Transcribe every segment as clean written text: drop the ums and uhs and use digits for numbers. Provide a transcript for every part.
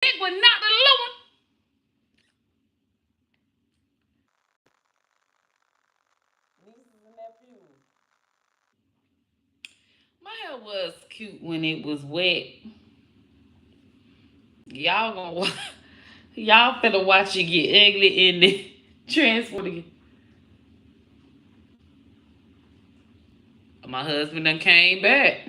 big one, not the little one. Nieces and nephews. My hair was cute when it was wet. Y'all gonna y'all finna watch it get ugly in the transport again. My husband done came back.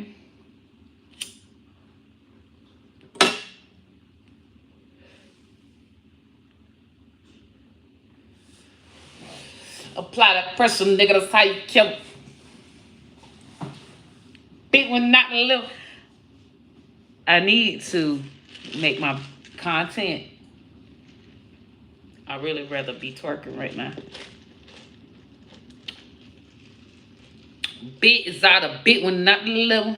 Apply that pressure, nigga. That's how you kill big one, not the little. I need to make my content. I really rather be twerking right now. Big is out a big one, not the little.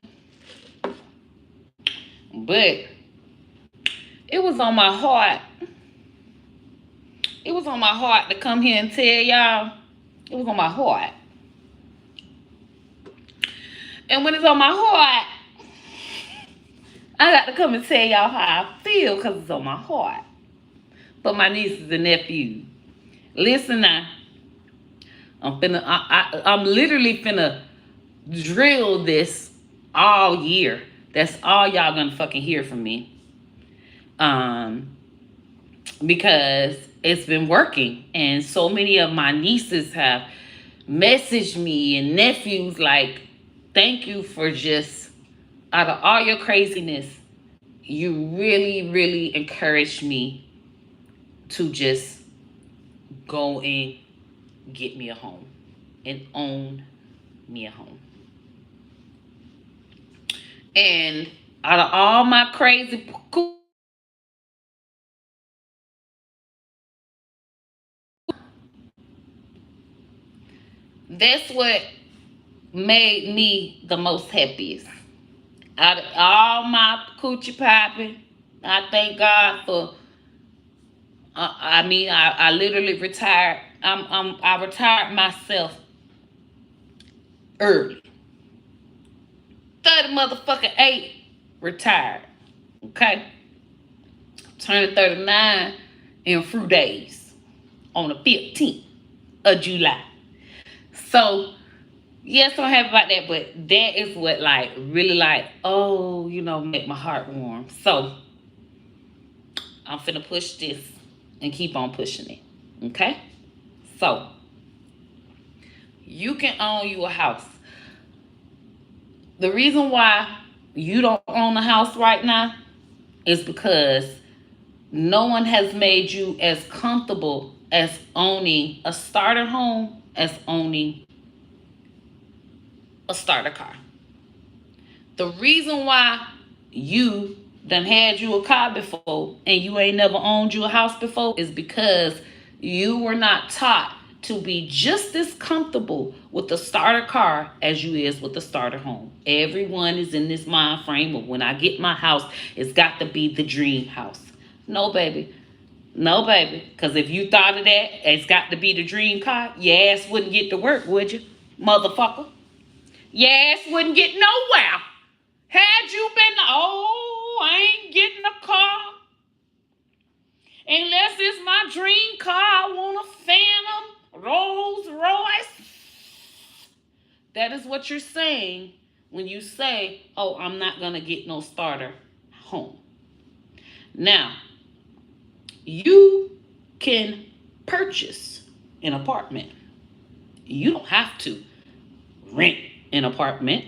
But it was on my heart. It was on my heart to come here and tell y'all. It was on my heart. And when it's on my heart, I got to come and tell y'all how I feel because it's on my heart. But my nieces and nephews, listen now. I'm literally finna drill this all year. That's all y'all gonna fucking hear from me. Because it's been working. And so many of my nieces have messaged me and nephews like, thank you for just, out of all your craziness, you really, really encouraged me to just go and get me a home and own me a home. And out of all my crazy, that's what made me the most happiest. Out of all my coochie popping, I thank God for. I literally retired. I retired myself early. 30 motherfucking 8 retired. Okay, turning 39 in a few days on the 15th of July. So yes, I'm happy about that, but that is what like really like, oh, make my heart warm. So I'm finna push this and keep on pushing it. Okay? So you can own you a house. The reason why you don't own a house right now is because no one has made you as comfortable as owning a starter home as owning a starter car. The reason why you done had you a car before and you ain't never owned you a house before is because you were not taught to be just as comfortable with the starter car as you is with the starter home. Everyone is in this mind frame of when I get my house, it's got to be the dream house. No, baby. No, baby. Because if you thought of that, it's got to be the dream car, your ass wouldn't get to work, would you? Motherfucker. Your ass wouldn't get nowhere. Had you been, oh, I ain't getting a car unless it's my dream car. I want a Phantom, Rolls Royce. That is what you're saying when you say, oh, I'm not going to get no starter home. Now, you can purchase an apartment. You don't have to rent an apartment.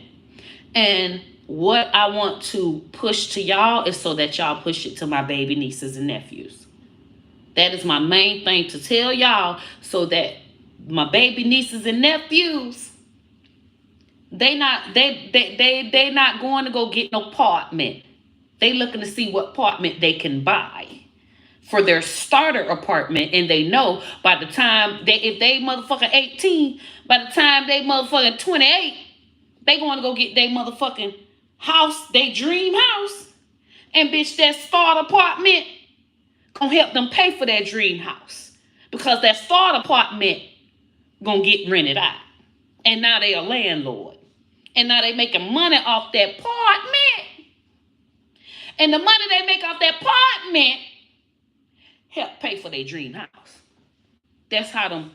And what I want to push to y'all is so that y'all push it to my baby nieces and nephews. That is my main thing to tell y'all so that my baby nieces and nephews, they not going to go get no apartment. They looking to see what apartment they can buy for their starter apartment, and they know by the time if they motherfucking 18, by the time they motherfucking 28, they going to go get their motherfucking house, their dream house. And bitch, that starter apartment gonna help them pay for that dream house. Because that starter apartment gonna get rented out. And now they a landlord. And now they making money off that apartment. And the money they make off that apartment help pay for their dream house. That's how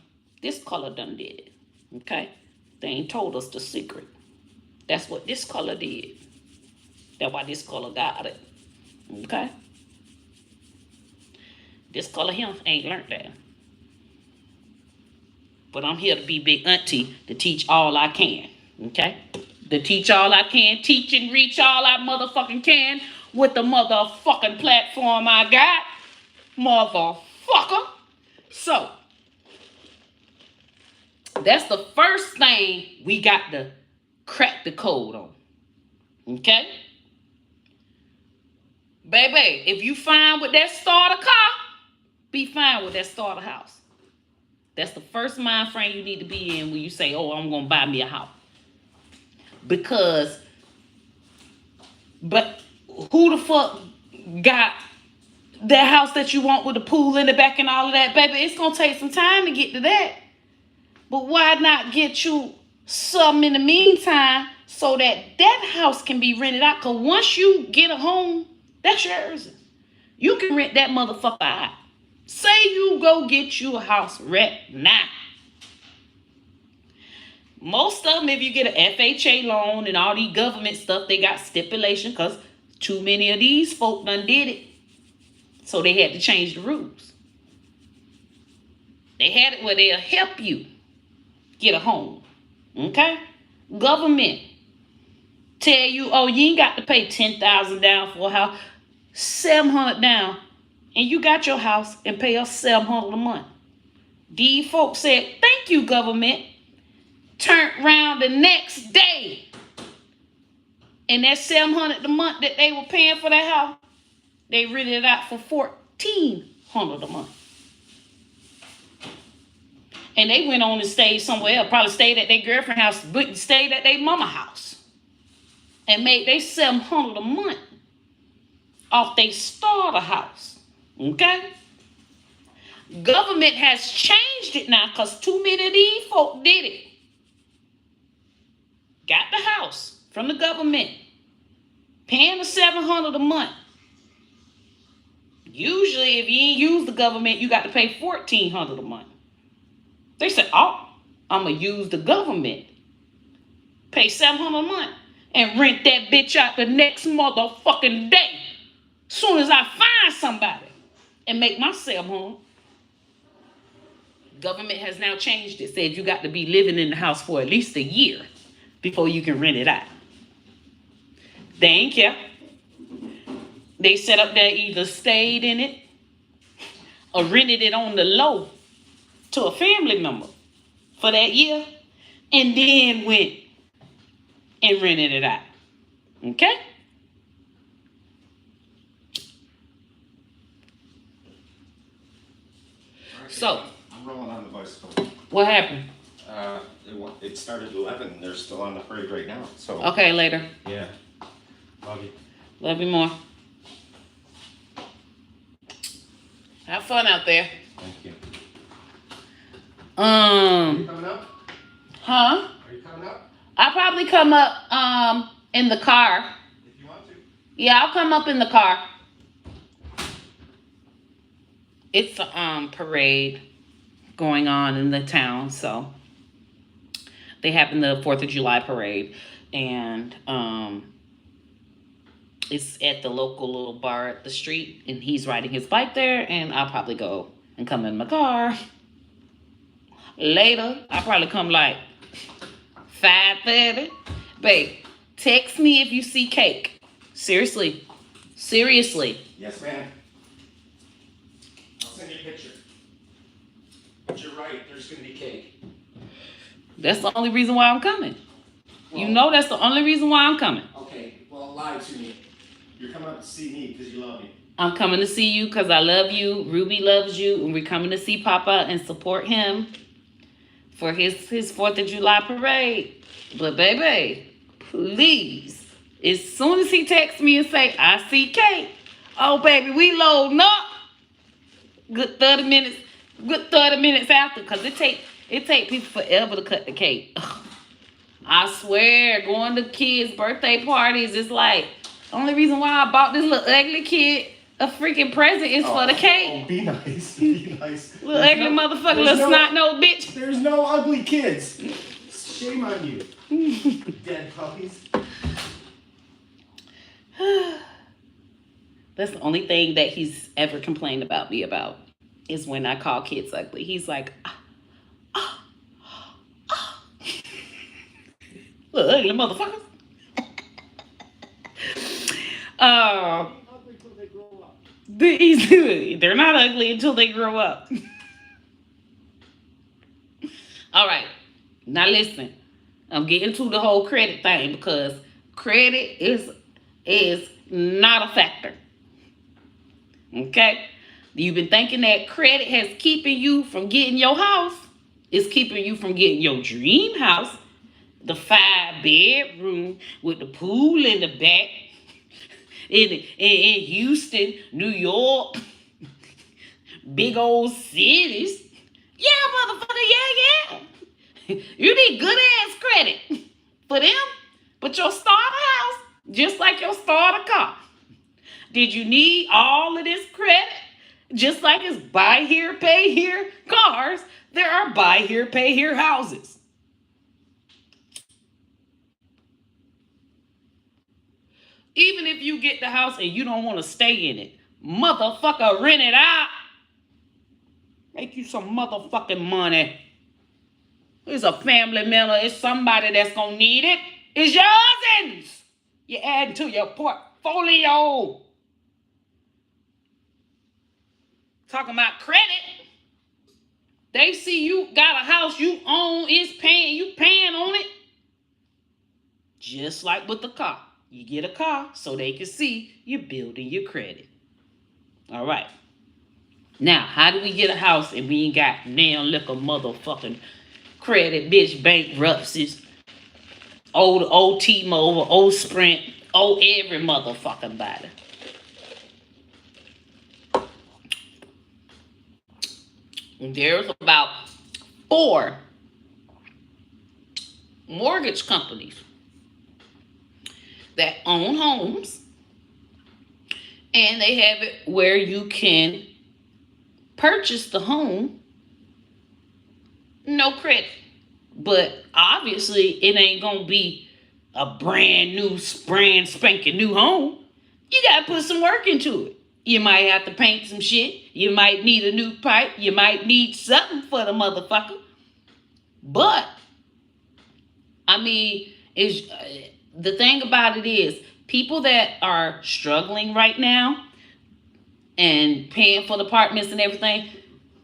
this color done did it. Okay? They ain't told us the secret. That's what this color did. That's why this color got it. Okay? This color here ain't learned that. But I'm here to be big auntie to teach all I can. Okay? To teach all I can. Teach and reach all I motherfucking can with the motherfucking platform I got. Motherfucker. So, that's the first thing we got to crack the code on. Okay? Baby, if you fine with that starter car, be fine with that starter house. That's the first mind frame you need to be in when you say, oh, I'm going to buy me a house. But who the fuck got that house that you want with the pool in the back and all of that? Baby, it's going to take some time to get to that. But why not get you something in the meantime so that house can be rented out? Because once you get a home, that's yours. You can rent that motherfucker out. Say you go get you a house right now. Most of them, if you get an FHA loan and all these government stuff, they got stipulation because too many of these folk done did it. So they had to change the rules. They had it where they'll help you get a home. Okay? Government tell you, oh, you ain't got to pay $10,000 down for a house, $700 down, and you got your house and pay us $700 a month. These folks said, thank you, government. Turned around the next day, and that $700 a month that they were paying for that house, they rented it out for $1,400 a month. And they went on and stayed somewhere else. Probably stayed at their girlfriend's house, but stayed at their mama house. And made they $700 a month off their starter house. Okay? Government has changed it now because too many of these folk did it. Got the house from the government. Paying the $700 a month. Usually, if you ain't use the government, you got to pay $1,400 a month. They said, oh, I'm going to use the government. Pay $700 a month. And rent that bitch out the next motherfucking day. Soon as I find somebody. And make myself home. Government has now changed it. Said you got to be living in the house for at least a year before you can rent it out. They ain't care. They set up there, either stayed in it or rented it on the low to a family member for that year and then went and rented it out. Okay? So, I'm rolling on the bicycle. What happened? It started at 11 and they're still on the parade right now. So Okay, later. yeah. Love you. Love you more. Have fun out there. Thank you. Are you coming up? Huh? Are you coming up? I'll probably come up in the car. If you want to. Yeah, I'll come up in the car. It's a parade going on in the town, so they having the 4th of July parade, and it's at the local little bar at the street, and he's riding his bike there, and I'll probably go and come in my car. Later, I'll probably come like 5:30. Babe, text me if you see cake. Seriously. Seriously. Yes, ma'am. I'll send you a picture. But you're right, there's going to be cake. That's the only reason why I'm coming. Well, you know that's the only reason why I'm coming. Okay, well, lie to me. You're coming up to see me because you love me. I'm coming to see you because I love you. Ruby loves you. And we're coming to see Papa and support him for his 4th of July parade. But baby, please, as soon as he texts me and say, I see cake. Oh, baby, we loading up. Good 30 minutes after, because it take people forever to cut the cake. Ugh. I swear, going to kids' birthday parties is like Only reason why I bought this little ugly kid a freaking present is for the cake. Oh, be nice. Be nice. Little ugly motherfucker, little snot nose bitch. There's no ugly kids. Shame on you. Dead puppies. That's the only thing that he's ever complained about me about is when I call kids ugly. He's like, little ugly motherfuckers. They're not ugly until they grow up. All right. Now listen. I'm getting to the whole credit thing because credit is not a factor. Okay? You've been thinking that credit has keeping you from getting your house. It's keeping you from getting your dream house. The 5-bedroom with the pool in the back. In Houston, New York. Big old cities. Yeah, motherfucker, yeah. You need good ass credit for them. But your starter house, just like your starter car. Did you need all of this credit? Just like it's buy here, pay here cars, there are buy here, pay here houses. Even if you get the house and you don't want to stay in it, motherfucker, rent it out. Make you some motherfucking money. It's a family member. It's somebody that's going to need it. It's your cousins. You add to your portfolio. Talking about credit. They see you got a house you own, you paying on it. Just like with the car. You get a car so they can see you're building your credit. All right. Now, how do we get a house and we ain't got damn liquor motherfucking credit, bitch, bankruptcies, old T-Mobile, old Sprint, old every motherfucking body. There's about 4 mortgage companies that own homes, and they have it where you can purchase the home, no credit. But obviously, it ain't gonna be a brand spanking new home. You gotta put some work into it. You might have to paint some shit. You might need a new pipe. You might need something for the motherfucker. But, I mean, the thing about it is, people that are struggling right now and paying for the apartments and everything,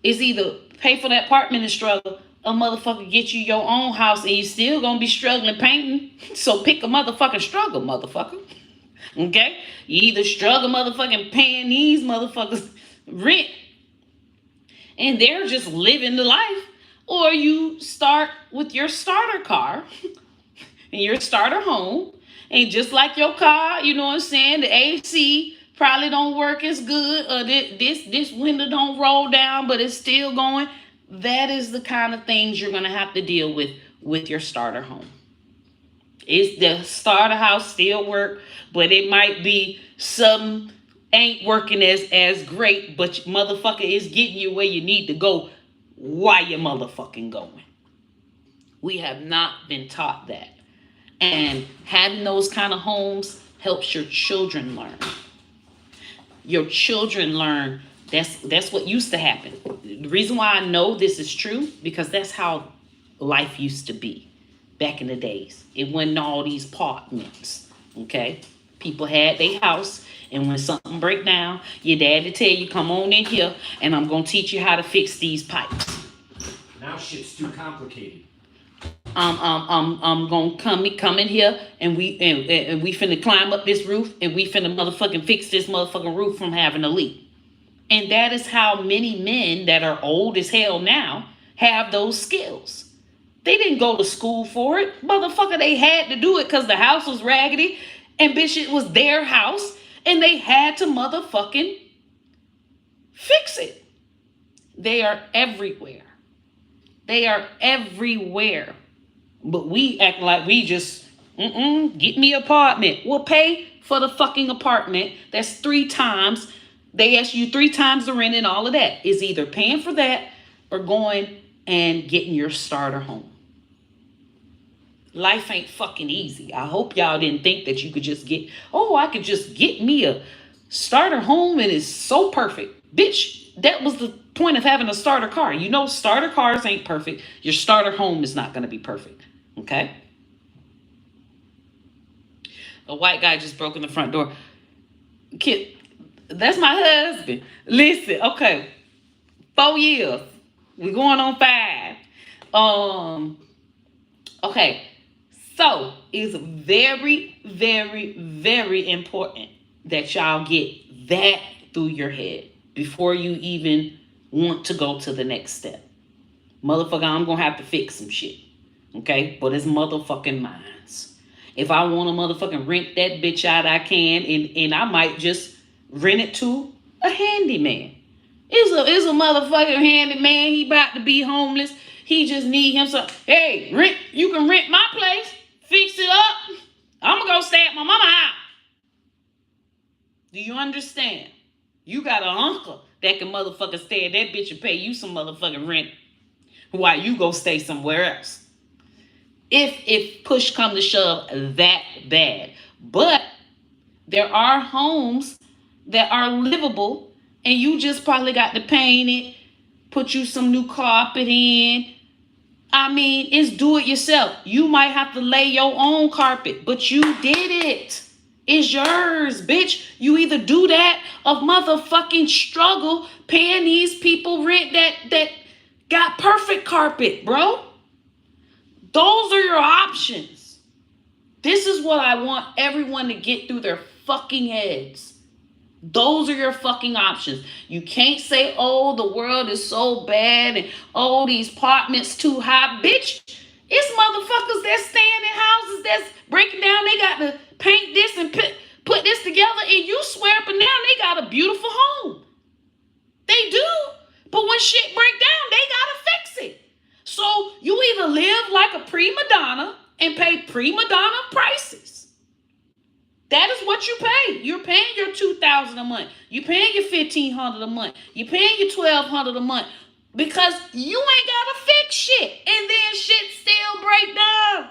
is either pay for that apartment and struggle, or motherfucker get you your own house and you still gonna be struggling painting. So pick a motherfucking struggle, motherfucker. Okay? You either struggle motherfucking paying these motherfuckers rent and they're just living the life, or you start with your starter car and your starter home, and just like your car, you know what I'm saying, the AC probably don't work as good, or this window don't roll down, but it's still going. That is the kind of things you're gonna have to deal with your starter home. Is the starter house still work, but it might be something ain't working as great, but motherfucker is getting you where you need to go while you're motherfucking going. We have not been taught that. And having those kind of homes helps your children learn. Your children learn that's what used to happen. The reason why I know this is true, because that's how life used to be back in the days. It wasn't all these apartments, okay? People had their house, and when something break down, your daddy tell you, come on in here, and I'm going to teach you how to fix these pipes. Now shit's too complicated. I'm gonna come in here, and we finna climb up this roof, and we finna motherfucking fix this motherfucking roof from having a leak. And that is how many men that are old as hell now have those skills. They didn't go to school for it. Motherfucker, they had to do it because the house was raggedy, and bitch, it was their house, and they had to motherfucking fix it. They are everywhere. They are everywhere. But we act like we just, get me an apartment. Well, pay for the fucking apartment. That's 3 times. They ask you 3 times the rent and all of that. Is either paying for that or going and getting your starter home. Life ain't fucking easy. I hope y'all didn't think that you could just get, I could just get me a starter home and it's so perfect. Bitch, that was the point of having a starter car. You know, starter cars ain't perfect. Your starter home is not going to be perfect. Okay? A white guy just broke in the front door. Kid, that's my husband. Listen, okay. 4 years. We're going on 5. Okay. So it's very, very, very important that y'all get that through your head before you even want to go to the next step. Motherfucker, I'm going to have to fix some shit. Okay? But it's motherfucking mine. If I want to motherfucking rent that bitch out, I can. And I might just rent it to a handyman. It's a motherfucking handyman. He about to be homeless. He just need him some. Hey, you can rent my place. Fix it up. I'm going to go stay at my mama's house. Do you understand? You got an uncle that can motherfucking stay at that bitch and pay you some motherfucking rent while you go stay somewhere else. If push come to shove that bad. But there are homes that are livable and you just probably got to paint it, put you some new carpet in. I mean, it's do it yourself. You might have to lay your own carpet, but you did it. It's yours, bitch. You either do that or motherfucking struggle paying these people rent that got perfect carpet, bro. Those are your options. This is what I want everyone to get through their fucking heads. Those are your fucking options. You can't say, oh, the world is so bad and oh, these apartments too high. Bitch, it's motherfuckers that's staying in houses that's breaking down. They got to paint this and put this together and you swear up and down they got a beautiful home. They do. But when shit break down, they got to fix it. So you either live like a prima donna and pay prima donna prices. That is what you pay. You're paying your $2,000 a month. You're paying your $1,500 a month. You're paying your $1,200 a month because you ain't gotta fix shit, and then shit still break down.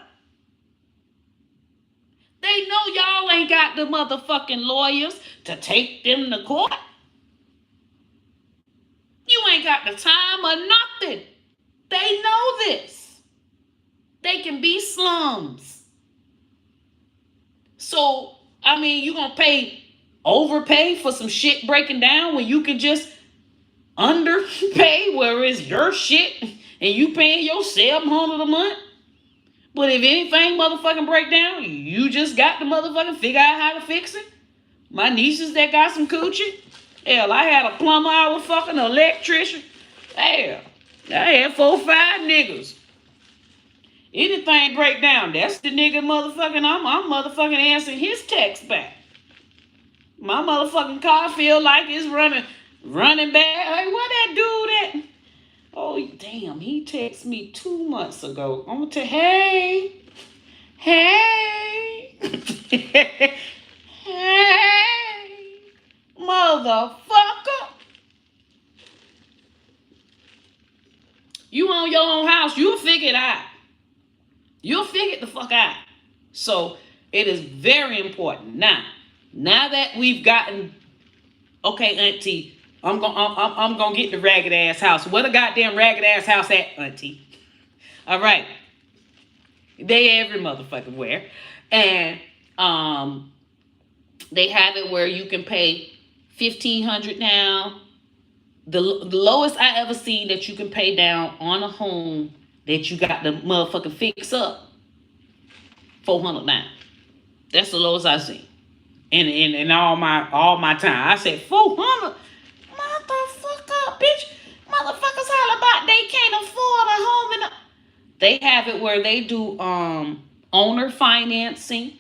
They know y'all ain't got the motherfucking lawyers to take them to court. You ain't got the time or nothing. They know this. They can be slums. So, I mean, you gonna overpay for some shit breaking down when you can just underpay where it's your shit and you paying your $700 a month? But if anything motherfucking break down, you just got to motherfucking figure out how to fix it. My nieces that got some coochie. Hell, I had a plumber, I was fucking an electrician. Hell, I had 4 or 5 niggas. Anything break down, that's the nigga motherfucking, I'm motherfucking answering his text back. My motherfucking car feel like it's running back. Hey, what that dude at? Oh, damn, he texted me 2 months ago. I'm gonna tell, hey, hey, motherfucker. You own your own house, you'll figure it out. You'll figure it the fuck out. So it is very important. Now that we've gotten, okay, Auntie, I'm gonna get the ragged ass house. What a goddamn ragged ass house at, Auntie? All right, they every motherfucking where, and they have it where you can pay $1,500 down. The lowest I ever seen that you can pay down on a home that you got to motherfucking fix up, $400 down. That's the lowest I seen. In all my time. I said, 400? Motherfucker, bitch. Motherfuckers holler about they can't afford a home. They have it where they do owner financing,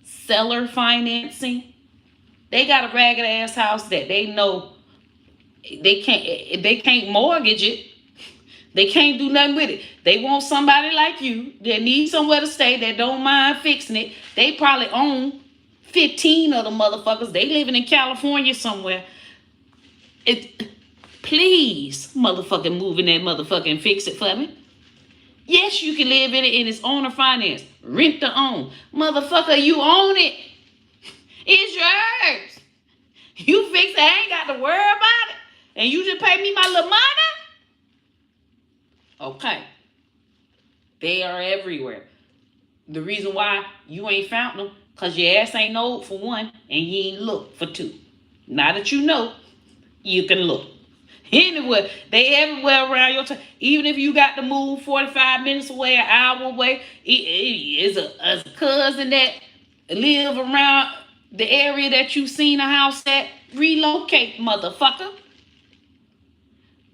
seller financing. They got a ragged ass house that they know they can't mortgage it. They can't do nothing with it. They want somebody like you that needs somewhere to stay, that don't mind fixing it. They probably own 15 of the motherfuckers, they living in California somewhere. Please, motherfucking move in that motherfucking and fix it for me. Yes, you can live in it and it's owner finance. Rent to own. Motherfucker, you own it. It's yours. You fix it, I ain't got to worry about it. And you just pay me my little money? Okay. They are everywhere. The reason why you ain't found them, because your ass ain't know for one, and you ain't look for two. Now that you know, you can look. Anywhere, they everywhere around your town. Even if you got to move 45 minutes away, an hour away, it's a cousin that live around the area that you seen a house at. Relocate, motherfucker.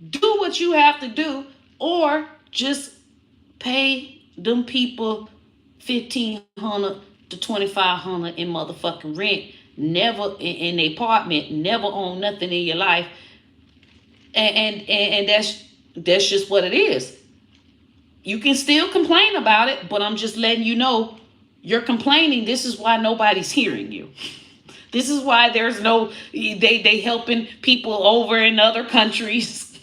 Do what you have to do, or just pay them people $1,500 to $2,500 in motherfucking rent. Never in an apartment. Never own nothing in your life. And that's just what it is. You can still complain about it, but I'm just letting you know you're complaining. This is why nobody's hearing you. This is why there's no they helping people over in other countries.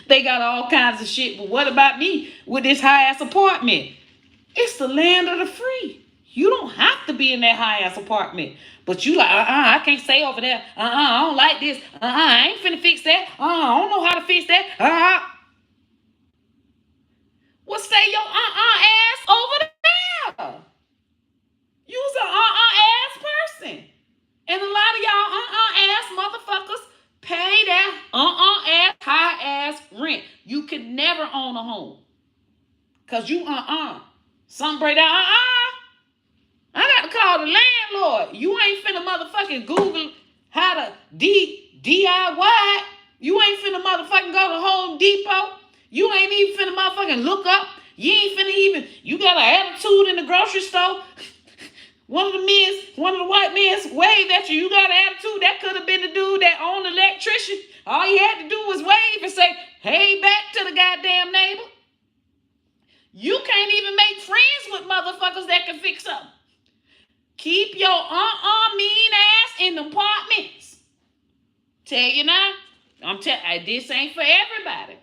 They got all kinds of shit. But what about me with this high ass apartment? It's the land of the free. You don't have to be in that high ass apartment. But you like, I can't stay over there. I don't like this. I ain't finna fix that. I don't know how to fix that. Well, stay your ass over there. You's an ass person. And a lot of y'all ass motherfuckers pay that ass high ass rent. You could never own a home. Cause you Some break down, I got to call the landlord. You ain't finna motherfucking Google how to DIY. You ain't finna motherfucking go to Home Depot. You ain't even finna motherfucking look up. You ain't finna even, you got an attitude in the grocery store. One of the white men waved at you. You got an attitude. That could have been the dude that owned the electrician. All you had to do was wave and say, hey, back to the goddamn neighbor. You can't even make friends with motherfuckers that can fix up. Keep your mean ass in the apartments. Tell you now, this ain't for everybody.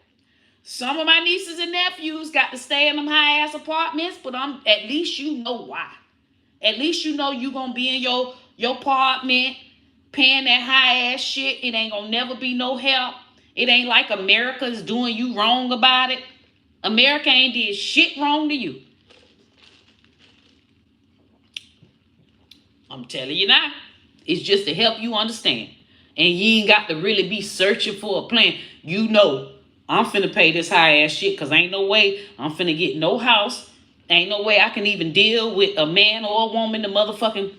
Some of my nieces and nephews got to stay in them high ass apartments, but at least you know why. At least you know you gonna be in your apartment paying that high ass shit. It ain't gonna never be no help. It ain't like America is doing you wrong about it. America ain't did shit wrong to you. I'm telling you now. It's just to help you understand. And you ain't got to really be searching for a plan. You know, I'm finna pay this high ass shit because ain't no way I'm finna get no house. Ain't no way I can even deal with a man or a woman to motherfucking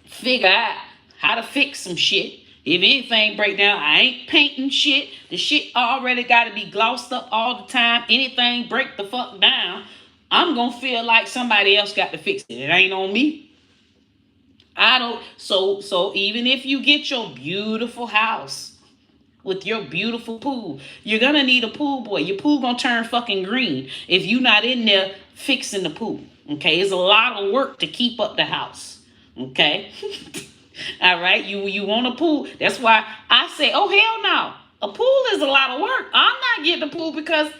figure out how to fix some shit. If anything break down, I ain't painting shit. The shit already got to be glossed up all the time. Anything break the fuck down, I'm going to feel like somebody else got to fix it. It ain't on me. I don't. So even if you get your beautiful house with your beautiful pool, you're going to need a pool boy. Your pool going to turn fucking green if you not in there fixing the pool. Okay. It's a lot of work to keep up the house. Okay. All right. You want a pool. That's why I say, oh, hell no. A pool is a lot of work. I'm not getting a pool because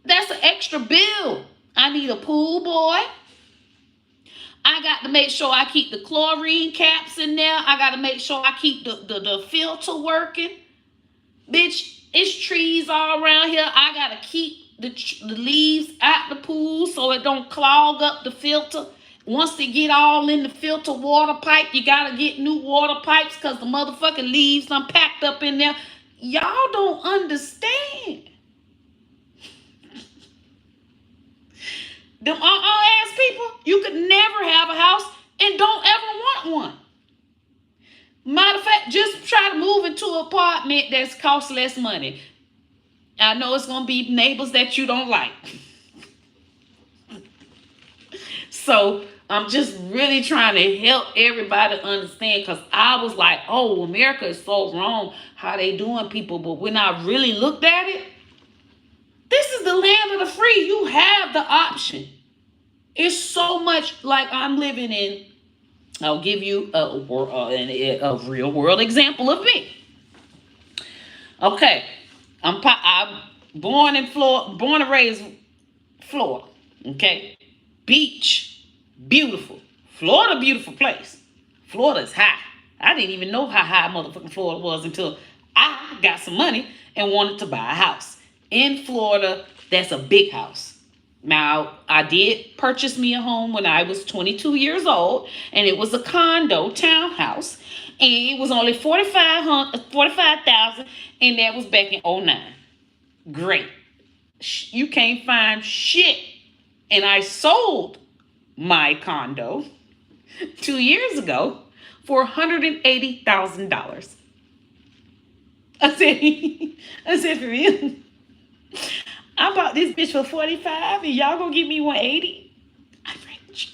that's an extra bill. I need a pool boy. I got to make sure I keep the chlorine caps in there. I got to make sure I keep the filter working. Bitch, it's trees all around here. I got to keep the leaves at the pool so it don't clog up the filter. Once they get all in the filter water pipe, you got to get new water pipes because the motherfucking leaves done packed up in there. Y'all don't understand. Them ass people, you could never have a house and don't ever want one. Matter of fact, just try to move into an apartment that's cost less money. I know it's going to be neighbors that you don't like. So I'm just really trying to help everybody understand because I was like, oh, America is so wrong how they doing people. But when I really looked at it, this is the land of the free. You have the option. It's so much like I'm living in I'll give you a real world example of me. Okay, I'm born in Florida, born and raised Florida. Okay, beach, beautiful. Florida, beautiful place. Florida is high. I didn't even know how high motherfucking Florida was until I got some money and wanted to buy a house. In Florida, that's a big house. Now, I did purchase me a home when I was 22 years old, and it was a condo townhouse, and it was only 45,000, and that was back in '09. Great. You can't find shit. And I sold my condo 2 years ago for $180,000. I said, for real? I bought this bitch for 45 and y'all gonna give me 180? I'm rich.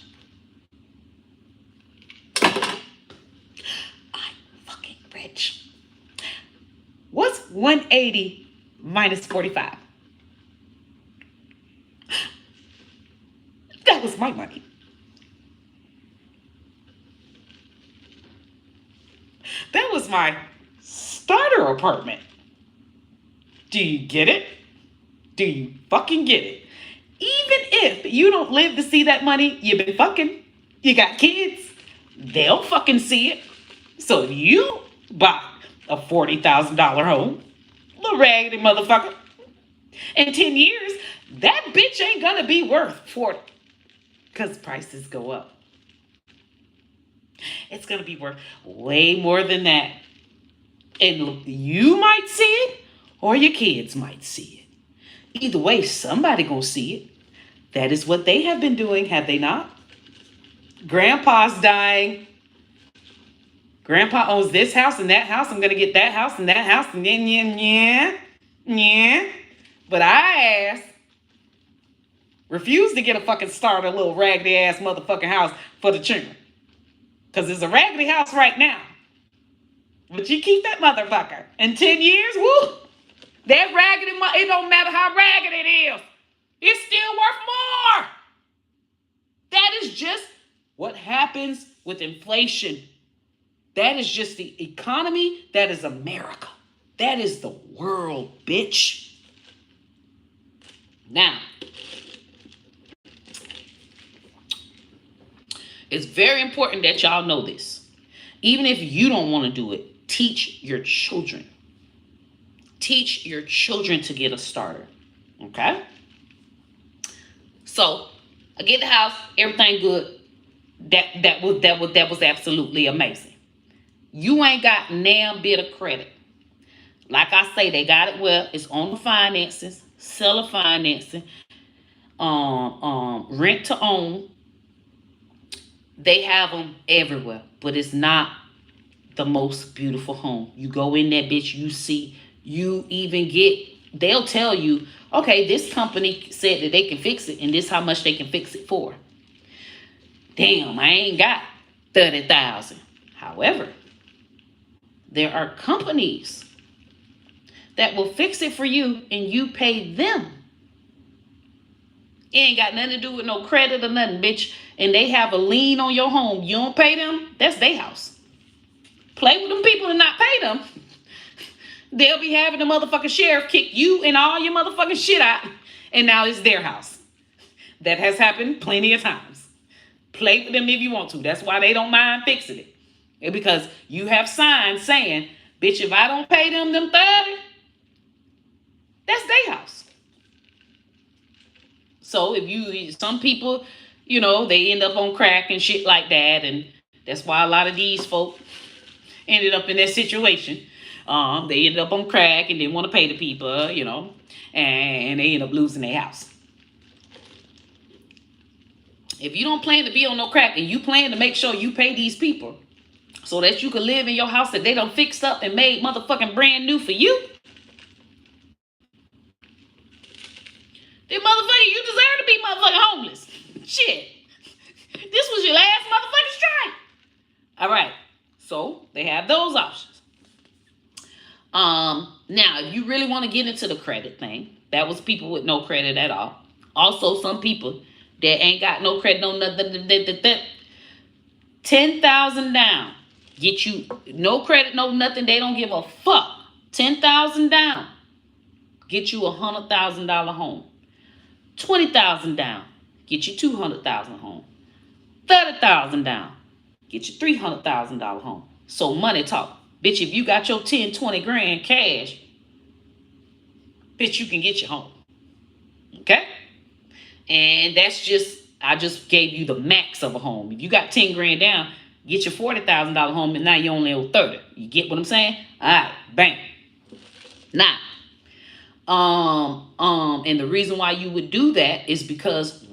I'm fucking rich. What's 180 minus 45? That was my money. That was my starter apartment. Do you get it? Do you fucking get it? Even if you don't live to see that money, you've been fucking. You got kids. They'll fucking see it. So if you buy a $40,000 home, little raggedy motherfucker, in 10 years, that bitch ain't gonna be worth 40. Because prices go up. It's gonna be worth way more than that. And you might see it, or your kids might see it. Either way, somebody gonna see it. That is what they have been doing, have they not? Grandpa's dying. Grandpa owns this house and that house. I'm gonna get that house and that house, and then yeah. But I refuse to get a fucking starter little raggedy ass motherfucking house for the children. Because it's a raggedy house right now. But you keep that motherfucker. In 10 years, woo, that raggedy, it don't matter how ragged it is. It's still worth more. That is just what happens with inflation. That is just the economy. That is America. That is the world, bitch. Now, it's very important that y'all know this. Even if you don't want to do it, teach your children. Teach your children to get a starter. Okay? So, I get the house, everything good. That was absolutely amazing. You ain't got damn bit of credit. Like I say, they got it well. It's on the finances, seller financing, rent to own. They have them everywhere, but it's not the most beautiful home. You go in there, bitch, you see, you even get, they'll tell you, okay, this company said that they can fix it, and this how much they can fix it for. Damn, I ain't got 30,000. However, there are companies that will fix it for you and you pay them. It ain't got nothing to do with no credit or nothing, bitch. And they have a lien on your home. You don't pay them, that's their house. Play with them people and not pay them. They'll be having the motherfucking sheriff kick you and all your motherfucking shit out. And now it's their house. That has happened plenty of times. Play with them if you want to. That's why they don't mind fixing it. And because you have signs saying, bitch, if I don't pay them 30, that's their house. So some people, they end up on crack and shit like that. And that's why a lot of these folk ended up in that situation. They ended up on crack and didn't want to pay the people, and they end up losing their house. If you don't plan to be on no crack and you plan to make sure you pay these people so that you can live in your house that they done fixed up and made motherfucking brand new for you, then motherfucker, you deserve to be motherfucking homeless. Shit. This was your last motherfucking strike. All right. So they have those options. Now, if you really want to get into the credit thing, that was people with no credit at all. Also, some people that ain't got no credit, no nothing. $10,000 down. Get you no credit, no nothing. They don't give a fuck. $10,000 down. Get you $100,000 home. $20,000 down. Get you $200,000 home. $30,000 down. Get you $300,000 home. So money talk. Bitch, if you got your 10, 20 grand cash, bitch, you can get your home. Okay? And that's just, I just gave you the max of a home. If you got 10 grand down, get your $40,000 home, and now you only owe 30. You get what I'm saying? All right, bang. Now, and the reason why you would do that is because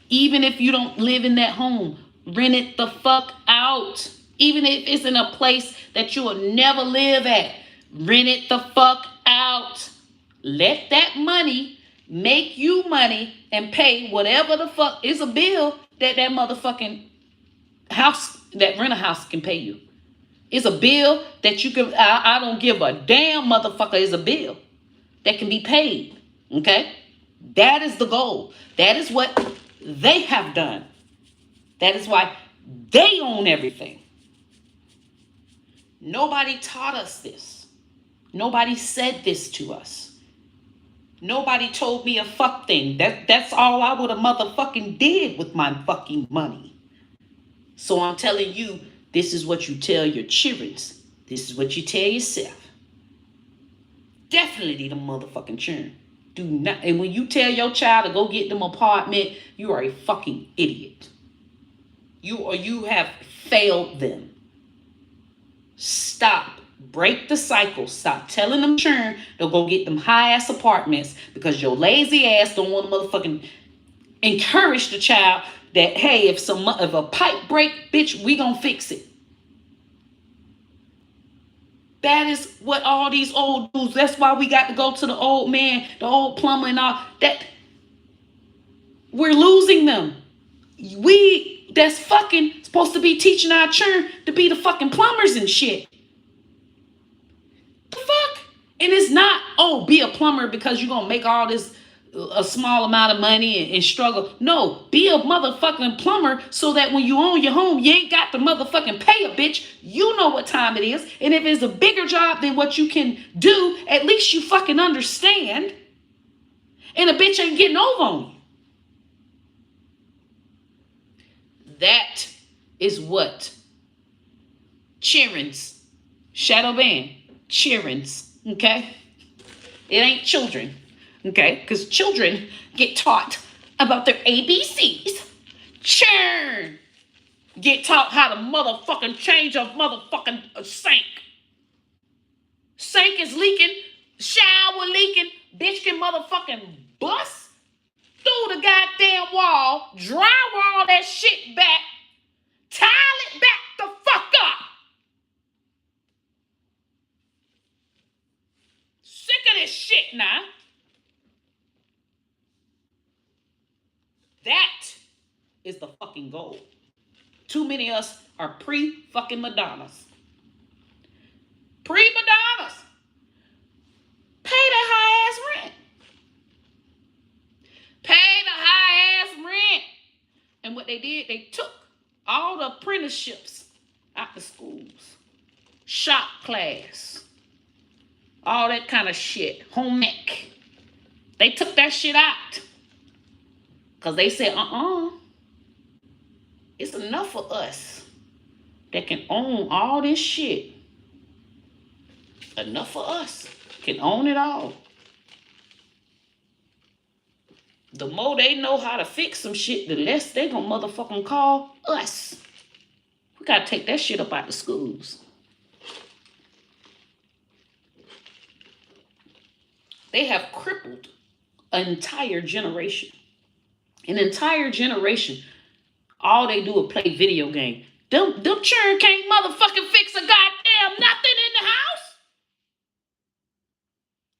even if you don't live in that home, rent it the fuck out. Even if it's in a place that you will never live at, rent it the fuck out. Let that money make you money and pay whatever the fuck is a bill that motherfucking house, that rent a house can pay you. It's a bill that you can, I don't give a damn motherfucker, is a bill that can be paid. Okay? That is the goal. That is what they have done. That is why they own everything. Nobody taught us this. Nobody said this to us. Nobody told me a fuck thing. That's all I would have motherfucking did with my fucking money. So I'm telling you, this is what you tell your children. This is what you tell yourself. Definitely the motherfucking children. Do not, and when you tell your child to go get them apartment, you are a fucking idiot. You have failed them. Stop. Break the cycle. Stop telling them churn to go get them high ass apartments because your lazy ass don't want to motherfucking encourage the child that, hey, if a pipe break, bitch, we gonna fix it. That is what all these old dudes, that's why we got to go to the old man, the old plumber and all that. We're losing them. That's fucking supposed to be teaching our churn to be the fucking plumbers and shit. The fuck? And it's not, be a plumber because you're going to make all this, a small amount of money and struggle. No, be a motherfucking plumber so that when you own your home, you ain't got to motherfucking pay a bitch. You know what time it is. And if it's a bigger job than what you can do, at least you fucking understand. And a bitch ain't getting over on you. That is what children's shadow band. Children's, okay? It ain't children, okay? Because children get taught about their ABCs. Churn. Get taught how to motherfucking change a motherfucking sink. Sink is leaking. Shower leaking. Bitch can motherfucking bust through the goddamn wall, drywall that shit back, tile it back the fuck up. Sick of this shit now. That is the fucking goal. Too many of us are pre-fucking Madonnas. Pre-Madonnas. Pay that high-ass rent. Pay the high-ass rent. And what they did, they took all the apprenticeships out the schools. Shop class. All that kind of shit. Home ec. They took that shit out. Because they said, it's enough for us that can own all this shit. Enough for us. Can own it all. The more they know how to fix some shit, the less they gonna motherfucking call us. We gotta take that shit up out the schools. They have crippled an entire generation. An entire generation. All they do is play video game. Them children can't motherfucking fix a goddamn nothing in the house.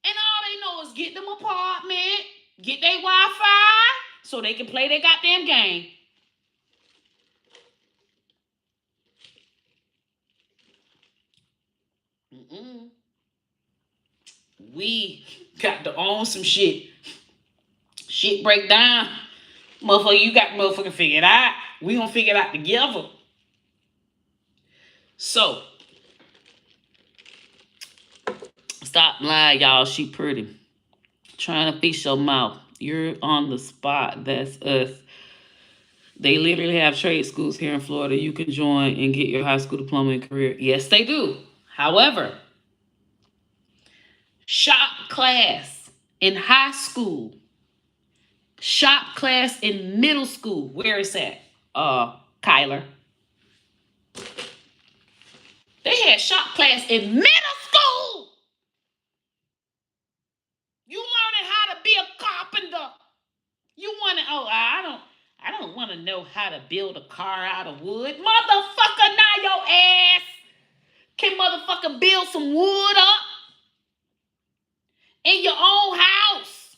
And all they know is get them apartment, get their Wi-Fi, so they can play their goddamn game. We got to own some shit. Shit break down. Motherfucker, you got to motherfucking figure it out. We gonna figure it out together. So, stop lying, y'all. She pretty. Trying to fix your mouth. You're on the spot. That's us. They literally have trade schools here in Florida. You can join and get your high school diploma and career. Yes, they do. However, shop class in high school, shop class in middle school. Where is that? Kyler. They had shop class in middle school. You learning how to be a carpenter. You want to? Oh, I don't want to know how to build a car out of wood, motherfucker. Now your ass can motherfucker build some wood up in your own house.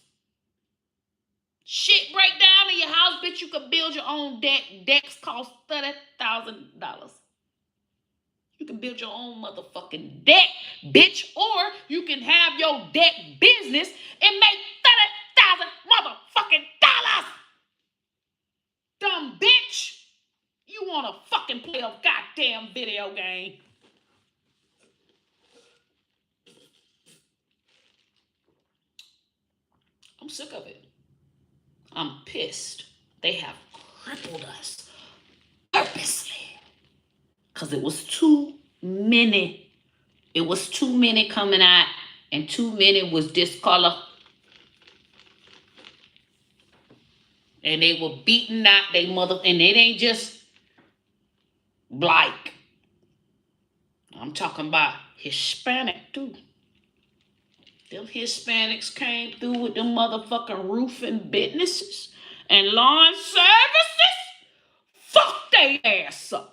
Shit break down in your house, bitch. You can build your own deck. Decks cost $30,000. You can build your own motherfucking deck, bitch, or you can have your deck business and make $30,000 motherfucking dollars. Dumb bitch. You want to fucking play a goddamn video game. I'm sick of it. I'm pissed. They have crippled us purposely. Because it was too many. It was too many coming out, and too many was discolor. And they were beating out they mother, and it ain't just black. I'm talking about Hispanic too. Them Hispanics came through with them motherfucking roofing businesses and lawn services. Fuck they ass up.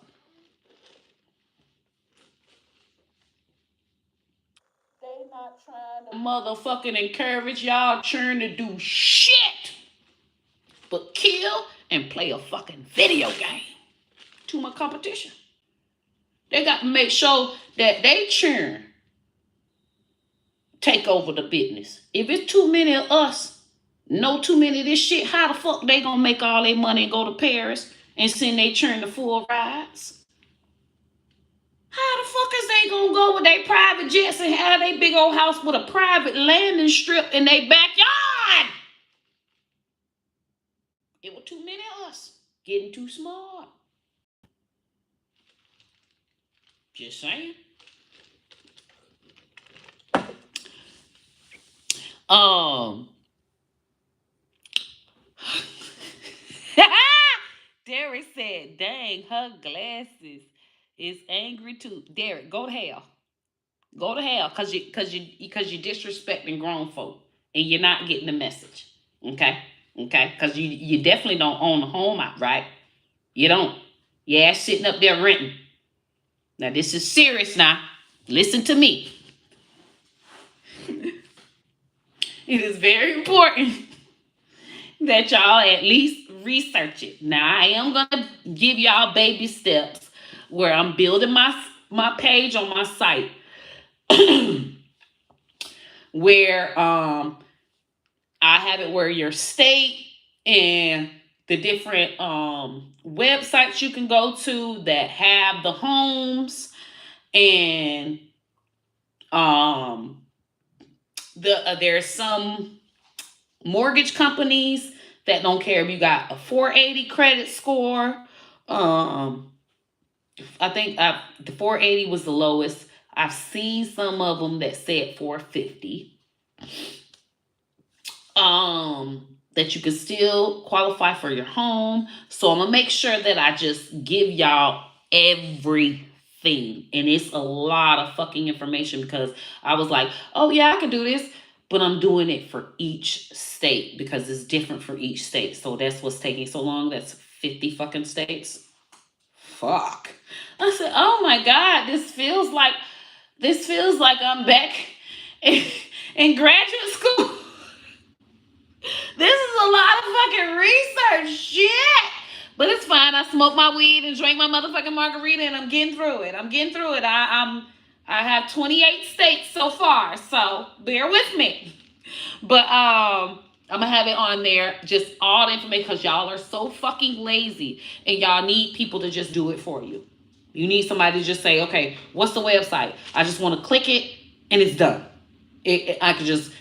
They not trying to motherfucking encourage y'all children to do shit but kill and play a fucking video game. Too much competition. They got to make sure that they children take over the business. If it's too many of us, know too many of this shit, how the fuck they gonna make all their money and go to Paris and send their children to full rides? How the fuck is they gonna go with their private jets and have their big old house with a private landing strip in their backyard? It was too many of us getting too smart. Just saying. Derek said, dang, her glasses is angry too. Derek, go to hell. Go to hell because you're disrespecting grown folk and you're not getting the message. Okay? Okay? Because you definitely don't own a home outright. You don't. Your ass sitting up there renting. Now this is serious now. Listen to me. It is very important that y'all at least research it. Now I am gonna give y'all baby steps where I'm building my page on my site where I have it where your state and the different websites you can go to that have the homes and there's some mortgage companies that don't care if you got a 480 credit score. I think the 480 was the lowest. I've seen some of them that said 450. That you can still qualify for your home. So I'm gonna make sure that I just give y'all everything. And it's a lot of fucking information because I was like, oh yeah, I can do this. But I'm doing it for each state because it's different for each state. So that's what's taking so long. That's 50 fucking states. Fuck. I said, oh my God, this feels like I'm back in graduate school. This is a lot of fucking research shit. But it's fine. I smoke my weed and drink my motherfucking margarita and I'm getting through it. I have 28 states so far, so bear with me. But I'm gonna have it on there, just all the information, because y'all are so fucking lazy and y'all need people to just do it for you. You need somebody to just say, okay, what's the website? I just want to click it and it's done. I could just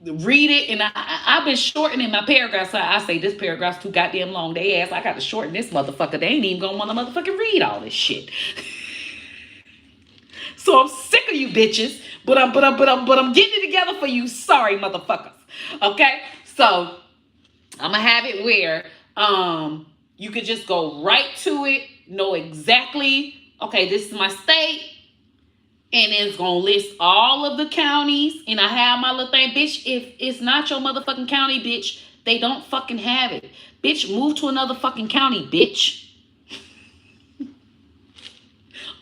read it, and I've been shortening my paragraphs. So I say this paragraph's too goddamn long. They ask, I got to shorten this motherfucker. They ain't even gonna want to motherfucking read all this shit. So I'm sick of you bitches, but I'm getting it together for you. Sorry, motherfuckers. Okay, so I'm gonna have it where you could just go right to it, know exactly. Okay, this is my state. And it's going to list all of the counties. And I have my little thing. Bitch, if it's not your motherfucking county, bitch, they don't fucking have it. Bitch, move to another fucking county, bitch.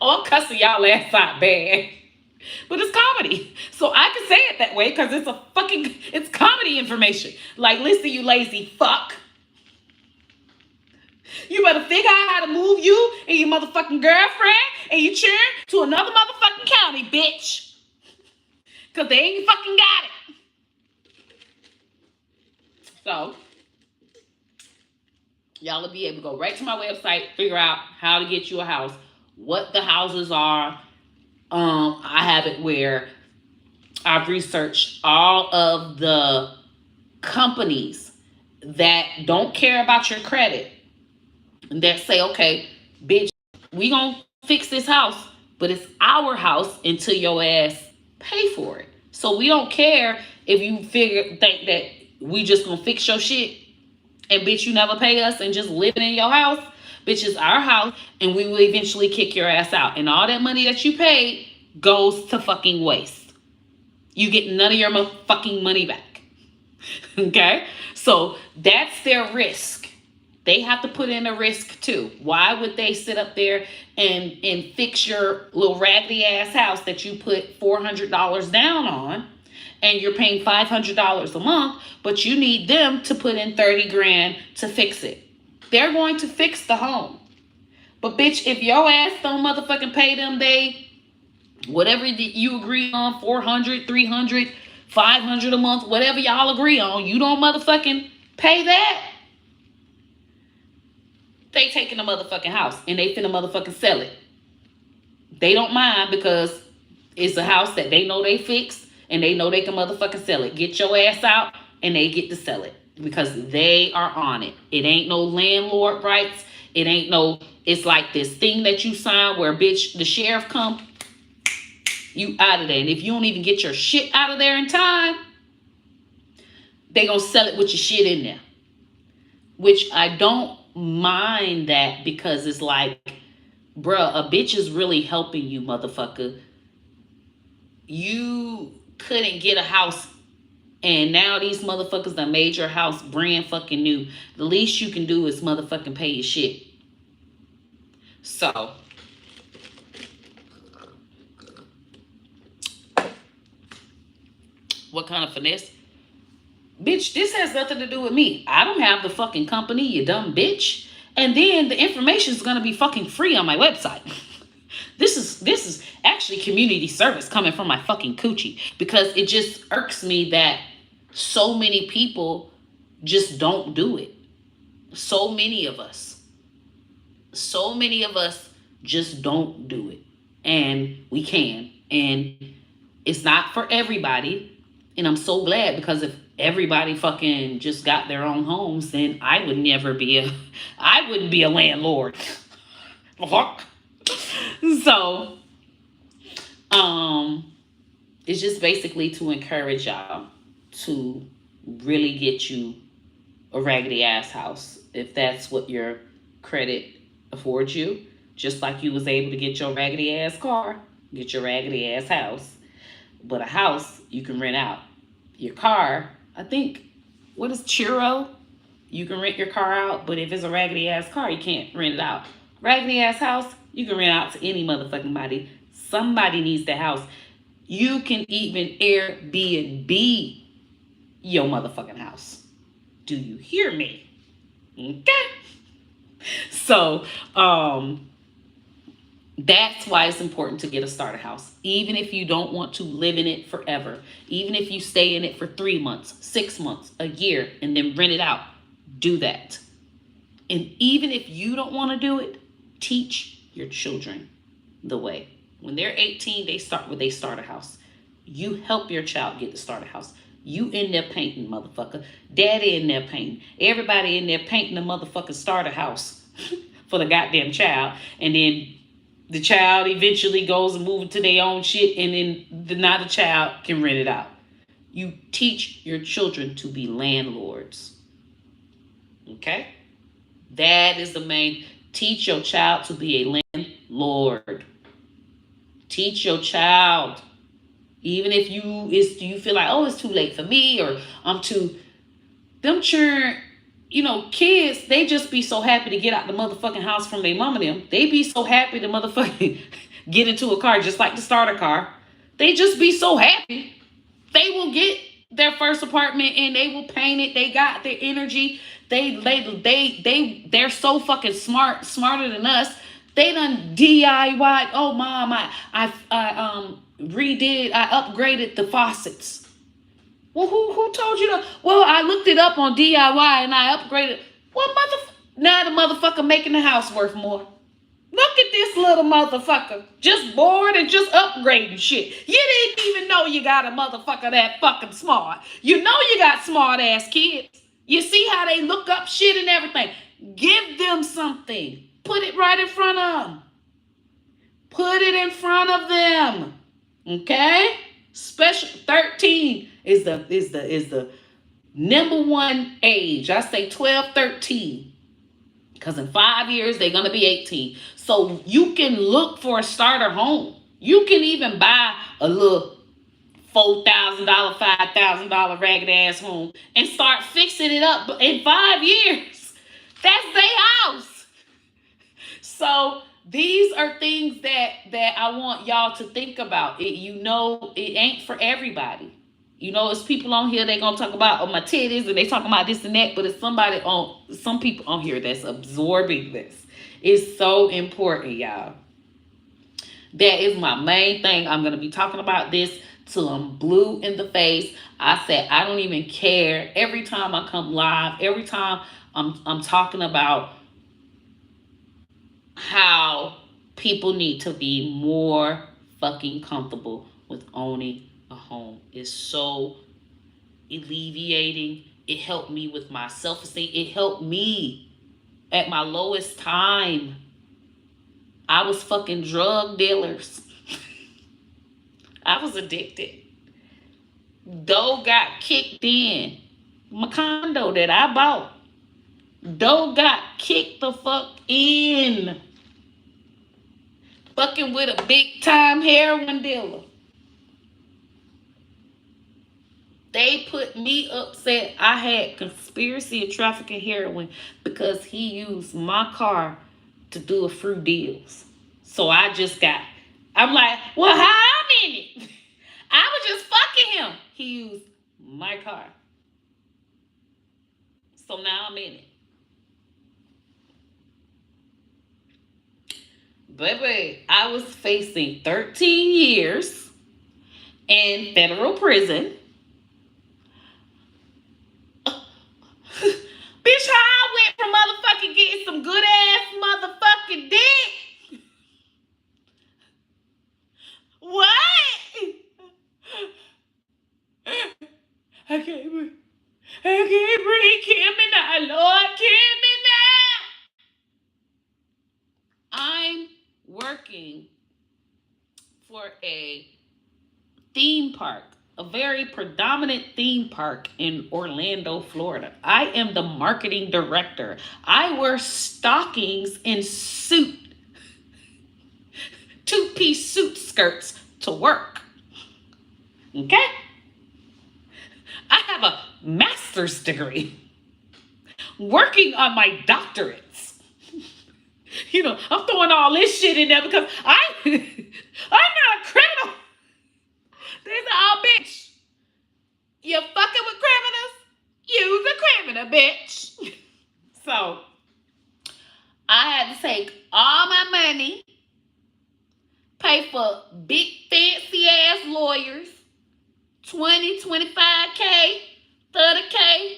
Oh, I'm cussing y'all ass out bad. But it's comedy. So I can say it that way because it's comedy information. Like, listen, you lazy fuck. You better figure out how to move you and your motherfucking girlfriend and your children to another motherfucking county, bitch. Because they ain't fucking got it. So, y'all will be able to go right to my website, figure out how to get you a house, what the houses are. I have it where I've researched all of the companies that don't care about your credit. That say, okay, bitch, we gonna fix this house, but it's our house until your ass pay for it. So we don't care if you think that we just gonna fix your shit and bitch you never pay us and just living in your house. Bitch, it's our house and we will eventually kick your ass out. And all that money that you paid goes to fucking waste. You get none of your fucking money back. Okay? So that's their risk. They have to put in a risk too. Why would they sit up there and fix your little raggedy ass house that you put $400 down on and you're paying $500 a month, but you need them to put in 30 grand to fix it? They're going to fix the home. But bitch, if your ass don't motherfucking pay them, whatever you agree on, 400, 300, 500 a month, whatever y'all agree on, you don't motherfucking pay that, they taking the motherfucking house and they finna motherfucking sell it. They don't mind because it's a house that they know they fixed and they know they can motherfucking sell it. Get your ass out and they get to sell it because they are on it. It ain't no landlord rights. It's like this thing that you sign where bitch, the sheriff come, you out of there. And if you don't even get your shit out of there in time, they gonna sell it with your shit in there. Which I don't mind that because it's like, bruh, a bitch is really helping you, motherfucker. You couldn't get a house and now these motherfuckers that made your house brand fucking new. The least you can do is motherfucking pay your shit. So, what kind of finesse? Bitch, this has nothing to do with me. I don't have the fucking company, you dumb bitch. And then the information is gonna be fucking free on my website. This is actually community service coming from my fucking coochie because it just irks me that so many people just don't do it. So many of us just don't do it. And we can. And it's not for everybody. And I'm so glad because if everybody fucking just got their own homes, then I wouldn't be a landlord. Fuck. So, it's just basically to encourage y'all to really get you a raggedy ass house if that's what your credit affords you. Just like you was able to get your raggedy ass car, get your raggedy ass house. But a house you can rent out. Your car, I think, what is Churro? You can rent your car out, but if it's a raggedy ass car, you can't rent it out. Raggedy ass house, you can rent out to any motherfucking body. Somebody needs the house. You can even Airbnb your motherfucking house. Do you hear me? Okay. So, that's why it's important to get a starter house. Even if you don't want to live in it forever. Even if you stay in it for 3 months, 6 months, a year, and then rent it out. Do that. And even if you don't want to do it, teach your children. the way. When they're 18, they start a house. You help your child get to start a house. You in there painting, motherfucker. Daddy in there painting. Everybody in there painting the motherfucker starter house for the goddamn child. And then the child eventually goes and moves to their own shit, and then now the child can rent it out. You teach your children to be landlords. Okay? That is the main. Teach your child to be a landlord. Teach your child. Even if you feel like, oh, it's too late for me, or I'm too, them children, kids, they just be so happy to get out the motherfucking house from their mom and them. They be so happy to motherfucking get into a car, just like to start a car. They just be so happy. They will get their first apartment and they will paint it. They got their energy. They're so fucking smarter than us. They done DIY. Oh, mom, I redid. I upgraded the faucets. Well, who told you to? Well, I looked it up on DIY and I upgraded. Well, now the motherfucker making the house worth more. Look at this little motherfucker. Just bored and just upgrading shit. You didn't even know you got a motherfucker that fucking smart. You know you got smart ass kids. You see how they look up shit and everything. Give them something. Put it right in front of them. Put it in front of them. Okay? Special 13 is the number one age. I say 12, 13. Because in 5 years, they're going to be 18. So you can look for a starter home. You can even buy a little $4,000, $5,000 ragged ass home and start fixing it up. But in 5 years, that's their house. So these are things that I want y'all to think about. It ain't for everybody. It's people on here, they gonna talk about my titties and they talking about this and that, but it's some people on here that's absorbing this. It's so important, y'all. That is my main thing. I'm gonna be talking about this till I'm blue in the face. I said I don't even care. Every time I come live, every time I'm talking about how people need to be more fucking comfortable with owning a home. Is so alleviating. It helped me with my self-esteem. It helped me at my lowest time. I was fucking drug dealers. I was addicted. Dough got kicked in. My condo that I bought. Dough got kicked the fuck in. Fucking with a big time heroin dealer. They put me upset. I had conspiracy of trafficking heroin because he used my car to do a few deals. So I'm like, well, how I'm in it? I was just fucking him. He used my car. So now I'm in it. Baby, I was facing 13 years in federal prison. Bitch, how I went from motherfucking getting some good ass motherfucking dick. What? I can't breathe. Kill me now, Lord, kill me now. I'm working for a theme park, a very predominant theme park in Orlando, Florida. I am the marketing director. I wear stockings and two-piece suit skirts to work. Okay? I have a master's degree working on my doctorates. I'm throwing all this shit in there because I'm not a criminal. They say, oh, bitch, you're fucking with criminals? You's a criminal, bitch. So, I had to take all my money, pay for big fancy ass lawyers, 20, 25K, 30K,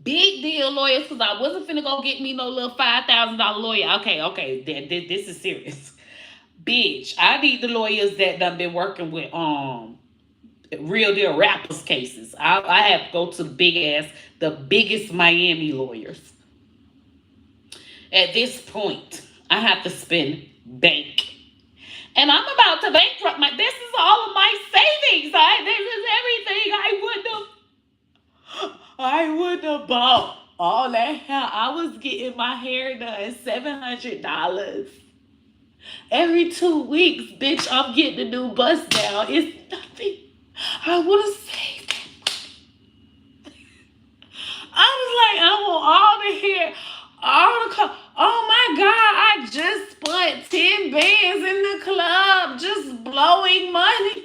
big deal lawyers, because I wasn't finna go get me no little $5,000 lawyer. Okay, this is serious. Bitch, I need the lawyers that done been working with real deal rappers cases. I have to go to the biggest Miami lawyers. At this point, I have to spend bank. And I'm about to bankrupt this is all of my savings. This is everything I wouldn't have bought all that hair. I was getting my hair done $700 every 2 weeks. Bitch, I'm getting a new bust down. It's nothing. I would have saved that money. I was like, I want all the hair, all the color. Oh my God, I just put 10 bands in the club, just blowing money.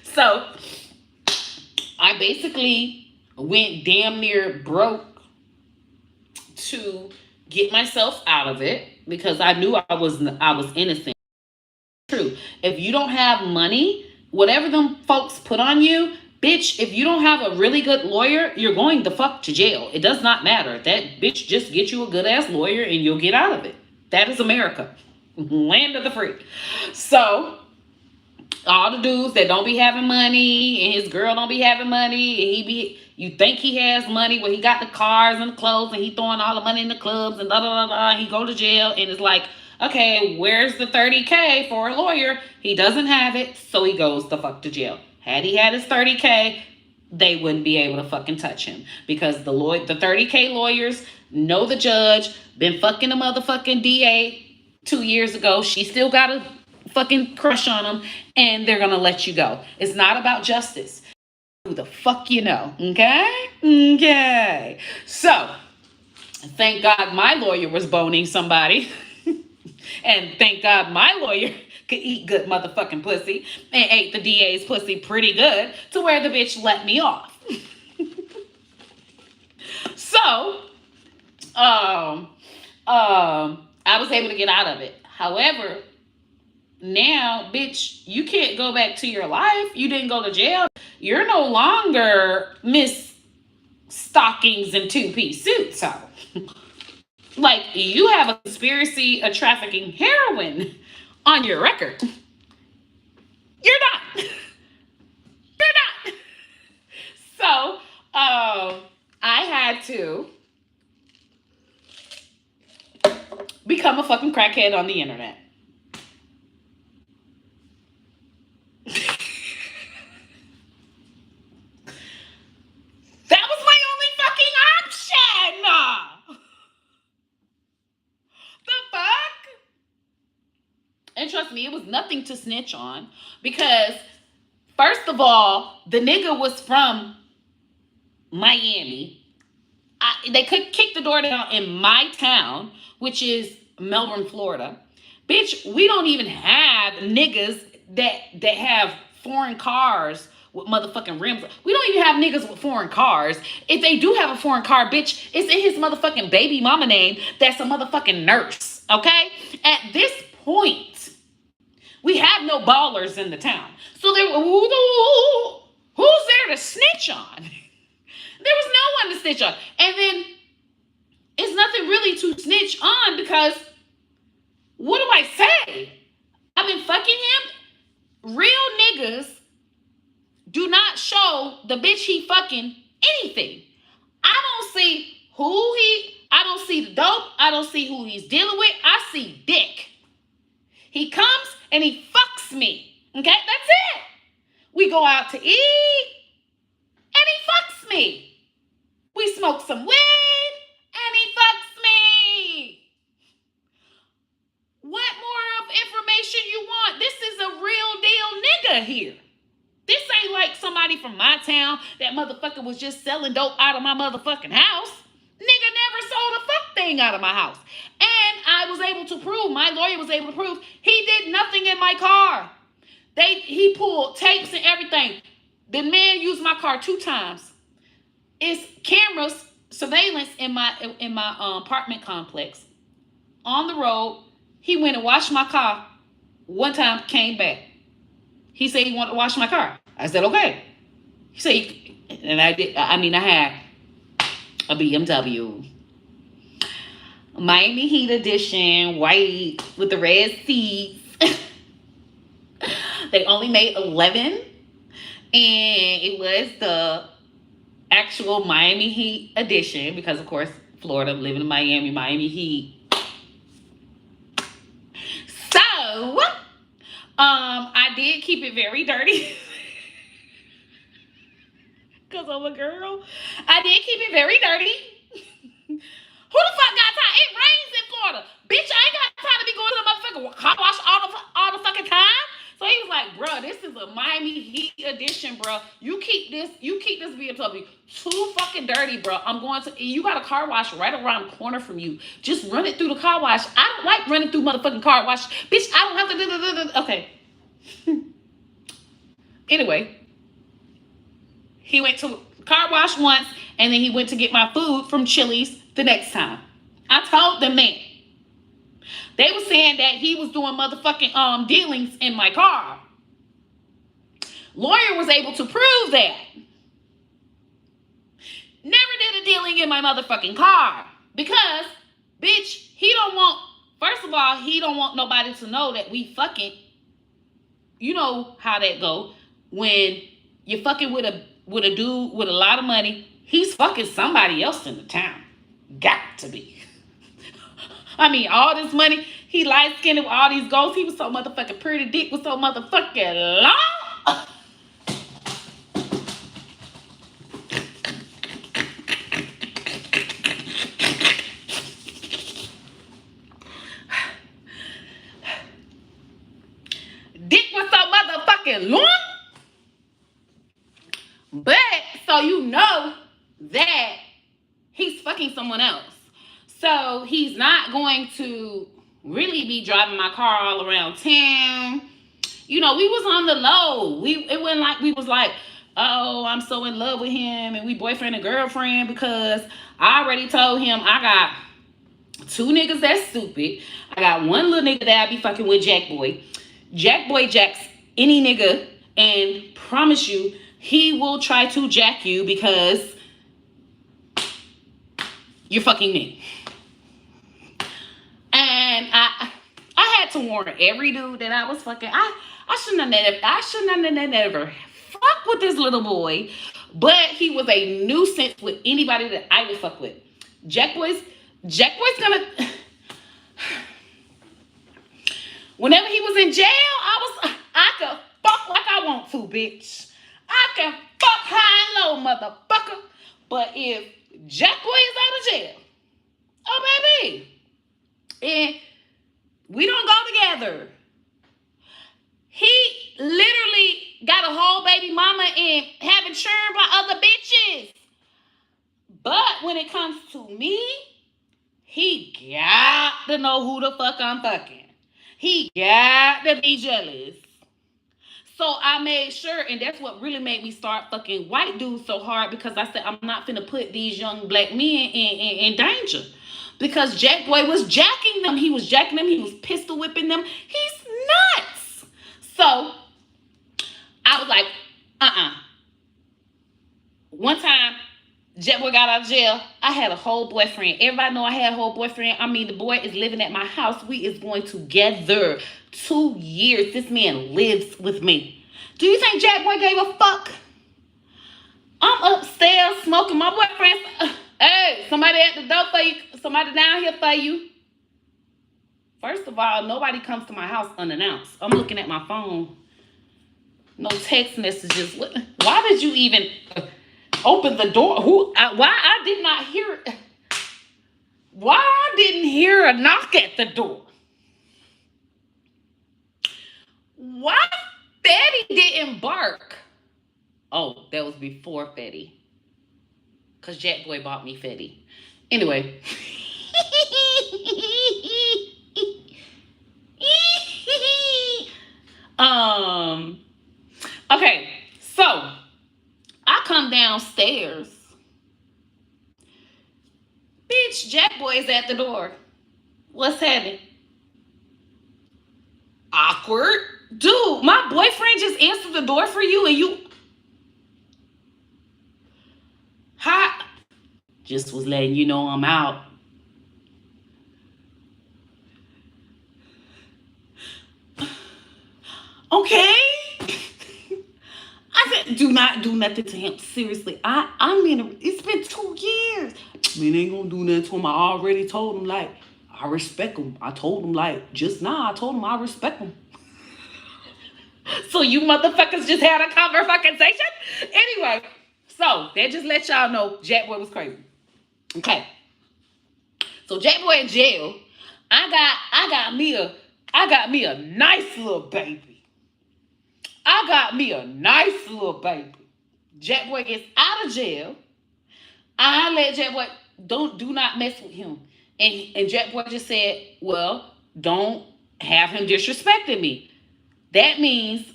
So I basically went damn near broke to get myself out of it because I knew I was innocent. True. If you don't have money, whatever them folks put on you, bitch, if you don't have a really good lawyer, you're going the fuck to jail. It does not matter. That bitch just get you a good ass lawyer and you'll get out of it. That is America. Land of the free. So all the dudes that don't be having money and his girl don't be having money and you think he has money when he got the cars and the clothes and he throwing all the money in the clubs and da da da da, he go to jail and it's like, okay, where's the $30K for a lawyer? He doesn't have it, so he goes the fuck to jail. Had he had his $30K, they wouldn't be able to fucking touch him because the $30K lawyers know the judge, been fucking the motherfucking DA 2 years ago. She still got a fucking crush on him, and they're gonna let you go. It's not about justice. Who the fuck you know, okay? Okay. So, thank God my lawyer was boning somebody. And thank God my lawyer could eat good motherfucking pussy and ate the DA's pussy pretty good to where the bitch let me off. So, I was able to get out of it. However, now, bitch, you can't go back to your life. You didn't go to jail. You're no longer Miss Stockings and two-piece suits. So, like, you have a conspiracy of trafficking heroin on your record. You're not. You're not. So, I had to become a fucking crackhead on the internet. That was my only fucking option. The fuck? And trust me, it was nothing to snitch on because, first of all, the nigga was from Miami. They could kick the door down in my town, which is Melbourne, Florida. Bitch, we don't even have niggas that have foreign cars with motherfucking rims. We don't even have niggas with foreign cars. If they do have a foreign car, bitch, it's in his motherfucking baby mama name that's a motherfucking nurse, okay? At this point, we have no ballers in the town. So who's there to snitch on? There was no one to snitch on. And then it's nothing really to snitch on because what do I say? I've been fucking him. Real niggas do not show the bitch he fucking anything. I don't see I don't see the dope. I don't see who he's dealing with. I see dick. He comes and he fucks me. Okay, that's it. We go out to eat and he fucks me. We smoke some weed and he fucks me. What more of information you want? This is a real deal nigga here. This ain't like somebody from my town that motherfucker was just selling dope out of my motherfucking house. Nigga never sold a fuck thing out of my house. And I was able to prove, my lawyer was able to prove, he did nothing in my car. He pulled tapes and everything. The man used my car 2 times. It's cameras, surveillance in my apartment complex. On the road, he went and washed my car. One time, came back. He said he wanted to wash my car. I said, okay. He said, and I did. I mean, I had a BMW. Miami Heat edition, white with the red seats. They only made 11, and it was the actual Miami Heat edition because, of course, Florida, living in Miami, Miami Heat. So, I did keep it very dirty because I'm a girl. I did keep it very dirty. Who the fuck got time? It rains in Florida. Bitch, I ain't got time to be going to the motherfucking car wash all the fucking time. So he was like, bro, this is a Miami Heat edition, bro. You keep this BMW too fucking dirty, bro. You got a car wash right around the corner from you. Just run it through the car wash. I don't like running through motherfucking car wash. Bitch, I don't have to okay. Anyway, he went to car wash once, and then he went to get my food from Chili's the next time. I told them that. They were saying that he was doing motherfucking dealings in my car. Lawyer was able to prove that. Never did a dealing in my motherfucking car. Because, bitch, first of all, he don't want nobody to know that we fucking. You know how that go. When you're fucking with a dude with a lot of money, he's fucking somebody else in the town. Got to be. I mean, all this money, he light-skinned with all these ghosts. He was so motherfucking pretty. Dick was so motherfucking long. Dick was so motherfucking long. But, so you know that he's fucking someone else. So he's not going to really be driving my car all around town. You know, we was on the low. It wasn't like we was like, oh, I'm so in love with him and we boyfriend and girlfriend, because I already told him I got 2 niggas that's stupid. I got 1 little nigga that I be fucking with, Jack Boy. Jack Boy jacks any nigga and promise you he will try to jack you because you're fucking me. And I had to warn every dude that I was fucking. I shouldn't have never fuck with this little boy, but he was a nuisance with anybody that I would fuck with. Jack Boy's gonna. Whenever he was in jail, I could fuck like I want to, bitch. I can fuck high and low, motherfucker. But if Jack Boy is out of jail, oh baby. And we don't go together. He literally got a whole baby mama and having churned by other bitches. But when it comes to me, he got to know who the fuck I'm fucking. He got to be jealous. So I made sure, and that's what really made me start fucking white dudes so hard, because I said I'm not finna put these young black men in danger. Because Jack Boy was jacking them. He was jacking them. He was pistol whipping them. He's nuts. So I was like, One time, Jack Boy got out of jail. I had a whole boyfriend. Everybody know I had a whole boyfriend. I mean, the boy is living at my house. We is going together. 2 years. This man lives with me. Do you think Jack Boy gave a fuck? I'm upstairs smoking. My boyfriend. Hey, somebody at the door for you. Somebody down here for you. First of all, nobody comes to my house unannounced. I'm looking at my phone. No text messages. Why did you even open the door? Why I did not hear it? Why I didn't hear a knock at the door? Why Fetty didn't bark? Oh, that was before Fetty. Because Jack Boy bought me Fetty. Anyway. Okay, so I come downstairs. Bitch, Jack Boy is at the door. What's happening? Awkward. Dude, my boyfriend just answered the door for you and you... Hi. Just was letting you know I'm out. Okay? I said, do not do nothing to him. Seriously. I mean, it's been 2 years. Man, ain't gonna do nothing to him. I already told him, like, I respect him. I told him, like, just now, I told him I respect him. So you motherfuckers just had a conversation? Anyway, so that just let y'all know Jack Boy was crazy. Okay. So Jack Boy in jail. I got me a nice little baby. I got me a nice little baby. Jack Boy gets out of jail. I let Jack Boy do not mess with him. And Jack Boy just said, well, don't have him disrespecting me. That means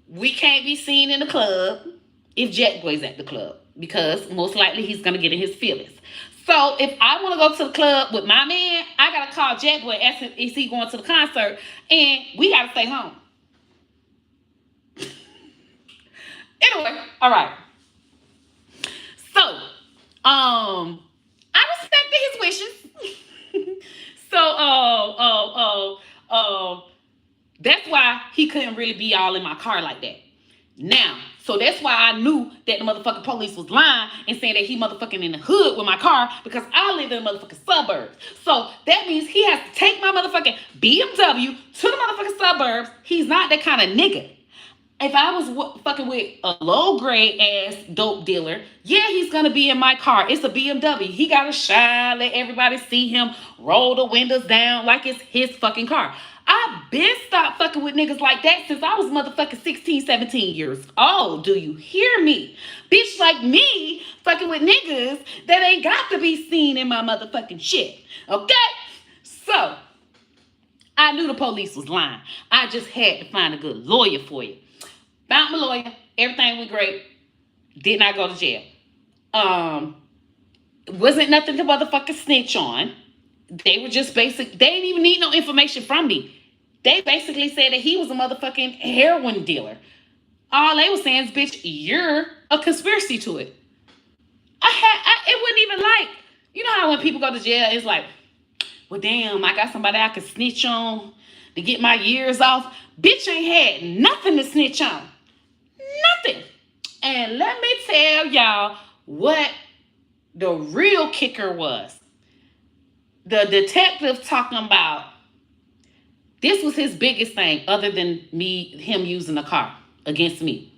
we can't be seen in the club if Jack Boy's at the club because most likely he's gonna get in his feelings. So if I want to go to the club with my man, I gotta call Jack Boy, ask him is he going to the concert, and we gotta stay home. Anyway, all right. So, I respected his wishes. So, that's why he couldn't really be all in my car like that. Now, so that's why I knew that the motherfucking police was lying and saying that he motherfucking in the hood with my car because I live in the motherfucking suburbs. So that means he has to take my motherfucking BMW to the motherfucking suburbs. He's not that kind of nigga. If I was fucking with a low grade ass dope dealer, yeah, he's gonna be in my car. It's a BMW. He gotta shine, let everybody see him, roll the windows down like it's his fucking car. I've been stopped fucking with niggas like that since I was motherfucking 16, 17 years old. Do you hear me? Bitch like me fucking with niggas that ain't got to be seen in my motherfucking shit. Okay? So, I knew the police was lying. I just had to find a good lawyer for you. Found my lawyer. Everything went great. Did not go to jail. Wasn't nothing to motherfucking snitch on. They were just basic. They didn't even need no information from me. They basically said that he was a motherfucking heroin dealer. All they were saying is, bitch, you're a conspiracy to it. It wasn't even like, you know how when people go to jail, it's like, well, damn, I got somebody I can snitch on to get my years off. Bitch ain't had nothing to snitch on. Nothing. And let me tell y'all what the real kicker was. The detective talking about this was his biggest thing other than him using a car against me.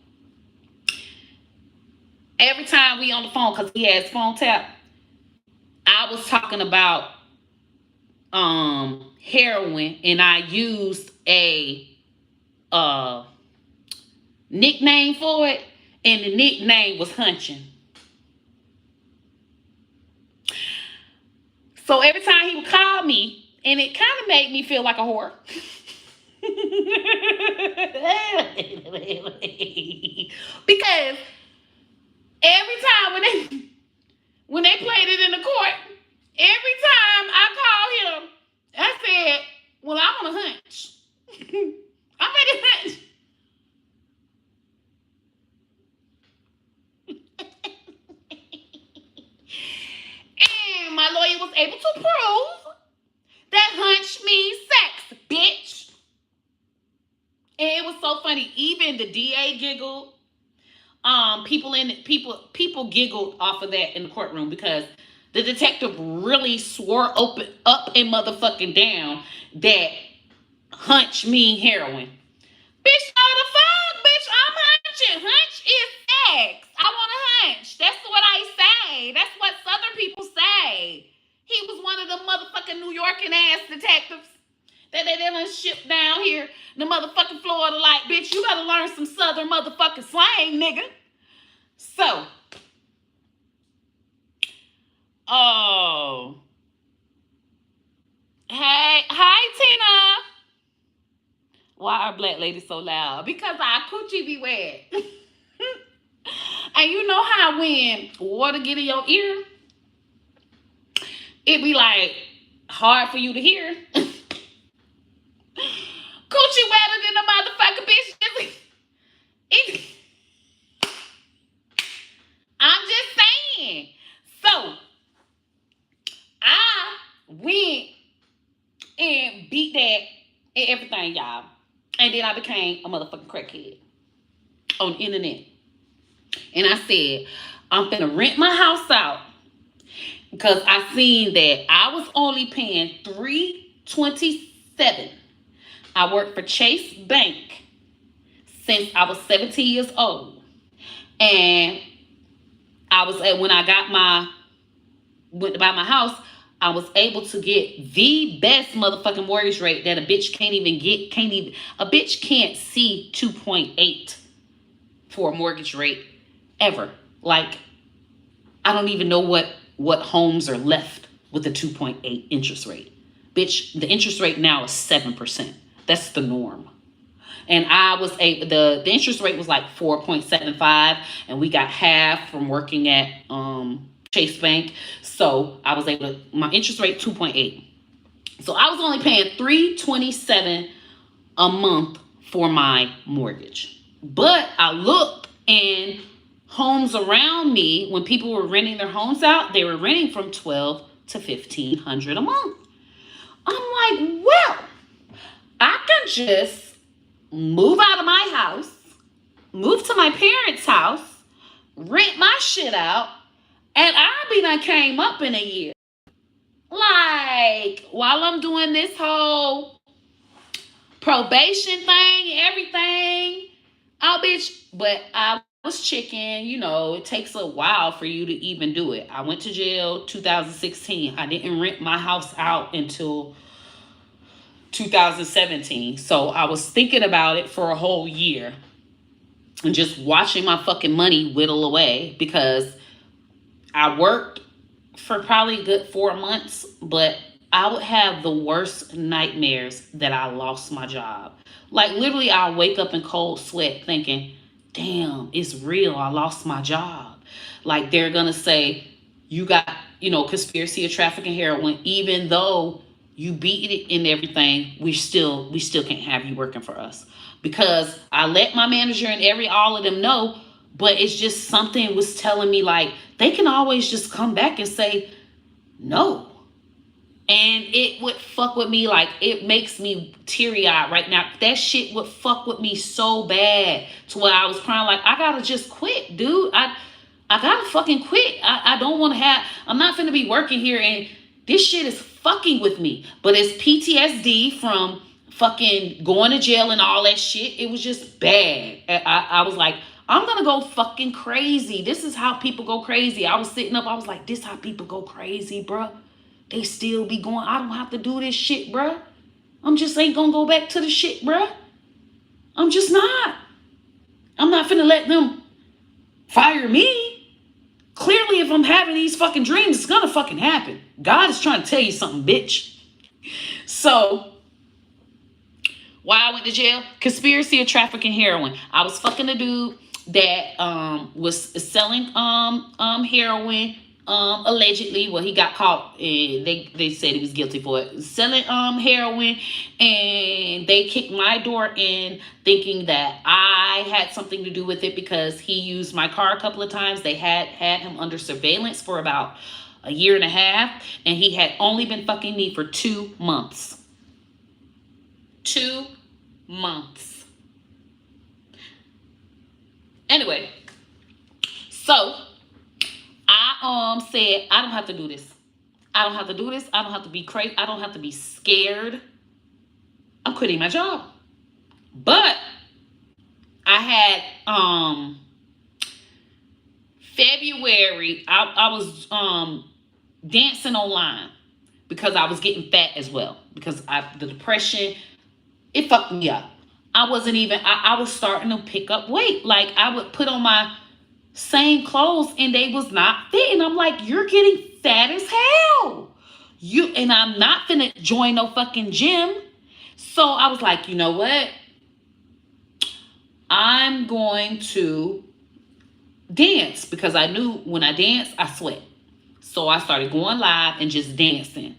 Every time we on the phone, because he has phone tap, I was talking about heroin, and I used a nickname for it, and the nickname was Hunching. So every time he would call me, and it kind of made me feel like a whore. Because every time when they played it in the court, every time I called him, I said, well, I want a hunch. I'm ready to hunch. And my lawyer was able to prove that hunch means sex, bitch. And it was so funny. Even the DA giggled. People giggled off of that in the courtroom because the detective really swore up and motherfucking down that hunch mean heroin. Bitch, no the fuck, bitch, I'm hunching. Hunch is sex. I want a hunch. That's what I say. That's what Southern people say. He was one of the motherfucking New Yorkin ass detectives that they done shipped down here in the motherfucking Florida. Like, bitch, you gotta learn some Southern motherfucking slang, nigga. So, oh, hey, hi Tina. Why are black ladies so loud? Because our coochie be wet. And you know how when water get in your ear, it be like hard for you to hear. Coochie wetter than a motherfucking bitch. I'm just saying. So I went and beat that and everything, y'all. And then I became a motherfucking crackhead on the internet. And I said, I'm finna rent my house out because I seen that I was only paying $327. I worked for Chase Bank since I was 17 years old. And I was when I went to buy my house, I was able to get the best motherfucking mortgage rate that a bitch can't even get. A bitch can't see 2.8 for a mortgage rate ever. Like, I don't even know what homes are left with a 2.8 interest rate. Bitch, the interest rate now is 7%. That's the norm. And the interest rate was like 4.75, and we got half from working at Chase Bank. So I was able to, my interest rate 2.8. So I was only paying $327 a month for my mortgage. But I looked, and homes around me, when people were renting their homes out, they were renting from $1,200 to $1,500 a month. I'm like, well, I can just move out of my house, move to my parents' house, rent my shit out, and I'll be done came up in a year. Like, while I'm doing this whole probation thing, everything, oh, bitch. But I was chicken, it takes a while for you to even do it. I went to jail 2016. I didn't rent my house out until 2017. So I was thinking about it for a whole year and just watching my fucking money whittle away, because I worked for probably a good 4 months, but I would have the worst nightmares that I lost my job. Like, literally, I'll wake up in cold sweat thinking, damn, it's real. I lost my job. Like, they're going to say, you got, conspiracy of trafficking heroin, even though you beat it and everything, we still can't have you working for us. Because I let my manager and all of them know, but it's just something was telling me, like, they can always just come back and say no. And it would fuck with me. Like, it makes me teary-eyed right now. That shit would fuck with me so bad to where I was crying, like, I gotta just quit, dude. I gotta fucking quit. I don't want to I'm not finna be working here, and this shit is fucking with me. But it's PTSD from fucking going to jail and all that shit. It was just bad. I was like, I'm gonna go fucking crazy. This is how people go crazy. I was sitting up, I was like, this how people go crazy, bruh. They still be going, I don't have to do this shit, bruh. I'm just ain't gonna go back to the shit, bruh. I'm just not. I'm not finna let them fire me. Clearly, if I'm having these fucking dreams, it's gonna fucking happen. God is trying to tell you something, bitch. So, why I went to jail? Conspiracy of trafficking heroin. I was fucking a dude that was selling heroin, allegedly. Well, he got caught. They said he was guilty for it. Selling heroin, and they kicked my door in thinking that I had something to do with it because he used my car a couple of times. They had him under surveillance for about a year and a half, and he had only been fucking me for 2 months. 2 months. Anyway, so I said, I don't have to do this. I don't have to do this. I don't have to be crazy. I don't have to be scared. I'm quitting my job. But I had February, I was dancing online because I was getting fat as well. Because the depression, it fucked me up. I wasn't even, I was starting to pick up weight. Like, I would put on my same clothes and they was not fitting. I'm like, you're getting fat as hell. And I'm not finna join no fucking gym. So I was like, you know what? I'm going to dance, because I knew when I dance, I sweat. So I started going live and just dancing.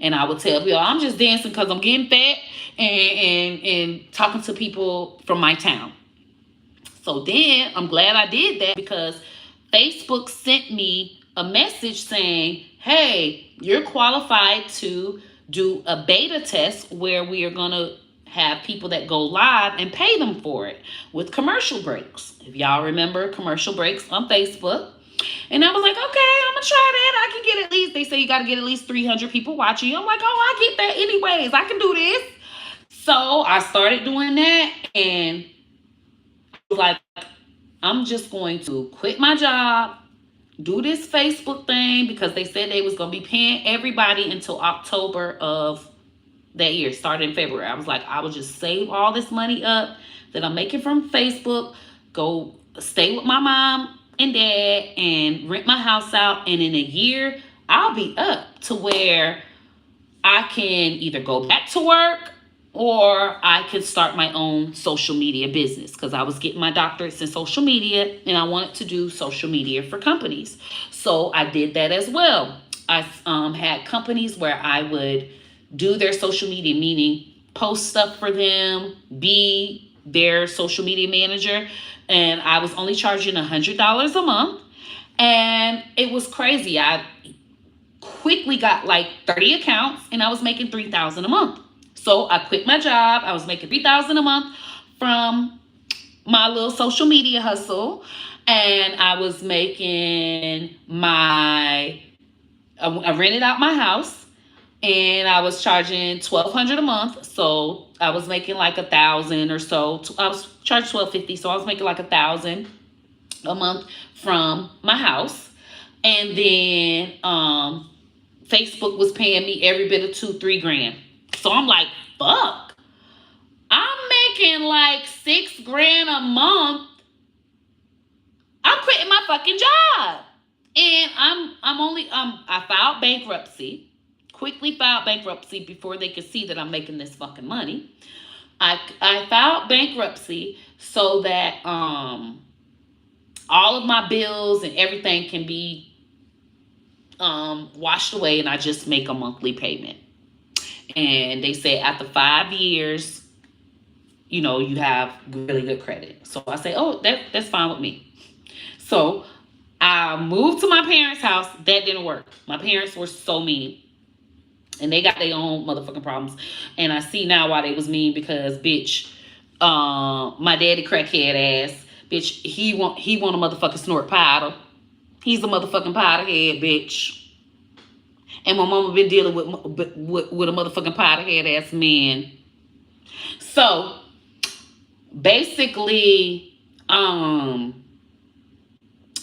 And I would tell people, I'm just dancing because I'm getting fat, and talking to people from my town. So then I'm glad I did that, because Facebook sent me a message saying, hey, you're qualified to do a beta test where we are going to have people that go live and pay them for it with commercial breaks. If y'all remember commercial breaks on Facebook. And I was like, okay, I'm gonna try that. I can get at least, they say you gotta get at least 300 people watching you. I'm like, oh, I get that anyways. I can do this. So I started doing that, and I was like, I'm just going to quit my job, do this Facebook thing, because they said they was gonna be paying everybody until October of that year, starting in February. I was like, I will just save all this money up that I'm making from Facebook, go stay with my mom and dad, and rent my house out. And in a year, I'll be up to where I can either go back to work or I can start my own social media business, because I was getting my doctorates in social media and I wanted to do social media for companies. So I did that as well. I had companies where I would do their social media, meaning post stuff for them, be their social media manager. And I was only charging $100 a month. And it was crazy. I quickly got like 30 accounts and I was making $3,000 a month. So I quit my job. I was making $3,000 a month from my little social media hustle. And I was making I rented out my house, and I was charging $1,200 a month. So I was making like $1,000 or so. I was charged $1,250, so I was making like $1,000 a month from my house. And then Facebook was paying me every bit of $2-3 grand. So I'm like, fuck, I'm making like $6 grand a month. I'm quitting my fucking job. And I filed bankruptcy. Quickly filed bankruptcy before they could see that I'm making this fucking money. I filed bankruptcy so that all of my bills and everything can be washed away, and I just make a monthly payment. And they said after 5 years, you have really good credit. So I say, oh, that's fine with me. So I moved to my parents' house. That didn't work. My parents were so mean. And they got their own motherfucking problems. And I see now why they was mean, because, bitch, my daddy crackhead ass, bitch, he want a motherfucking snort powder. He's a motherfucking powder head, bitch. And my mama been dealing with a motherfucking powder head ass man. So basically,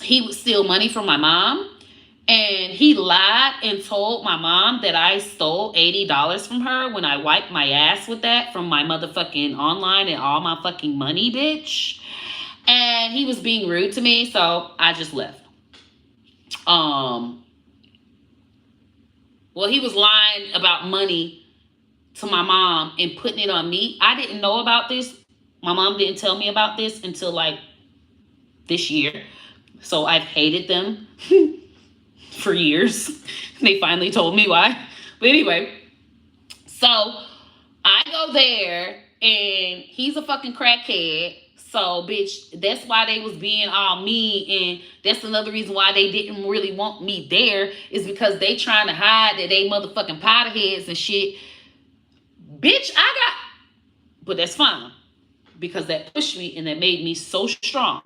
he would steal money from my mom. And he lied and told my mom that I stole $80 from her when I wiped my ass with that from my motherfucking online and all my fucking money, bitch. And he was being rude to me, so I just left. Well, he was lying about money to my mom and putting it on me. I didn't know about this. My mom didn't tell me about this until like this year. So I've hated them for years. They finally told me why. But anyway, so I go there and he's a fucking crackhead. So, bitch, that's why they was being all mean. And that's another reason why they didn't really want me there, is because they trying to hide that they motherfucking powder heads and shit. Bitch, but that's fine, because that pushed me and that made me so strong.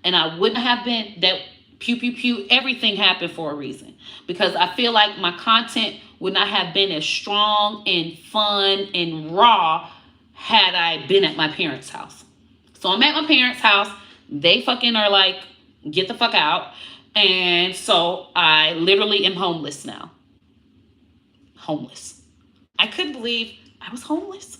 And I wouldn't have been that pew, everything happened for a reason. Because I feel like my content would not have been as strong and fun and raw had I been at my parents' house. So I'm at my parents' house. They fucking are like, get the fuck out. And so I literally am homeless now. Homeless. I couldn't believe I was homeless.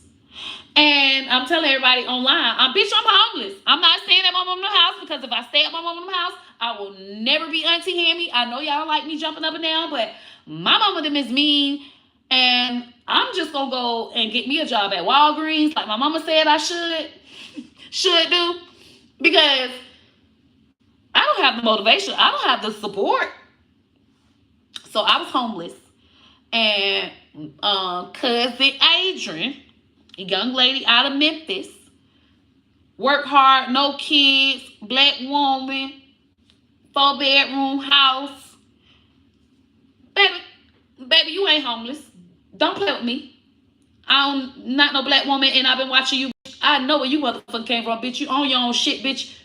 And I'm telling everybody online, bitch, I'm homeless. I'm not staying at my mama's house, because if I stay at my mama's house, I will never be Auntie Hammy. I know y'all like me jumping up and down, but my mama them is mean. And I'm just going to go and get me a job at Walgreens, like my mama said I should do. Because I don't have the motivation. I don't have the support. So I was homeless. And cousin Adrian, a young lady out of Memphis, work hard, no kids, black woman, 4-bedroom house. Baby, you ain't homeless. Don't play with me. I'm not no black woman, and I've been watching you. I know where you motherfucking came from, bitch. You own your own shit, bitch.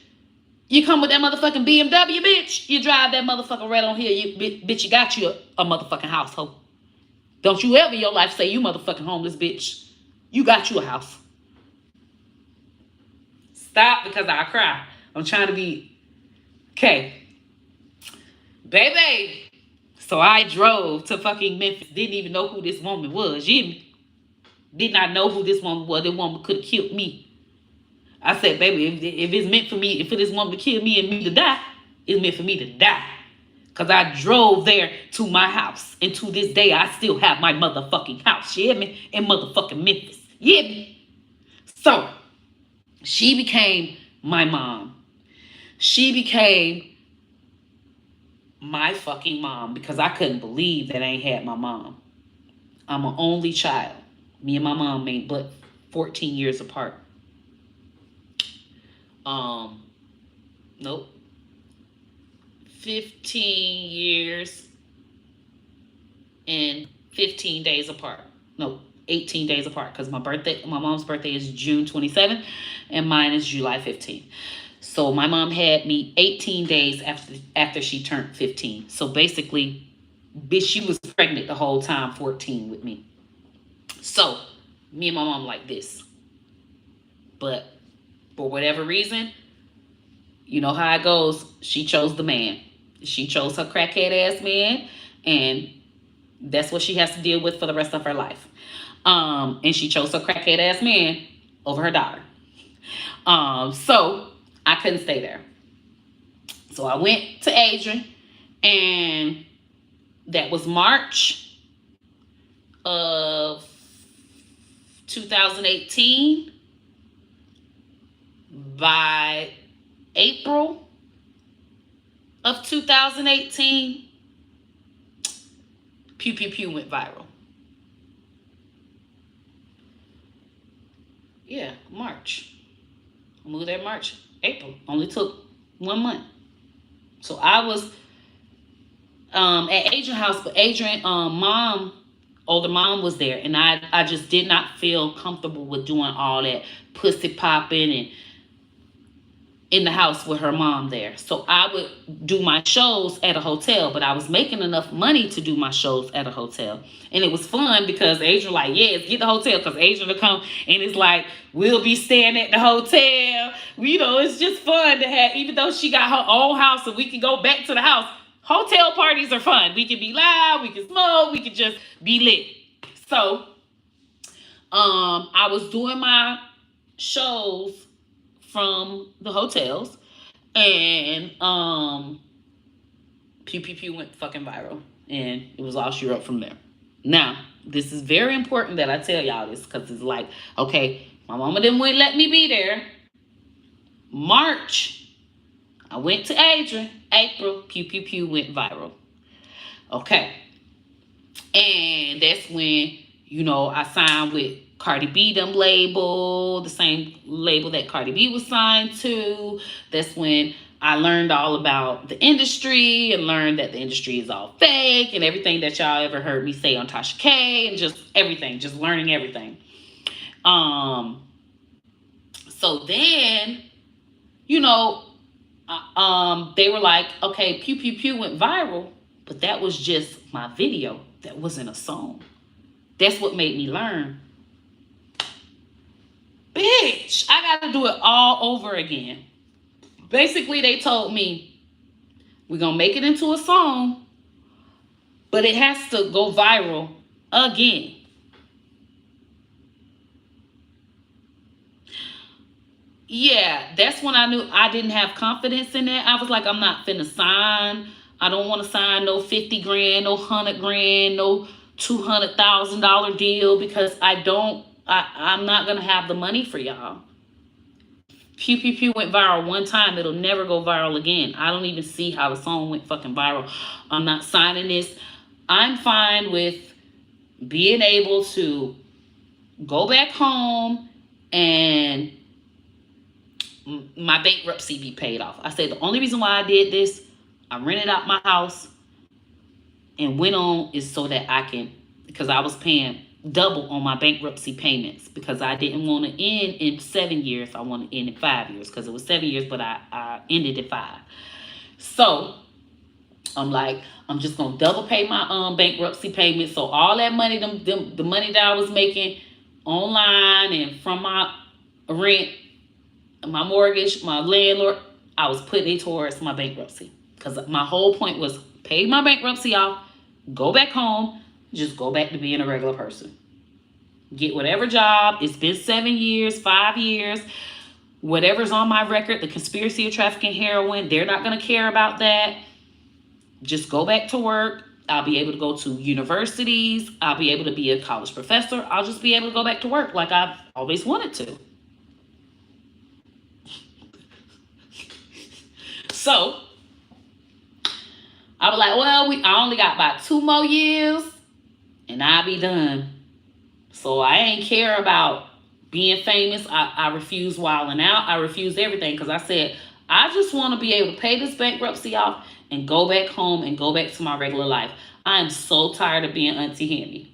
You come with that motherfucking BMW, bitch. You drive that motherfucker right on here. Bitch, you got you a motherfucking household. Don't you ever in your life say you motherfucking homeless, bitch. You got you a house. Stop, because I cry. I'm trying to be... Okay. Baby. So I drove to fucking Memphis. Didn't even know who this woman was. You hear me? Did not know who this woman was. This woman could have killed me. I said, baby, if it's meant for me, if it is woman to kill me and me to die, it's meant for me to die. Because I drove there to my house. And to this day, I still have my motherfucking house. You hear me? In motherfucking Memphis. You hear me? So, she became my mom. She became my fucking mom. Because I couldn't believe that I ain't had my mom. I'm an only child. Me and my mom ain't but 14 years apart. Nope. 15 years and 15 days apart. No, 18 days apart, because my mom's birthday is June 27th and mine is July 15th. So my mom had me 18 days after she turned 15. So basically, bitch, she was pregnant the whole time, 14 with me. So me and my mom like this. But for whatever reason, you know how it goes. She chose the man. She chose her crackhead ass man, and that's what she has to deal with for the rest of her life. And she chose her crackhead ass man over her daughter. So I couldn't stay there. So I went to Adrian, and that was March of 2018. By April of 2018, Pew Pew Pew went viral. Yeah, March. I moved there March, April. Only took 1 month. So I was at Adrian's house, but Adrian's older mom was there, and I just did not feel comfortable with doing all that pussy popping and in the house with her mom there. So I would do my shows at a hotel, but I was making enough money to do my shows at a hotel. And it was fun because Adrian like, yes, get the hotel, because Adrian will come and it's like, we'll be staying at the hotel. You know, it's just fun to have, even though she got her own house and we can go back to the house, hotel parties are fun. We can be loud, we can smoke, we can just be lit. So I was doing my shows from the hotels, and Pew Pew Pew went fucking viral, and it was all she wrote from there. Now, this is very important that I tell y'all this, because it's like, okay, my mama didn't let me be there. March, I went to Adrian. April, Pew Pew Pew went viral. Okay. And that's when, you know, I signed with Cardi B them label, the same label that Cardi B was signed to. That's when I learned all about the industry and learned that the industry is all fake and everything that y'all ever heard me say on Tasha K, and just everything, just learning everything. So then, you know, they were like, okay, Pew Pew Pew went viral, but that was just my video. That wasn't a song. That's what made me learn. Bitch, I got to do it all over again. Basically, they told me, we're going to make it into a song, but it has to go viral again. Yeah, that's when I knew I didn't have confidence in that. I was like, I'm not finna sign. I don't want to sign no 50 grand, no 100 grand, no $200,000 deal, because I'm not going to have the money for y'all. Pew Pew Pew went viral one time. It'll never go viral again. I don't even see how the song went fucking viral. I'm not signing this. I'm fine with being able to go back home and my bankruptcy be paid off. I said the only reason why I did this, I rented out my house and went on, is so that I can, because I was paying double on my bankruptcy payments because I didn't want to end in 7 years. I want to end in 5 years because it was 7 years, but I ended in 5. So I'm like, I'm just gonna double pay my bankruptcy payments. So all that money, the money that I was making online and from my rent, my mortgage, my landlord, I was putting it towards my bankruptcy. Because my whole point was pay my bankruptcy off, go back home, just go back to being a regular person. Get whatever job. It's been 7 years, 5 years, whatever's on my record, the conspiracy of trafficking heroin, they're not going to care about that. Just go back to work. I'll be able to go to universities. I'll be able to be a college professor. I'll just be able to go back to work like I've always wanted to. So I was like, well, I only got about 2 more years and I'll be done. So I ain't care about being famous. I refuse wilding out. I refuse everything because I said, I just want to be able to pay this bankruptcy off and go back home and go back to my regular life. I am so tired of being Auntie Hammy.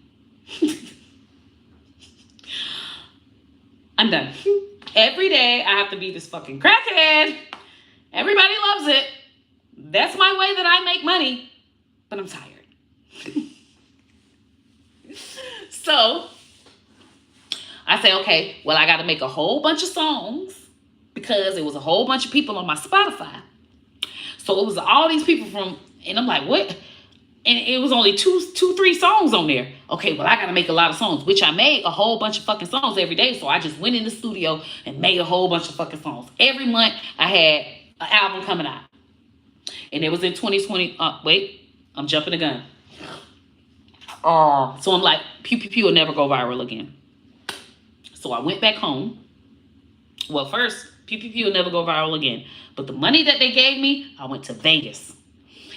I'm done. Every day I have to be this fucking crackhead. Everybody loves it. That's my way that I make money. But I'm tired. So I say, okay, well, I got to make a whole bunch of songs because it was a whole bunch of people on my Spotify. So it was all these people from, and I'm like, what? And it was only two, 3 songs on there. Okay, well, I got to make a lot of songs, which I made a whole bunch of fucking songs every day. So I just went in the studio and made a whole bunch of fucking songs. Every month I had an album coming out. And it was in 2020. Wait, I'm jumping the gun. So I'm like, pew, pew, pew will never go viral again. So I went back home. Well, first, pew, pew, pew will never go viral again. But the money that they gave me, I went to Vegas.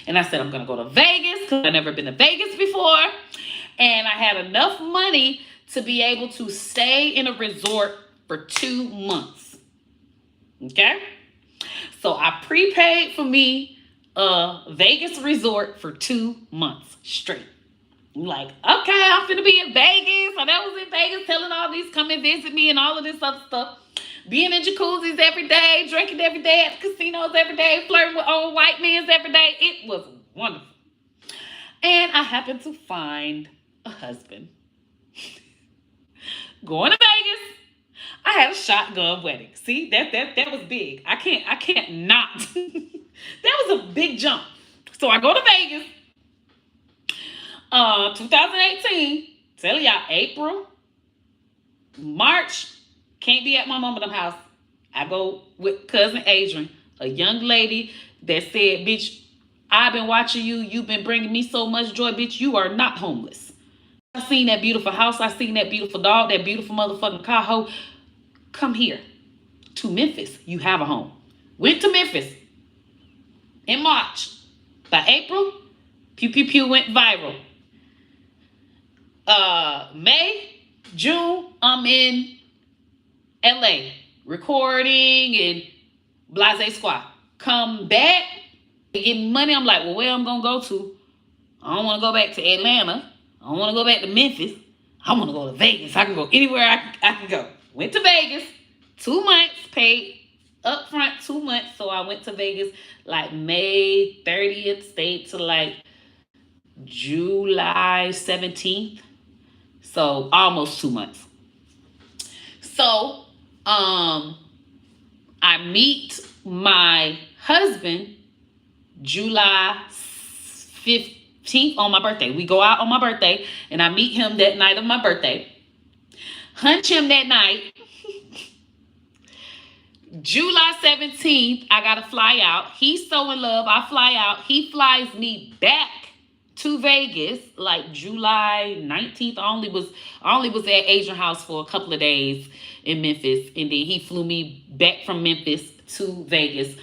And I said, I'm going to go to Vegas because I've never been to Vegas before. And I had enough money to be able to stay in a resort for 2 months. Okay? So I prepaid for me a Vegas resort for 2 months straight. I'm like, okay, I'm finna be in Vegas. And I was in Vegas telling all these, come and visit me and all of this other stuff. Being in jacuzzis every day, drinking every day at casinos every day, flirting with old white men every day. It was wonderful. And I happened to find a husband. Going to Vegas. I had a shotgun wedding. See, that was big. I can't not. That was a big jump. So I go to Vegas. 2018. Tell y'all, April, March. Can't be at my mama and them house. I go with cousin Adrian, a young lady that said, bitch, I've been watching you. You've been bringing me so much joy, bitch. You are not homeless. I seen that beautiful house. I seen that beautiful dog, that beautiful motherfucking Tahoe. Come here to Memphis. You have a home. Went to Memphis in March. By April, pew, pew, pew went viral. May, June, I'm in LA recording and blase squad. Come back, get money. I'm like, well, where I'm gonna go to? I don't want to go back to Atlanta. I don't want to go back to Memphis. I want to go to Vegas. I can go anywhere I can go. Went to Vegas, 2 months, paid up front 2 months. So I went to Vegas like May 30th, stayed to like July 17th. So almost 2 months. So I meet my husband July 15th on my birthday. We go out on my birthday and I meet him that night of my birthday. Hunch him that night. July 17th, I gotta fly out. He's so in love. I fly out. He flies me back to Vegas like July 19th. I only was at Adrian's house for a couple of days in Memphis, and then he flew me back from Memphis to Vegas.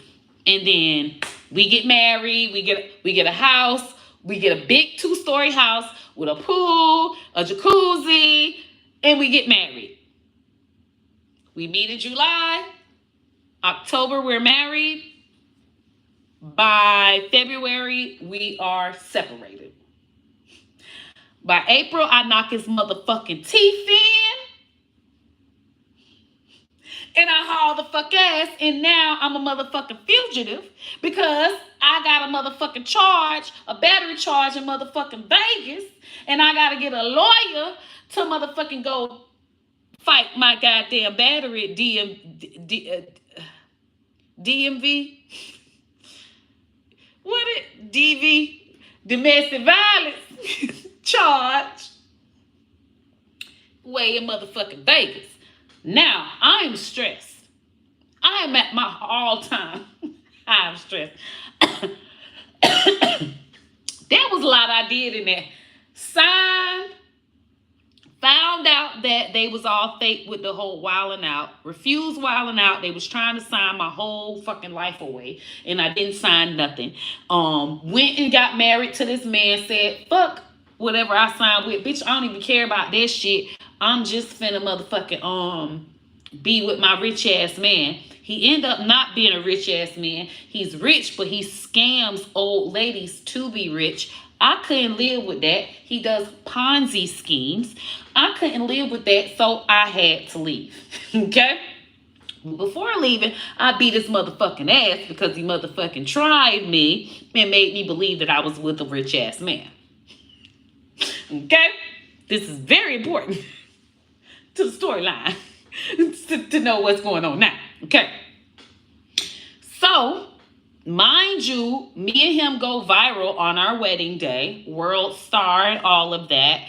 And then we get married. We get a house. We get a big 2-story house with a pool, a jacuzzi, and we get married. We meet in July. October, we're married. By February, we are separated. By April, I knock his motherfucking teeth in. And I haul the fuck ass. And now I'm a motherfucking fugitive because I got a motherfucking charge, a battery charge in motherfucking Vegas. And I got to get a lawyer to motherfucking go fight my goddamn battery at DMV. What it? DV? Domestic violence charge. Way in motherfucking Vegas. Now, I am stressed. I am at my all-time high of stress. There was a lot I did in there. Signed. Found out that they was all fake with the whole wilding out. Refused wilding out. They was trying to sign my whole fucking life away. And I didn't sign nothing. Went and got married to this man. Said, fuck whatever I signed with. Bitch, I don't even care about that shit. I'm just finna motherfucking be with my rich ass man. He ended up not being a rich ass man. He's rich, but he scams old ladies to be rich. I couldn't live with that. He does Ponzi schemes. I couldn't live with that, so I had to leave. Okay? Before leaving, I beat his motherfucking ass because he motherfucking tried me and made me believe that I was with a rich ass man. Okay? This is very important to the storyline to know what's going on now. Okay? So, mind you, me and him go viral on our wedding day, world star and all of that,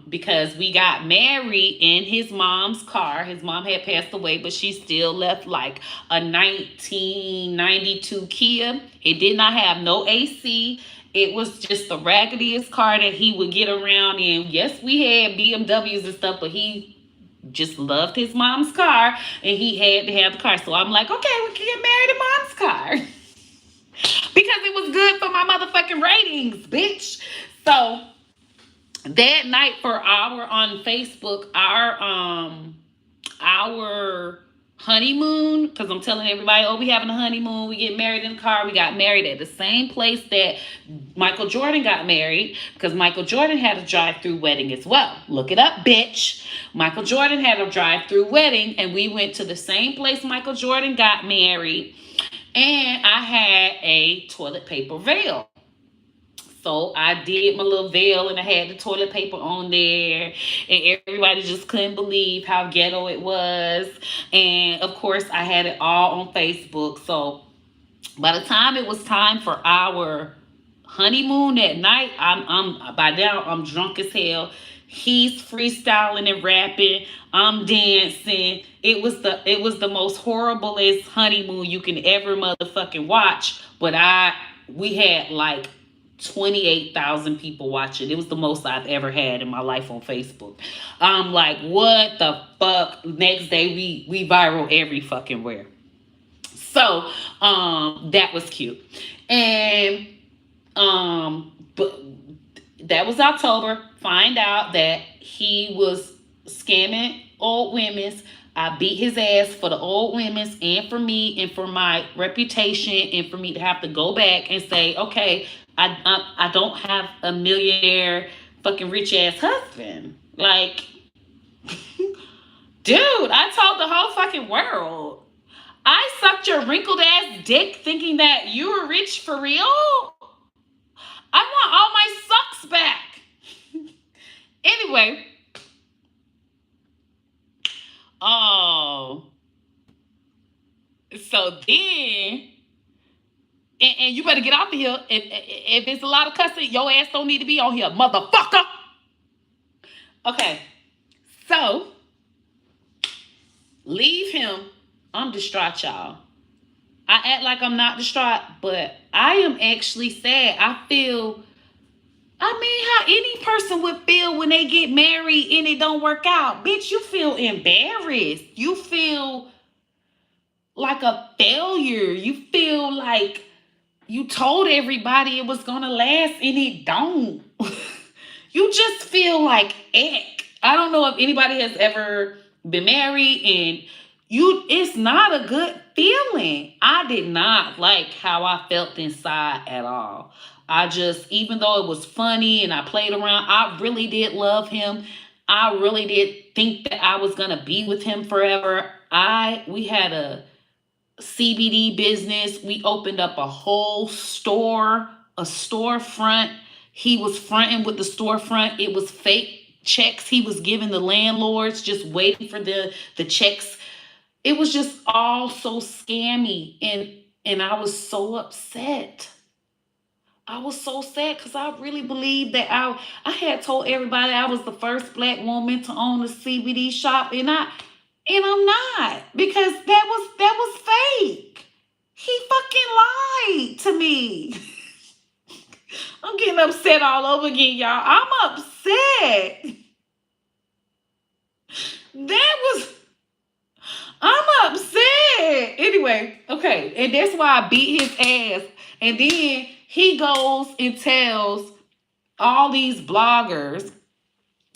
because we got married in his mom's car. His mom had passed away, but she still left like a 1992 Kia. It did not have no AC. It was just the raggediest car that he would get around in. Yes, we had BMWs and stuff, but he just loved his mom's car and he had to have the car. So I'm like, okay, we can get married in mom's car. Because it was good for my motherfucking ratings, bitch. So that night for on Facebook, our honeymoon, because I'm telling everybody, oh, we having a honeymoon, we get married in the car. We got married at the same place that Michael Jordan got married, because Michael Jordan had a drive-through wedding as well. Look it up, bitch. Michael Jordan had a drive-through wedding, and we went to the same place Michael Jordan got married, and I had a toilet paper veil. So I did my little veil and I had the toilet paper on there, and everybody just couldn't believe how ghetto it was. And of course I had it all on Facebook. So by the time it was time for our honeymoon that night, by now I'm drunk as hell. He's freestyling and rapping. I'm dancing. It was the most horriblest honeymoon you can ever motherfucking watch. But we had like 28,000 people watching. It was the most I've ever had in my life on Facebook. I'm like, what the fuck? Next day we viral every fucking where. So that was cute. And but that was October. Find out that he was scamming old women's. I beat his ass for the old women's and for me and for my reputation and for me to have to go back and say, okay, I don't have a millionaire fucking rich ass husband. Like, dude, I told the whole fucking world. I sucked your wrinkled ass dick thinking that you were rich for real. I want all my sucks back. Anyway. Oh. So then, and you better get off of here. If it's a lot of cussing, your ass don't need to be on here, motherfucker. Okay. So, leave him. I'm distraught, y'all. I act like I'm not distraught, but I am actually sad. I mean, how any person would feel when they get married and it don't work out. Bitch, you feel embarrassed. You feel like a failure. You feel like you told everybody it was going to last and it don't. You just feel like ick. I don't know if anybody has ever been married and it's not a good feeling. I did not like how I felt inside at all. I just, even though it was funny and I played around, I really did love him. I really did think that I was gonna be with him forever. We had a CBD business. We opened up a whole store, a storefront. He was fronting with the storefront. It was fake checks he was giving the landlords, just waiting for the checks. It was just all so scammy, and I was so upset. I was so sad because I really believed that I had told everybody I was the first black woman to own a CBD shop, and I'm not, because that was fake. He fucking lied to me. I'm getting upset all over again, y'all. I'm upset. That was I'm upset. Anyway, okay, and that's why I beat his ass. And then he goes and tells all these bloggers.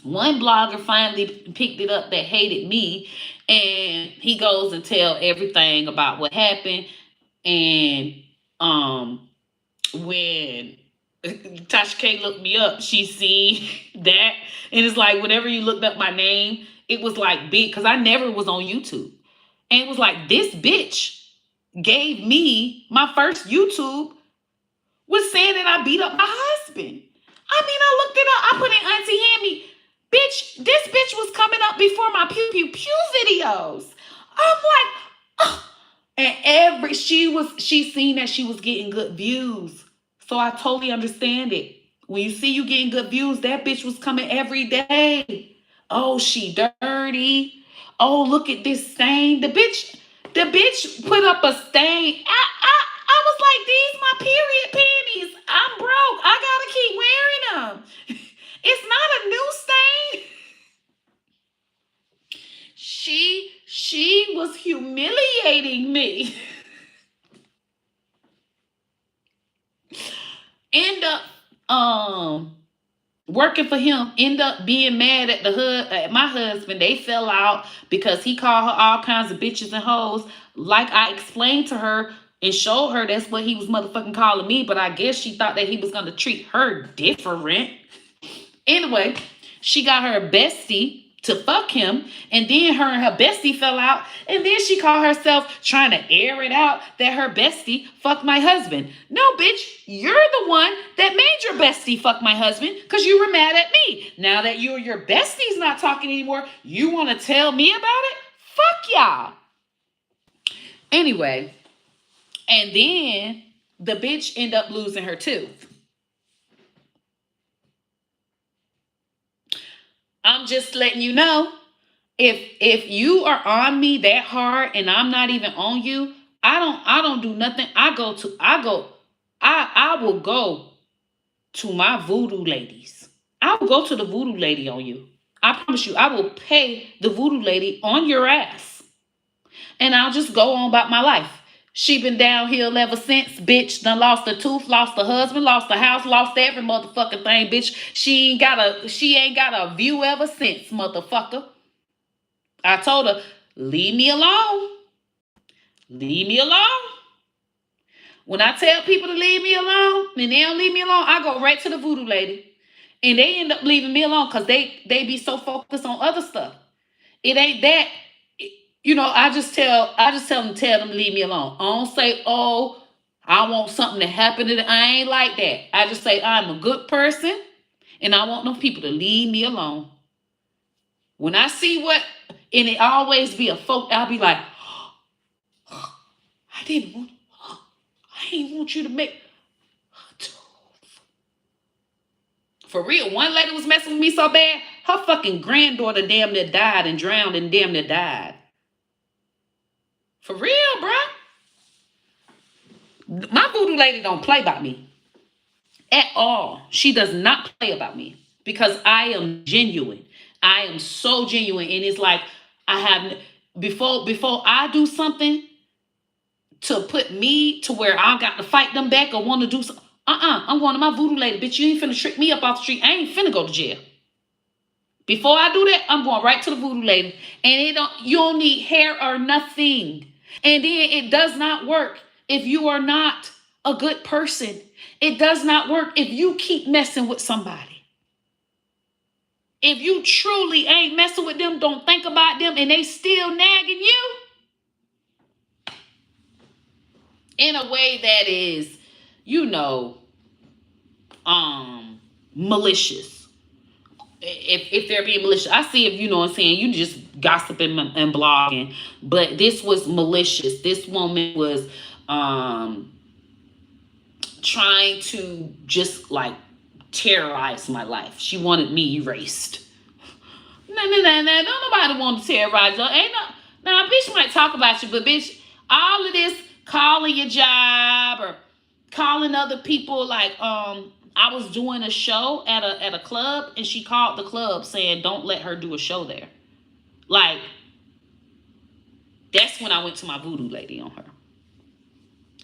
One blogger finally picked it up that hated me, and he goes and tell everything about what happened. And when Tasha K looked me up, she seen that, and it's like whenever you looked up my name, it was like big because I never was on YouTube, and it was like this bitch gave me my first YouTube was saying that I beat up my husband. I mean, I looked it up. I put in Auntie Hammy. Bitch, this bitch was coming up before my pew pew pew videos. I'm like, ugh. And she seen that she was getting good views. So I totally understand it. When you see you getting good views, that bitch was coming every day. Oh, she dirty. Oh, look at this stain. The bitch put up a stain. I was like, these my period panties. I'm broke. I gotta keep wearing them. It's not a new stain. She was humiliating me. End up working for him. End up being mad at my husband. They fell out because he called her all kinds of bitches and hoes. Like I explained to her and showed her that's what he was motherfucking calling me. But I guess she thought that he was gonna treat her different. Anyway, she got her bestie to fuck him, and then her and her bestie fell out, and then she called herself trying to air it out that her bestie fucked my husband. No, bitch, you're the one that made your bestie fuck my husband because you were mad at me. Now that you or your bestie's not talking anymore, you want to tell me about it? Fuck y'all. Anyway, and then the bitch ended up losing her tooth. I'm just letting you know, if you are on me that hard and I'm not even on you, I don't do nothing. I will go to my voodoo ladies. I will go to the voodoo lady on you. I promise you, I will pay the voodoo lady on your ass. And I'll just go on about my life. She been downhill ever since, bitch. Done lost a tooth, lost a husband, lost a house, lost every motherfucking thing, bitch. She ain't got a view ever since, motherfucker. I told her, leave me alone. Leave me alone. When I tell people to leave me alone and they don't leave me alone, I go right to the voodoo lady. And they end up leaving me alone because they be so focused on other stuff. It ain't that. I just tell them to leave me alone. I don't say, oh, I want something to happen to them. I ain't like that. I just say I'm a good person and I want them people to leave me alone. When I see and it always be a folk, I'll be like, oh, I didn't want you to make a tooth. For real, one lady was messing with me so bad, her fucking granddaughter damn near died and drowned and damn near died. For real, bro. My voodoo lady don't play about me at all. She does not play about me because I am genuine. I am so genuine, and it's like I have before I do something to put me to where I got to fight them back or want to do something. I'm going to my voodoo lady, bitch. You ain't finna trick me up off the street. I ain't finna go to jail. Before I do that, I'm going right to the voodoo lady, and you don't need hair or nothing. And then it does not work if you are not a good person. It does not work if you keep messing with somebody. If you truly ain't messing with them, don't think about them, and they still nagging you in a way that is, you know, malicious. If they're being malicious, I see if you know what I'm saying, you just gossiping and blogging, but this was malicious. This woman was trying to just like terrorize my life. She wanted me erased. No. Don't nobody want to terrorize you. Ain't no. Now, bitch might talk about you, but bitch, all of this calling your job or calling other people, like I was doing a show at a club, and she called the club saying don't let her do a show there. Like, that's when I went to my voodoo lady on her.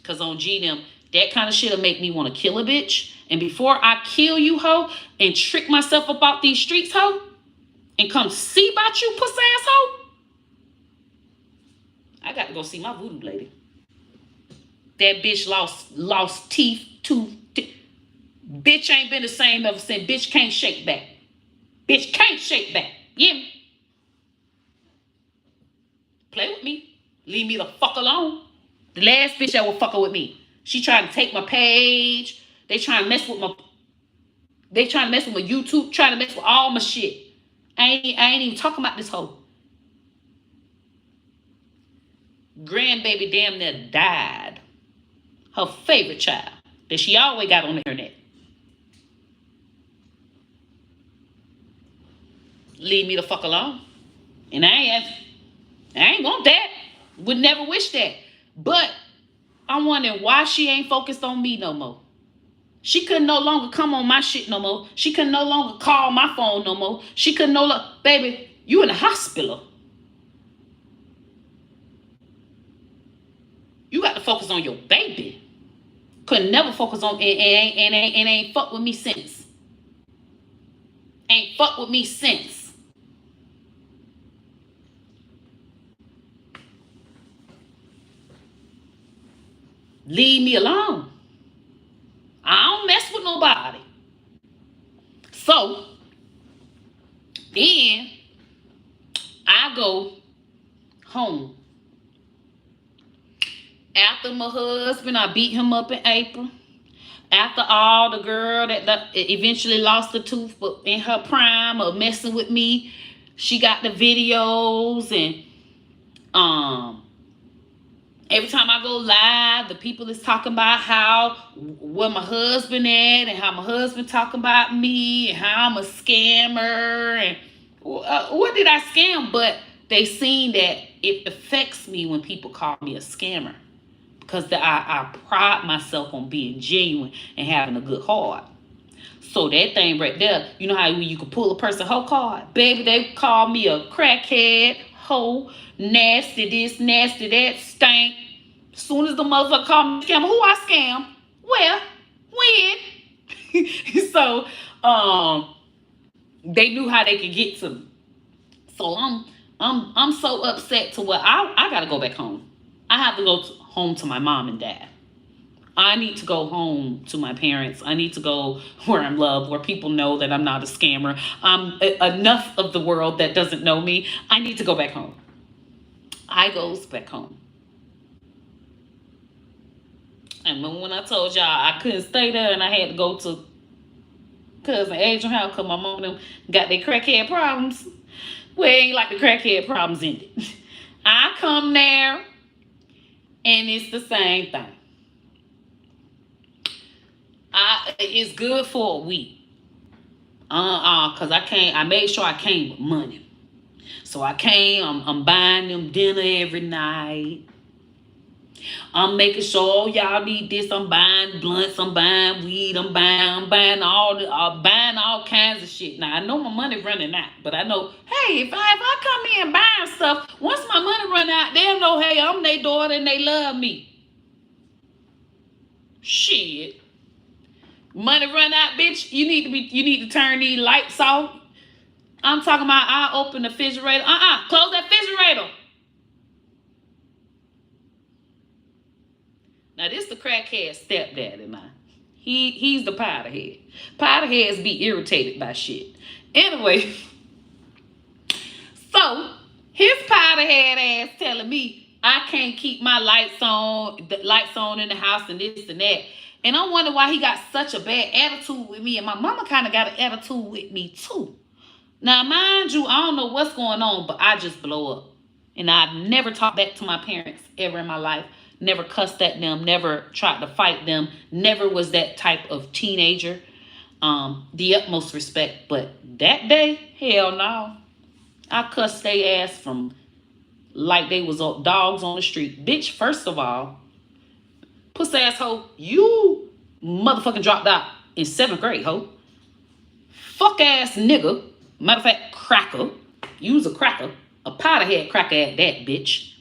Cause on GDM, that kind of shit'll make me want to kill a bitch. And before I kill you, hoe, and trick myself about these streets, hoe, and come see about you, puss ass hoe, I got to go see my voodoo lady. That bitch lost teeth, tooth. Bitch ain't been the same ever since. Bitch can't shake back. Bitch can't shake back. Yeah. Play with me. Leave me the fuck alone. The last bitch that was fucking with me, she tried to take my page. They trying to mess with my YouTube, trying to mess with all my shit. I ain't even talking about this hoe. Grandbaby damn near died. Her favorite child that she always got on the internet. Leave me the fuck alone. And I ain't want that. Would never wish that. But I'm wondering why she ain't focused on me no more. She could no longer come on my shit no more. She could no longer call my phone no more. She could no longer, baby, you in the hospital. You got to focus on your baby. Could never focus on and ain't fuck with me since. Ain't fuck with me since. Leave me alone. I don't mess with nobody. So then I go home. After my husband, I beat him up in April. After all, the girl that eventually lost a tooth, but in her prime of messing with me, she got the videos, and every time I go live, the people is talking about where my husband at, and how my husband talking about me, and how I'm a scammer, and what did I scam? But they seen that it affects me when people call me a scammer. Because I pride myself on being genuine and having a good heart. So that thing right there, you know how you can pull a person whole card? Baby, they call me a crackhead, hoe, nasty this, nasty that, stank. As soon as the motherfucker call me a scammer, who I scam? Where? When? So, they knew how they could get to me. So I'm so upset to where I gotta go back home. I have to go home to my mom and dad. I need to go home to my parents. I need to go where I'm loved, where people know that I'm not a scammer. Enough of the world that doesn't know me. I need to go back home. I goes back home. And when I told y'all I couldn't stay there and I had to go to cousin Adrian house because my mom and them got their crackhead problems. Well, it ain't like the crackhead problems ended. I come there and it's the same thing. It's good for a week. Cause I made sure I came with money. So I came, I'm buying them dinner every night. I'm making sure y'all need this. I'm buying blunts, I'm buying weed, I'm buying all kinds of shit. Now I know my money running out, but I know, hey, if I come in buying stuff, once my money run out, they'll know, hey, I'm their daughter and they love me. Shit. Money run out, bitch. You need to turn these lights off. I'm talking about I open the refrigerator. Close that refrigerator. Now this the crackhead stepdaddy now. He's the powder head. Powder heads be irritated by shit. Anyway, so his powder head ass telling me I can't keep my the lights on in the house and this and that. And I wonder why he got such a bad attitude with me. And my mama kind of got an attitude with me too. Now, mind you, I don't know what's going on, but I just blow up. And I never talked back to my parents ever in my life. Never cussed at them. Never tried to fight them. Never was that type of teenager. The utmost respect. But that day, hell no. I cussed their ass from like they was dogs on the street. Bitch, first of all, pussy asshole, you motherfucking dropped out in 7th grade, ho. Fuck ass nigga. Matter of fact, cracker. You was a cracker. A powder head cracker at that, bitch.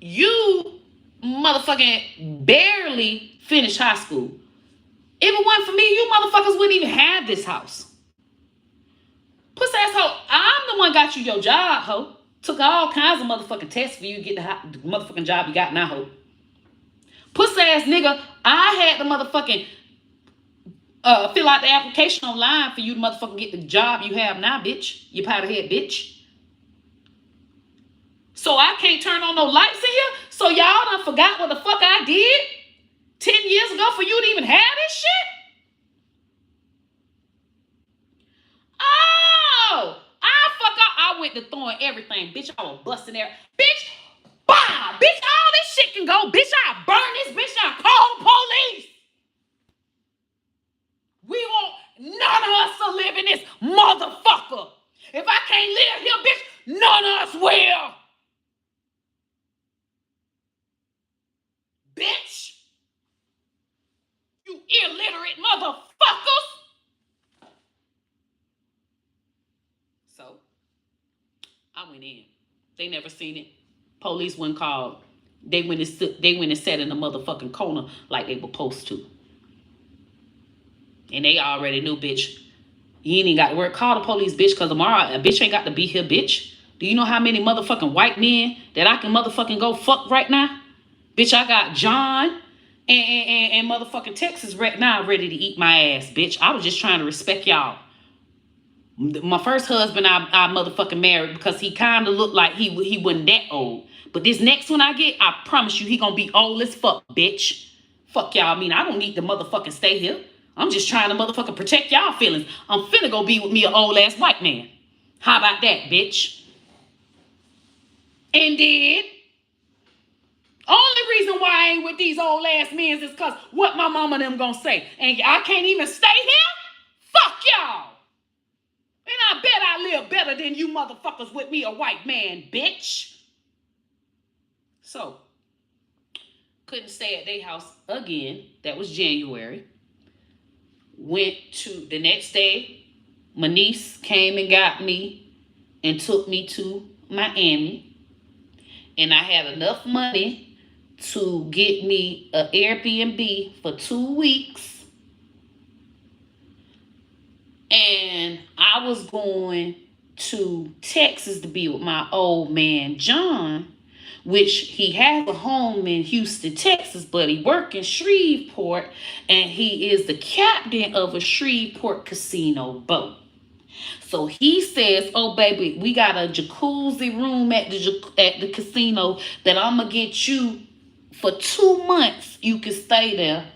You motherfucking barely finished high school. If it wasn't for me, you motherfuckers wouldn't even have this house. Pussy asshole, I'm the one got you your job, ho. Took all kinds of motherfucking tests for you to get the motherfucking job you got now, ho. Pussy ass nigga, I had the motherfucking fill out the application online for you to motherfucking get the job you have now, bitch. You powder head bitch. So I can't turn on no lights in here? So y'all done forgot what the fuck I did 10 years ago for you to even have this shit? Oh, I went to throwing everything. Bitch, I was busting there. Bitch, bah! Bitch, all this shit can go. Bitch, I burn this. Bitch, I call the police. We want none of us to live in this motherfucker. If I can't live here, bitch, none of us will. Bitch. You illiterate motherfuckers. So, I went in. They never seen it. Police wasn't called. They went and sat in the motherfucking corner like they were supposed to. And they already knew, bitch. You ain't even got to work. Call the police, bitch, because tomorrow a bitch ain't got to be here, bitch. Do you know how many motherfucking white men that I can motherfucking go fuck right now? Bitch, I got John and motherfucking Texas right now ready to eat my ass, bitch. I was just trying to respect y'all. My first husband, I motherfucking married because he kind of looked like he wasn't that old. But this next one I get, I promise you, he gonna be old as fuck, bitch. Fuck y'all. I mean, I don't need to motherfucking stay here. I'm just trying to motherfucking protect y'all feelings. I'm finna go be with me an old ass white man. How about that, bitch? And did. Only reason why I ain't with these old ass men is because what my mama them gonna say. And I can't even stay here? Fuck y'all. And I bet I live better than you motherfuckers with me a white man, bitch. So, couldn't stay at their house again. That was January. Went to the next day. My niece came and got me and took me to Miami. And I had enough money to get me an Airbnb for 2 weeks. And I was going to Texas to be with my old man, John, which he has a home in Houston, Texas, but he works in Shreveport, and he is the captain of a Shreveport casino boat. So he says, oh, baby, we got a jacuzzi room at the casino that I'm going to get you for 2 months. You can stay there,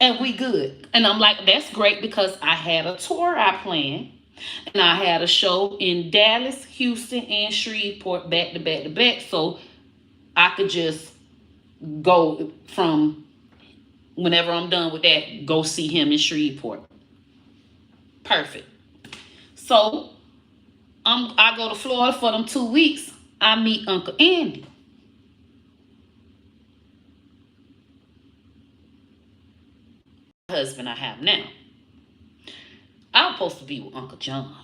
and we good. And I'm like, that's great, because I had a tour I planned, and I had a show in Dallas, Houston, and Shreveport back to back to back. So I could just go from whenever I'm done with that, go see him in Shreveport. Perfect. So I go to Florida for them 2 weeks. I meet Uncle Andy. Husband I have now. I'm supposed to be with Uncle John.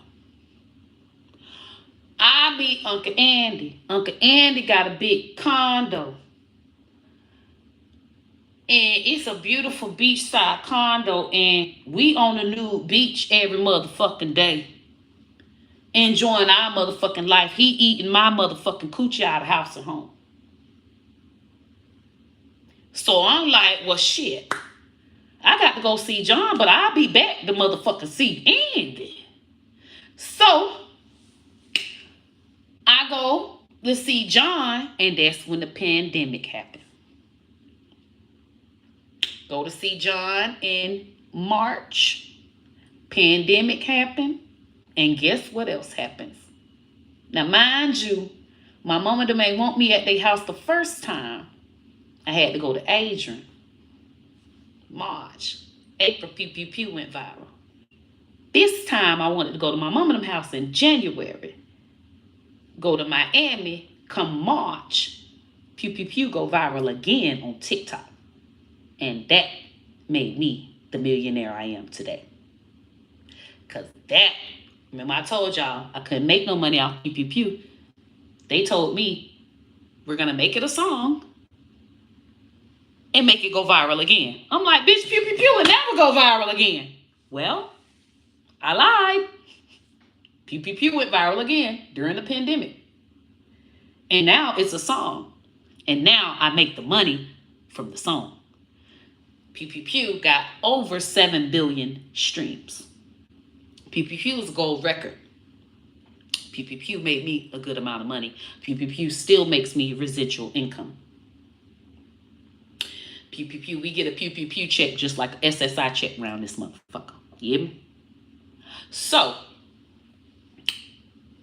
I meet Uncle Andy. Uncle Andy got a big condo. And it's a beautiful beachside condo. And we on a new beach every motherfucking day. Enjoying our motherfucking life. He eating my motherfucking coochie out of house and home. So I'm like, well, shit. I got to go see John, but I'll be back to motherfucking see Andy. So I go to see John, and that's when the pandemic happened. Go to see John in March. Pandemic happened. And guess what else happens? Now, mind you, my mama them ain't want me at their house the first time. I had to go to Adrian. March. April, pew, pew, pew went viral. This time, I wanted to go to my mama them house in January. Go to Miami come March. Pew, pew, pew go viral again on TikTok. And that made me the millionaire I am today. Because that, remember I told y'all I couldn't make no money off Pew Pew Pew. They told me, we're going to make it a song and make it go viral again. I'm like, bitch, Pew Pew Pew will never go viral again. Well, I lied. Pew Pew Pew went viral again during the pandemic. And now it's a song. And now I make the money from the song. Pew Pew Pew got over 7 billion streams. Pew Pew Pew is a gold record. Pew Pew Pew made me a good amount of money. Pew Pew Pew still makes me residual income. Pew Pew Pew, we get a Pew Pew Pew check just like an SSI check around this motherfucker. You hear me? So,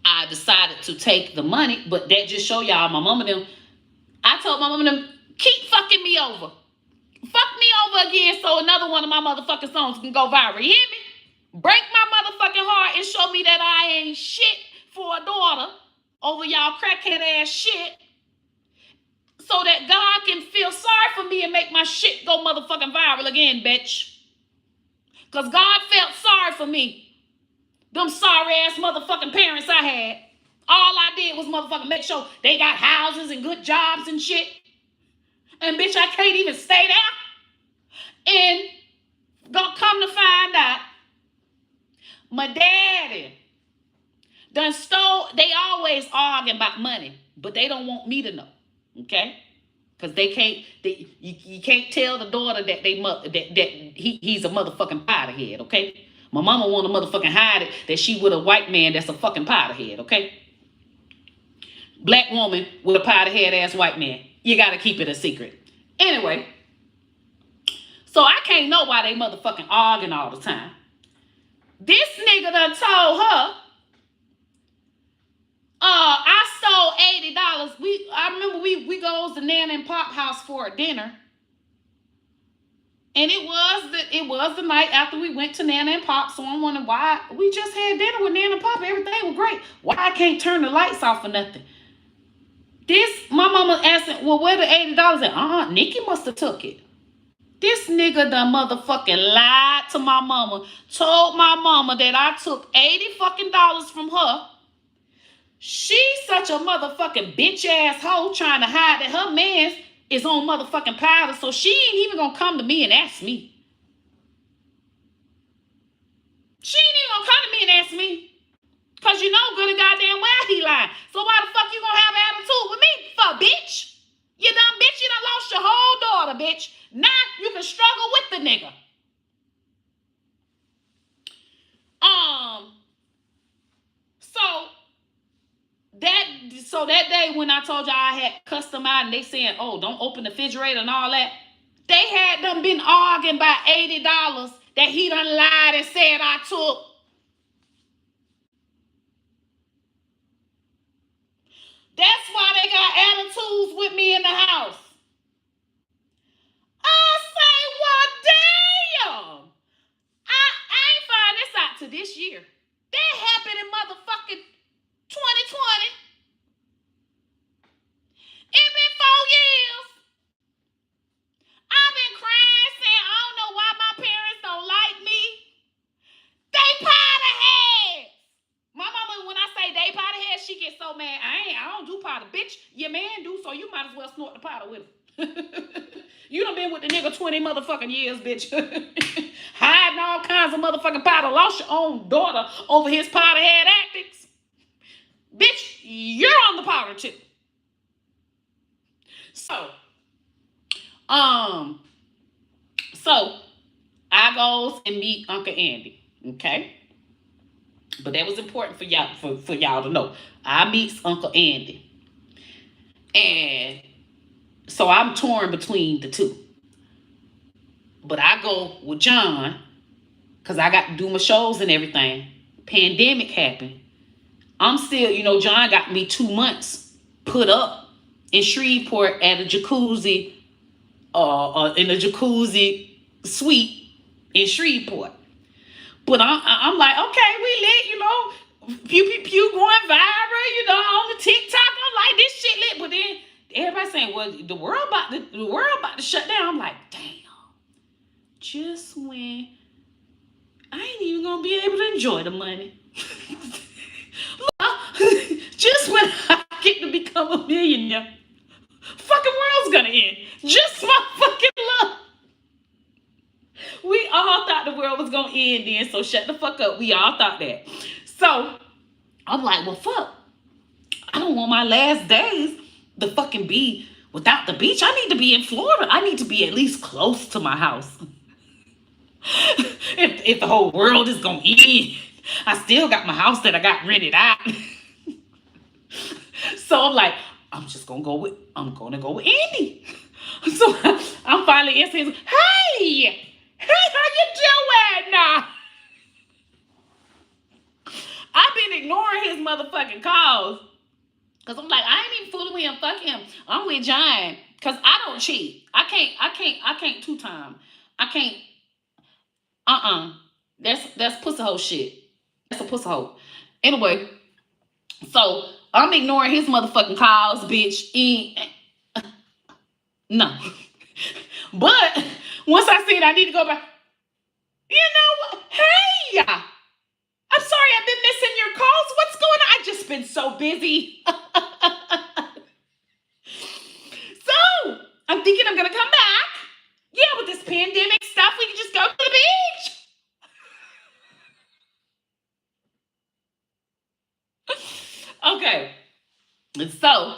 I decided to take the money, but that just show y'all my mama them. I told my mama them, keep fucking me over. Fuck me over again so another one of my motherfucking songs can go viral. You hear me? Break my motherfucking heart and show me that I ain't shit for a daughter over y'all crackhead ass shit so that God can feel sorry for me and make my shit go motherfucking viral again, bitch. Because God felt sorry for me. Them sorry ass motherfucking parents I had. All I did was motherfucking make sure they got houses and good jobs and shit. And bitch, I can't even stay there. And gonna come to find out, my daddy done stole. They always arguing about money, but they don't want me to know, okay? Because they can't. You can't tell the daughter that he's a motherfucking powder head, okay? My mama want to motherfucking hide it that she with a white man that's a fucking powder head, okay? Black woman with a powder head ass white man. You gotta keep it a secret. Anyway, so I can't know why they motherfucking arguing all the time. This nigga done told her, I stole $80. I remember we goes to Nana and Pop house for a dinner. And it was the night after we went to Nana and Pop. So I'm wondering why we just had dinner with Nana and Pop. Everything was great. Why I can't turn the lights off or nothing? My mama asking, well, where the $80 at? Nikki must have took it. This nigga done motherfucking lied to my mama. Told my mama that I took $80 fucking from her. She's such a motherfucking bitch ass hoe trying to hide that her man is on motherfucking powder. So she ain't even gonna come to me and ask me. She ain't even gonna come to me and ask me. Cause you know good and goddamn well he lied. So why the fuck you gonna have an attitude with me for, bitch? You done bitch, you done lost your whole daughter, bitch. Now you can struggle with the nigga. So that day when I told y'all I had custom out and they saying, oh, don't open the refrigerator and all that, they had them been arguing about $80 that he done lied and said I took. That's why they got attitudes with me in the house. I say, well, damn. I ain't find this out to this year. That happened in motherfucking 2020. It been 4 years. I've been crying saying I don't know why my parents don't like me. They powder heads. My mama, when I say they powder heads, she gets so mad. I don't do powder. Bitch, your man do, so you might as well snort the powder with him. You done been with the nigga 20 motherfucking years, bitch. Hiding all kinds of motherfucking powder. Lost your own daughter over his powder head antics. Bitch, you're on the powder too. So, Um, so I goes and meet Uncle Andy. Okay. But that was important for y'all for y'all to know. I meets Uncle Andy. And so I'm torn between the two. But I go with John because I got to do my shows and everything. Pandemic happened. I'm still, John got me 2 months put up in Shreveport at a jacuzzi, in a jacuzzi suite in Shreveport. But I'm like, okay, we lit, pew pew pew going viral, on the TikTok. I'm like, this shit lit. But then everybody saying, well, the world about to shut down. I'm like, damn. Just when I ain't even gonna be able to enjoy the money. Just when I get to become a millionaire, fucking world's gonna end. Just my fucking luck. We all thought the world was gonna end then, so shut the fuck up. We all thought that. So I'm like, well, fuck. I don't want my last days to fucking be without the beach. I need to be in Florida. I need to be at least close to my house. if the whole world is gonna end, I still got my house that I got rented out. So I'm like, I'm gonna go with Andy. So I'm finally answering, hey, how you doing? I've been ignoring his motherfucking calls. Cause I'm like, I ain't even fooling with him. Fuck him. I'm with John. Cause I don't cheat. I can't 2-time. I can't. That's pussy hole shit. That's a pussy hole. Anyway, so I'm ignoring his motherfucking calls, bitch. No. But once I said I need to go back, you know what? Hey, I'm sorry I've been missing your calls. What's going on? I've just been so busy. So I'm thinking I'm gonna come back. Yeah, with this pandemic stuff, we can just go to the beach. Okay. And so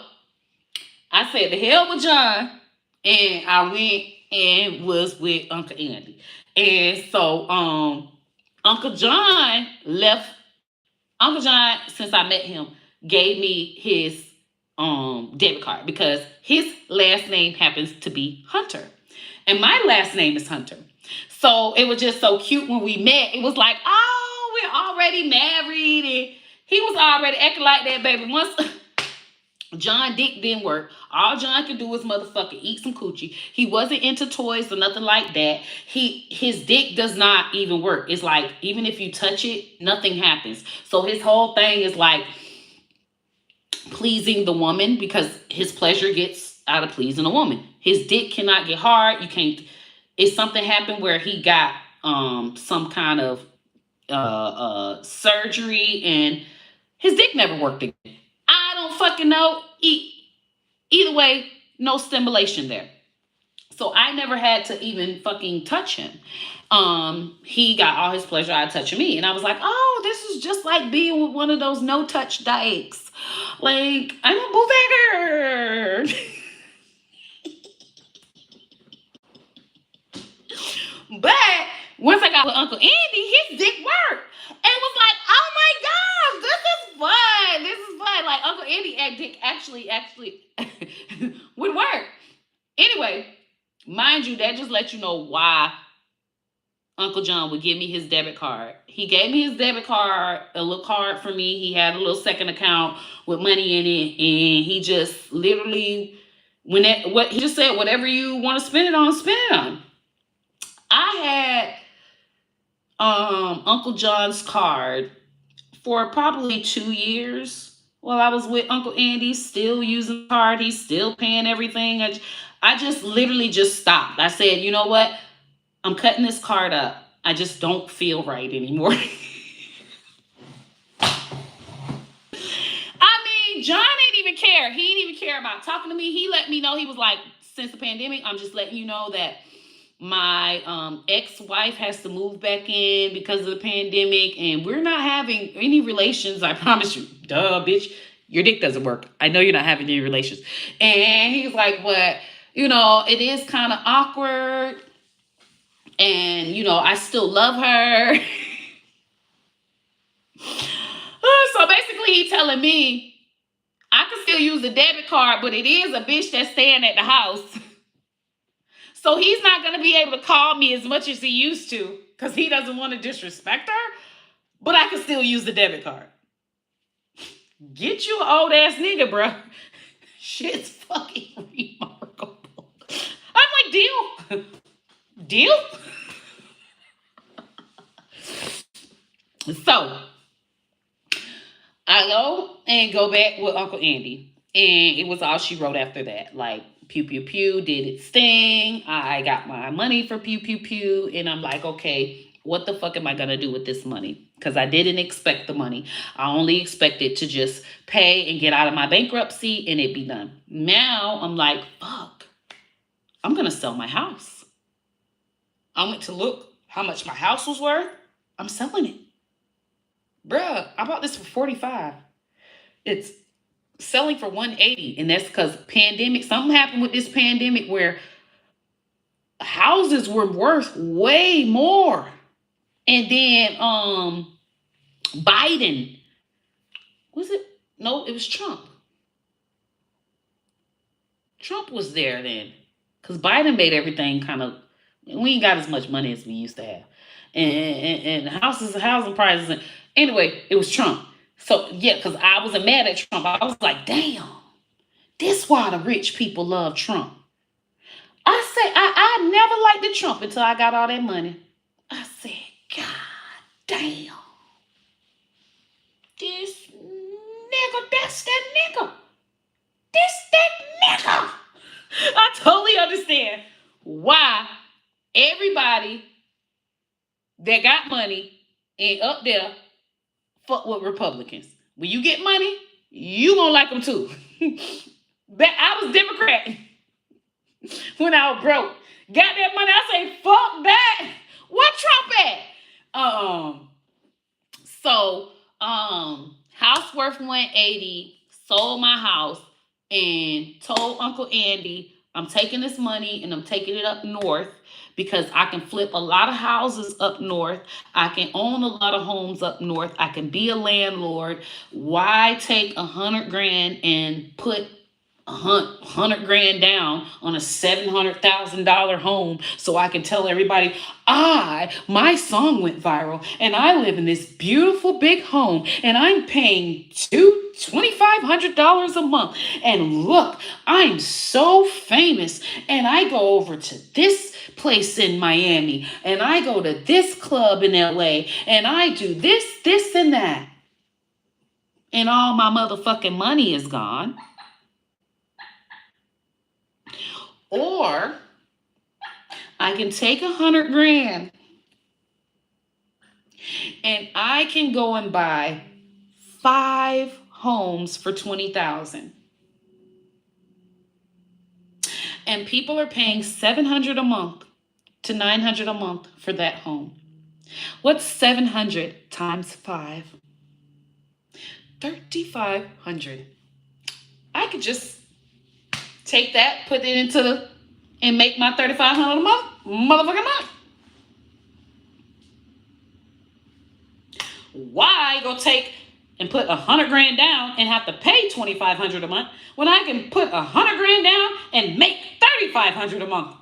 I said the hell with John, and I went and was with Uncle Andy. And so Uncle John left. Uncle John, since I met him, gave me his debit card because his last name happens to be Hunter. And my last name is Hunter. So it was just so cute when we met. It was like, oh, we're already married. And he was already acting like that, baby. Once John dick didn't work, all John could do was motherfucking eat some coochie. He wasn't into toys or nothing like that. His dick does not even work. It's like, even if you touch it, nothing happens. So his whole thing is like pleasing the woman because his pleasure gets out of pleasing a woman. His dick cannot get hard. You can't. If something happened where he got some kind of surgery and his dick never worked again. I don't fucking know. Either way, no stimulation there. So I never had to even fucking touch him. He got all his pleasure out of touching me. And I was like, oh, this is just like being with one of those no-touch dykes. Like, I'm a bootlegger. But once I got with Uncle Andy, his dick worked. And it was like, oh my gosh, this is fun. This is fun. Like Uncle Andy dick actually would work. Anyway, mind you, that just lets you know why Uncle John would give me his debit card. He gave me his debit card, a little card for me. He had a little second account with money in it. And he just literally, he just said, whatever you want to spend it on, spend it on. I had Uncle John's card for probably 2 years while I was with Uncle Andy, still using the card. He's still paying everything. I just literally just stopped. I said, you know what? I'm cutting this card up. I just don't feel right anymore. John didn't even care. He didn't even care about talking to me. He let me know. He was like, since the pandemic, I'm just letting you know that my ex-wife has to move back in because of the pandemic, and we're not having any relations. I promise you. Duh, bitch. Your dick doesn't work. I know you're not having any relations. And he was like, what? It is kind of awkward. And, I still love her. So basically, he telling me I can still use the debit card, but it is a bitch that's staying at the house. So he's not going to be able to call me as much as he used to because he doesn't want to disrespect her. But I can still use the debit card. Get you an old ass nigga, bro. Shit's fucking remarkable. I'm like, deal? Deal? So, I go back with Uncle Andy. And it was all she wrote after that. Like, pew, pew, pew, did its thing. I got my money for pew, pew, pew. And I'm like, okay, what the fuck am I going to do with this money? Because I didn't expect the money. I only expected to just pay and get out of my bankruptcy and it be done. Now, I'm like, fuck. I'm going to sell my house. I went to look how much my house was worth. I'm selling it. Bruh, I bought this for $45. It's selling for $180, and that's because pandemic. Something happened with this pandemic where houses were worth way more. And then Biden, was it? No, it was Trump. Trump was there then, because Biden made everything kind of. We ain't got as much money as we used to have, and housing prices. Anyway, it was Trump. So yeah, because I wasn't mad at Trump. I was like, damn, this why the rich people love Trump. I never liked the Trump until I got all that money. I said, God damn, this nigga, that's that nigga. This that nigga. I totally understand why everybody that got money and up there fuck with Republicans. When you get money, you gonna like them too. I was Democrat when I was broke. Got that money, I say, fuck that. What Trump at? House worth $180, sold my house, and told Uncle Andy, I'm taking this money and I'm taking it up north because I can flip a lot of houses up north. I can own a lot of homes up north. I can be a landlord. Why take $100,000 and put $100,000 down on a $700,000 home so I can tell everybody my song went viral and I live in this beautiful big home and I'm paying $2,500 a month, and look, I'm so famous, and I go over to this place in Miami and I go to this club in LA and I do this and that, and all my motherfucking money is gone. Or I can take $100,000 and I can go and buy 5 homes for $20,000. And people are paying $700 a month to $900 a month for that home. What's 700 times 5? 3,500. I could just take that, put it and make my $3,500 a month, motherfucking month. Why go take and put $100,000 down and have to pay $2,500 a month when I can put $100,000 down and make $3,500 a month?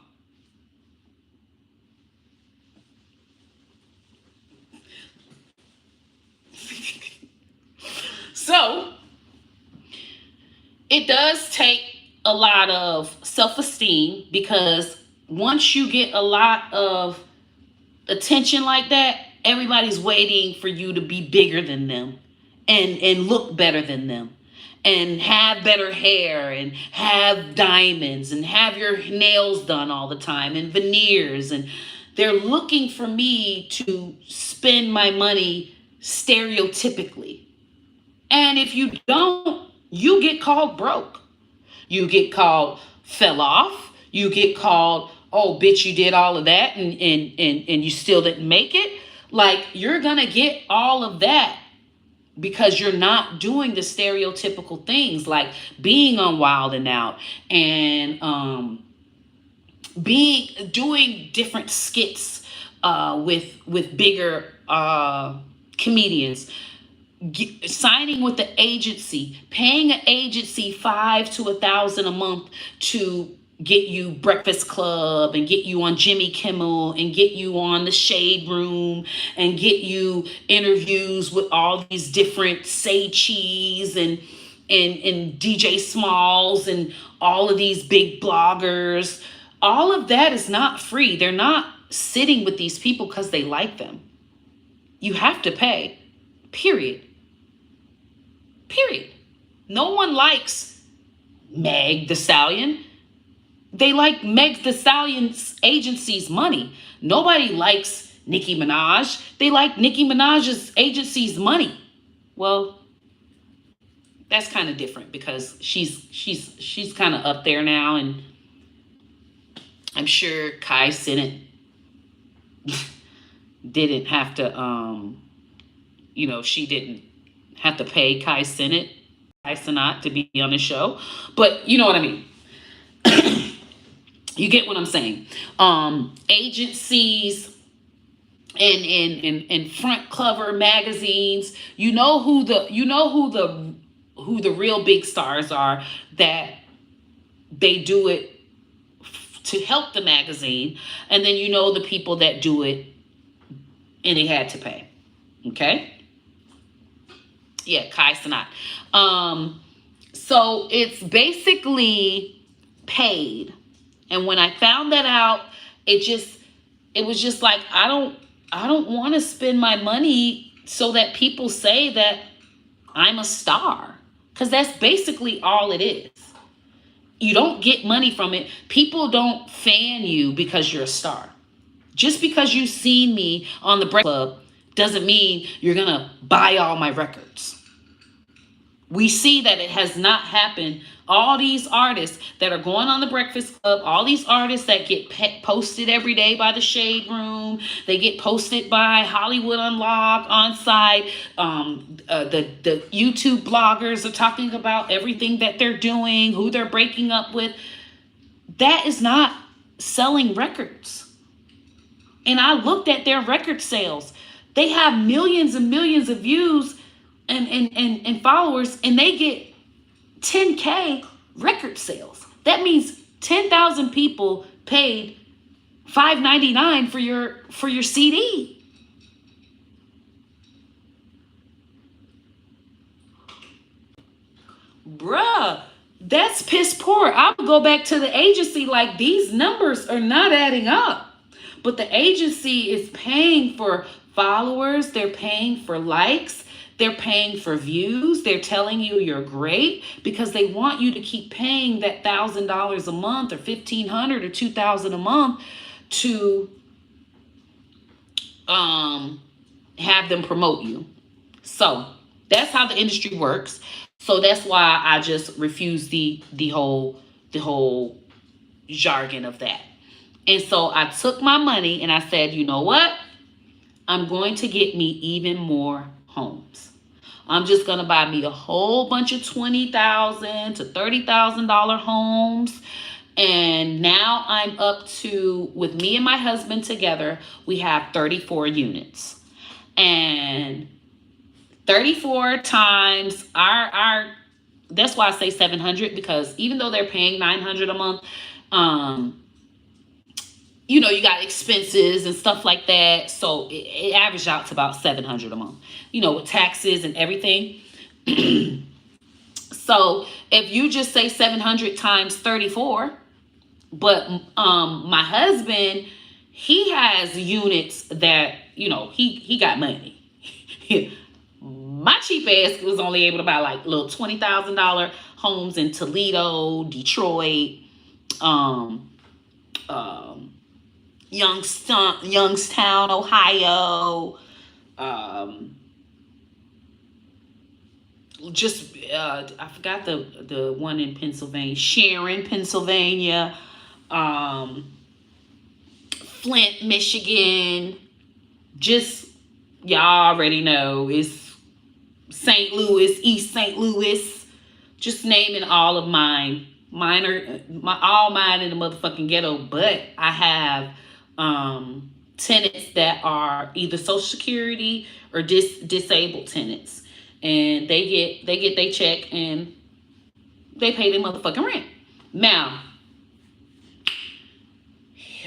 So it does take a lot of self-esteem, because once you get a lot of attention like that, everybody's waiting for you to be bigger than them and look better than them and have better hair and have diamonds and have your nails done all the time and veneers, and they're looking for me to spend my money stereotypically. And if you don't, you get called broke. You get called fell off. You get called, oh, bitch, you did all of that and you still didn't make it. Like, you're going to get all of that because you're not doing the stereotypical things like being on Wild and Out and doing different skits with bigger comedians, signing with the agency, paying an agency $5 to $1,000 a month to get you Breakfast Club and get you on Jimmy Kimmel and get you on the Shade Room and get you interviews with all these different Say Cheese and DJ Smalls and all of these big bloggers. All of that is not free. They're not sitting with these people because they like them. You have to pay. Period. Period. No one likes Meg the Stallion. They like Meg the Stallion's agency's money. Nobody likes Nicki Minaj. They like Nicki Minaj's agency's money. Well, that's kind of different because she's kind of up there now, and I'm sure Kai Cenat didn't have to she didn't have to pay Kai Cenat to be on the show, but you know what I mean. You get what I'm saying. Agencies and front cover magazines. You know who the real big stars are, that they do it to help the magazine, and then you know the people that do it and they had to pay. Okay. Yeah, Kai Cenat. So it's basically paid. And when I found that out, it was just like, I don't want to spend my money so that people say that I'm a star. Because that's basically all it is. You don't get money from it. People don't fan you because you're a star. Just because you've seen me on the Breakfast Club doesn't mean you're going to buy all my records. We see that it has not happened. All these artists that are going on the Breakfast Club, all these artists that get posted every day by the Shade Room, they get posted by Hollywood Unlocked, On Site. The YouTube bloggers are talking about everything that they're doing, who they're breaking up with. That is not selling records. And I looked at their record sales. They have millions and millions of views and followers, and they get 10K record sales. That means 10,000 people paid $5.99 for your CD. Bruh, that's piss poor. I would go back to the agency like, these numbers are not adding up. But the agency is paying for followers. They're paying for likes. They're paying for views. They're telling you you're great because they want you to keep paying that $1,000 a month or $1,500 or $2,000 a month to have them promote you. So that's how the industry works. So that's why I just refuse the whole jargon of that. And so I took my money and I said, you know what? I'm going to get me even more homes. I'm just going to buy me a whole bunch of $20,000 to $30,000 homes. And now I'm up to, with me and my husband together, we have 34 units. And 34 times our that's why I say 700, because even though they're paying $900 a month, you got expenses and stuff like that. So it averaged out to about $700 a month, with taxes and everything. So if you just say 700 times 34, but my husband, he has units that, he got money. My cheap ass was only able to buy like little $20,000 homes in Toledo, Detroit, Youngstown, Ohio, I forgot the one in Pennsylvania, Sharon, Pennsylvania, Flint, Michigan. Just, y'all already know, it's St. Louis, East St. Louis, just naming all of mine. Mine are all mine in the motherfucking ghetto, but I have tenants that are either Social Security or disabled tenants, and they get their check and they pay their motherfucking rent. Now,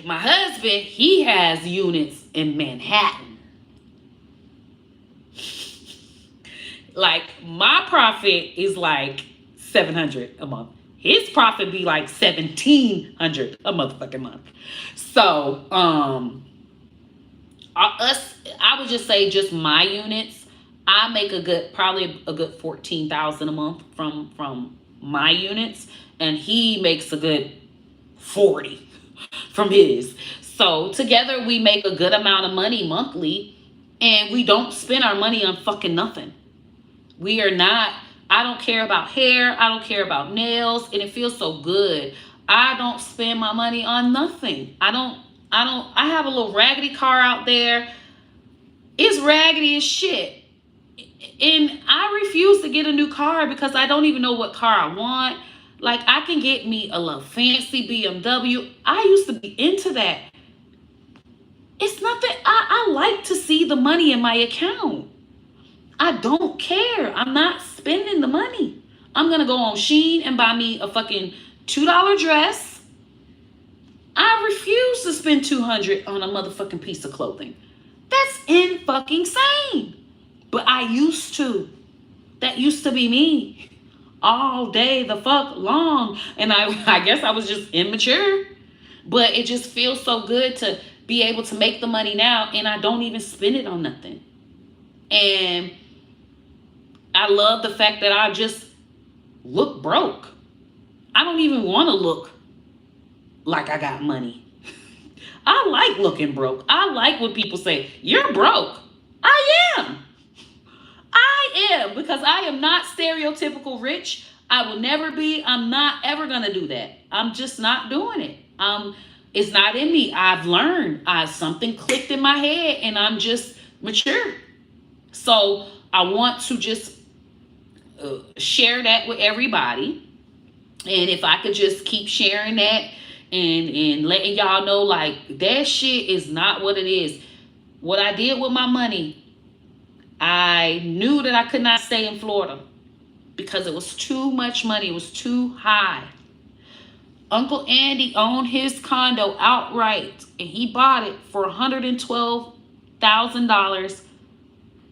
my husband, he has units in Manhattan. Like, my profit is like $700 a month. His profit be like $1,700 a motherfucking month. So, I would just say just my units. I make probably a good 14,000 a month from my units, and he makes a good 40 from his. So together we make a good amount of money monthly, and we don't spend our money on fucking nothing. We are not, I don't care about hair, I don't care about nails, and it feels so good. I don't spend my money on nothing. I have a little raggedy car out there. It's raggedy as shit. And I refuse to get a new car because I don't even know what car I want. Like, I can get me a little fancy BMW. I used to be into that. It's not that I like to see the money in my account. I don't care. I'm not spending the money. I'm going to go on Shein and buy me a fucking $2 dress. I refuse to spend $200 on a motherfucking piece of clothing. That's in fucking sane. But I used to. That used to be me. All day the fuck long. And I guess I was just immature. But it just feels so good to be able to make the money now, and I don't even spend it on nothing. And I love the fact that I just look broke. I don't even want to look like I got money. I like looking broke. I like when people say, "You're broke." I am. I am, because I am not stereotypical rich. I will never be. I'm not ever going to do that. I'm just not doing it. It's not in me. I've learned. Something clicked in my head, and I'm just mature. So I want to just share that with everybody. And if I could just keep sharing that and letting y'all know, like, that shit is not what it is. What I did with my money, I knew that I could not stay in Florida because it was too much money. It was too high. Uncle Andy owned his condo outright, and he bought it for $112,000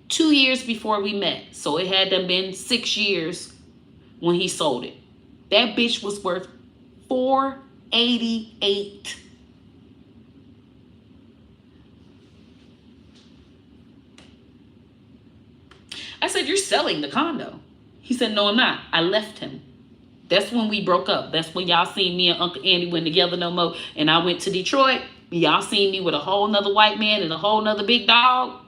2 years before we met. So it had to been 6 years when he sold it. That bitch was worth $488. I said, "You're selling the condo." He said, "No, I'm not. I left him." That's when we broke up. That's when y'all seen me and Uncle Andy went together no more. And I went to Detroit. Y'all seen me with a whole nother white man and a whole nother big dog.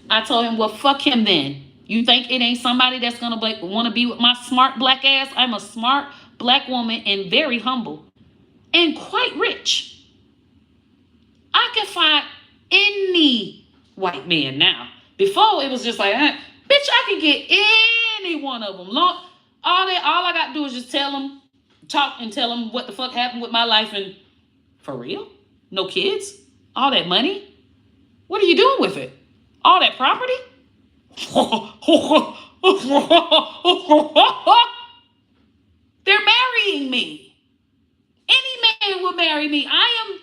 I told him, well, fuck him then. You think it ain't somebody that's going to want to be with my smart black ass? I'm a smart black woman and very humble and quite rich. I can find any white man now. Before, it was just like, bitch, I can get any one of them. All I got to do is just talk and tell them what the fuck happened with my life. And for real? No kids? All that money? What are you doing with it? All that property? They're marrying me. Any man will marry me. I am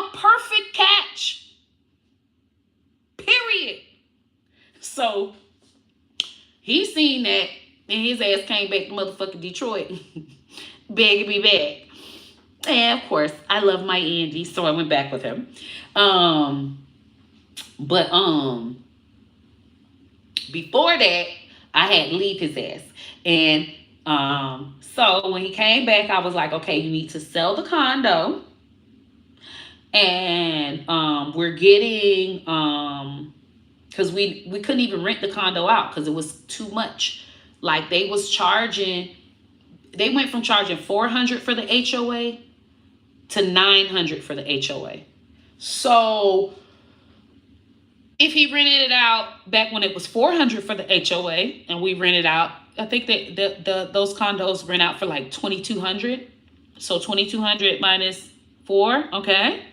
a perfect catch. Period. So he seen that, and his ass came back to motherfucking Detroit, begging me back. And of course, I love my Andy, so I went back with him. But before that, I had to leave his ass. And so when he came back, I was like, okay, you need to sell the condo. And we're getting, because we couldn't even rent the condo out because it was too much. Like, they went from charging $400 for the HOA to $900 for the HOA. So if he rented it out back when it was $400 for the HOA, and we rented out I think that those condos rent out for like 2,200. So 2,200 minus 4, okay.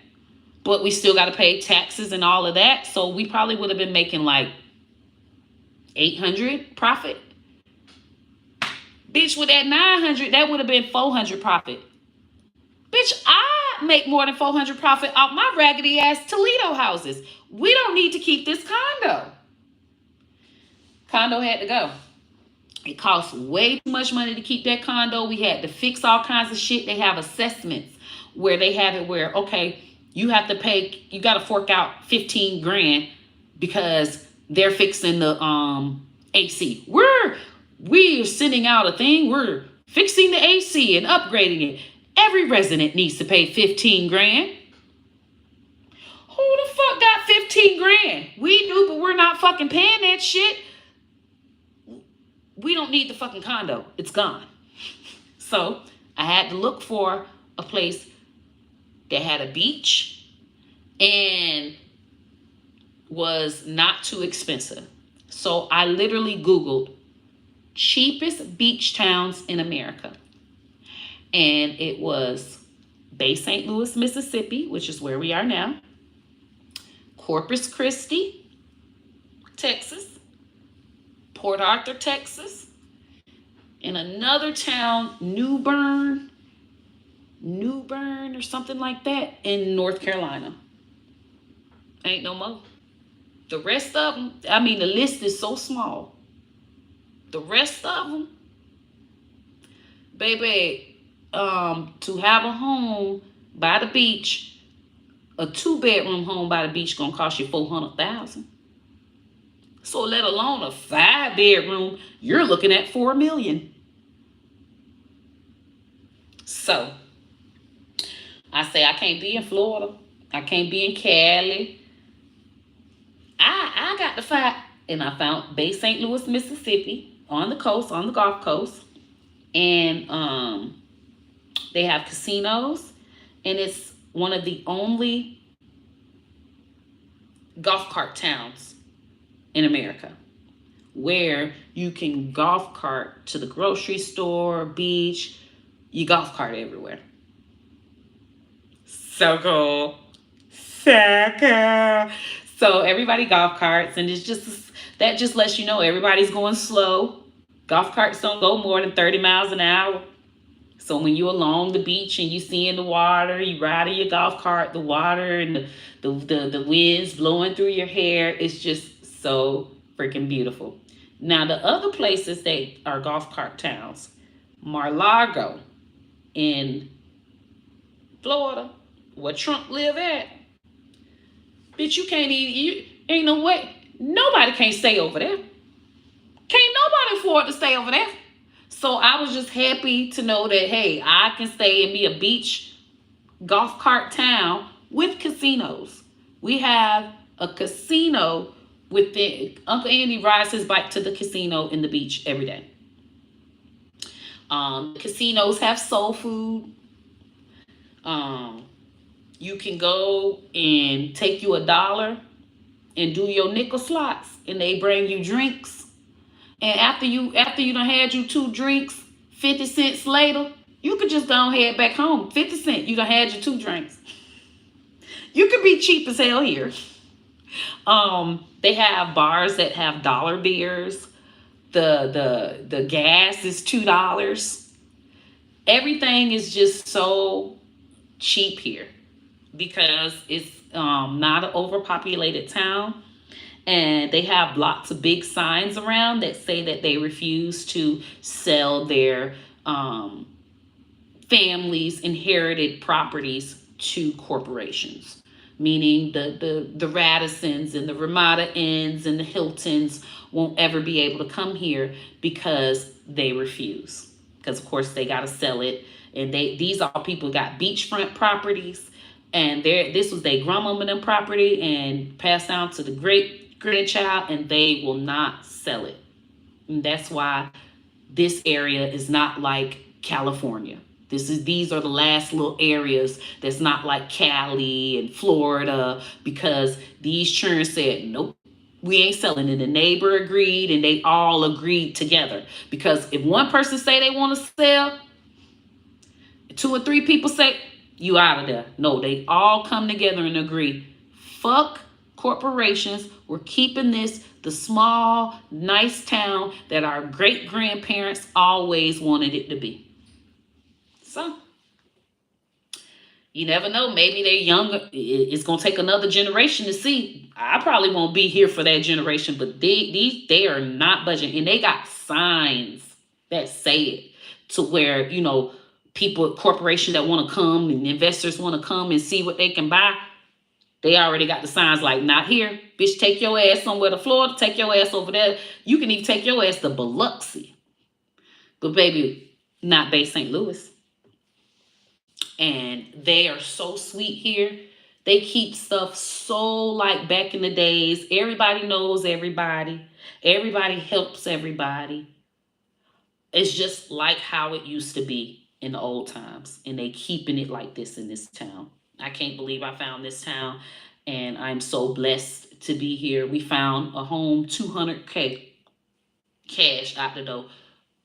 But we still got to pay taxes and all of that. So we probably would have been making like 800 profit. Bitch, with that 900, that would have been 400 profit. Bitch, I make more than 400 profit off my raggedy ass Toledo houses. We don't need to keep this condo. Condo had to go. It costs way too much money to keep that condo. We had to fix all kinds of shit. They have assessments where they have it where, okay, you have to pay, you got to fork out 15 grand because they're fixing the AC. We're sending out a thing. We're fixing the AC and upgrading it. Every resident needs to pay 15 grand. Who the fuck got 15 grand? We do, but we're not fucking paying that shit. We don't need the fucking condo. It's gone. So I had to look for a place that had a beach and was not too expensive. So I literally Googled cheapest beach towns in America. And it was Bay St. Louis, Mississippi, which is where we are now. Corpus Christi, Texas. Port Arthur, Texas. And another town, New Bern or something like that in North Carolina. Ain't no more. The rest of them, I mean, the list is so small. The rest of them, baby, to have a home by the beach, a 2-bedroom home by the beach gonna cost you $400,000. So let alone a 5-bedroom, you're looking at $4 million. So I say I can't be in Florida. I can't be in Cali. I got to find, and I found Bay St. Louis, Mississippi, on the coast, on the Gulf Coast. And they have casinos, and it's one of the only golf cart towns in America where you can golf cart to the grocery store, beach, you golf cart everywhere. So cool. So cool. So everybody golf carts, and it's just, that just lets you know everybody's going slow. Golf carts don't go more than 30 miles an hour. So when you're along the beach and you see in the water, you ride in your golf cart, the water and the winds blowing through your hair, it's just so freaking beautiful. Now the other places that are golf cart towns, Mar-a-Lago in Florida, where Trump live at. Bitch, you can't even, ain't no way. Nobody can't stay over there. Can't nobody afford to stay over there. So I was just happy to know that, hey, I can stay and be a beach golf cart town with casinos. We have a casino within, Uncle Andy rides his bike to the casino in the beach every day. Casinos have soul food. You can go and take you $1 and do your nickel slots, and they bring you drinks. And after you done had you 2 drinks, 50 cents later, you could just go ahead back home. 50 cents, you done had your 2 drinks. You could be cheap as hell here. They have bars that have dollar beers. The gas is $2. Everything is just so cheap here because it's not an overpopulated town. And they have lots of big signs around that say that they refuse to sell their families' inherited properties to corporations. Meaning the Radissons and the Ramada Inns and the Hiltons won't ever be able to come here because they refuse. Because of course they got to sell it. And these are people who got beachfront properties. And this was their grandmama and them property and passed down to the grandchild, and they will not sell it. And that's why this area is not like California. These are the last little areas that's not like Cali and Florida, because these churns said, nope, We ain't selling it. The neighbor agreed, and they all agreed together. Because if one person say they want to sell, two or three people say, you out of there. No, they all come together and agree. Fuck corporations. We're keeping this the small, nice town that our great grandparents always wanted it to be. So you never know. Maybe they're younger. It's gonna take another generation to see. I probably won't be here for that generation, but they are not budging, and they got signs that say it to where people, corporations that want to come and investors want to come and see what they can buy. They already got the signs like, not here, bitch. Take your ass somewhere to Florida. Take your ass over there. You can even take your ass to Biloxi, but baby, not Bay St. Louis. And they are so sweet here. They keep stuff so like back in the days. Everybody knows everybody. Everybody helps everybody. It's just like how it used to be in the old times. And they keeping it like this in this town. I can't believe I found this town. And I'm so blessed to be here. We found a home, $200K cash out the door.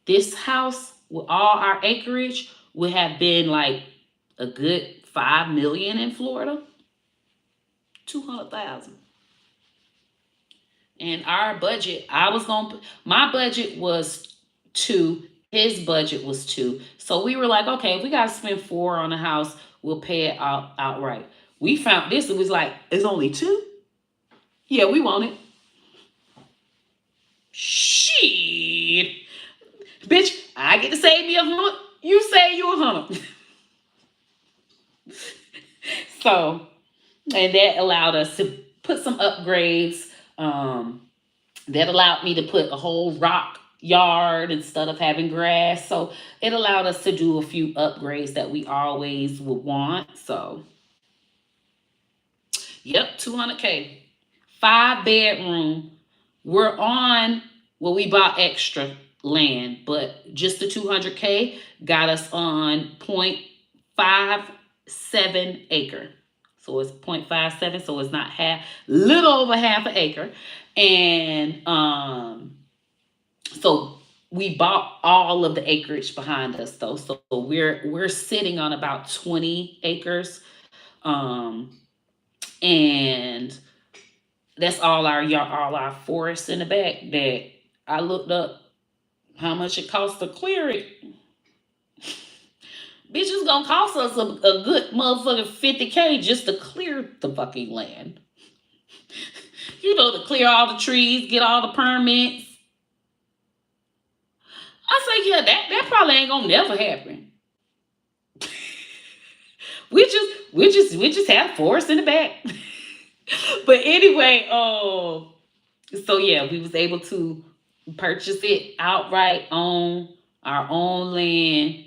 This house with all our acreage would have been like a good 5 million in Florida. 200,000. And our budget, my budget was 2, his budget was 2. So we were like, okay, if we gotta spend 4 on a house, we'll pay it outright. We found this, it was like, it's only 2? Yeah, we want it. Shit. Bitch, I get to save me 100. You save you 100. So, and that allowed us to put some upgrades. That allowed me to put a whole rock yard instead of having grass. So it allowed us to do a few upgrades that we always would want. So, yep, 200K. 5-bedroom. We're on, well, we bought extra land, but just the 200K got us on 0.57 acre. So it's 0.57, so it's not half, little over half an acre. And so we bought all of the acreage behind us though. So we're sitting on about 20 acres. And that's all our forests in the back that I looked up how much it costs to clear it. Bitch, it's gonna cost us a good motherfucking 50K just to clear the fucking land. To clear all the trees, get all the permits. I say, yeah, that probably ain't gonna never happen. we just have forests in the back. But anyway, so yeah, we was able to purchase it outright on our own land,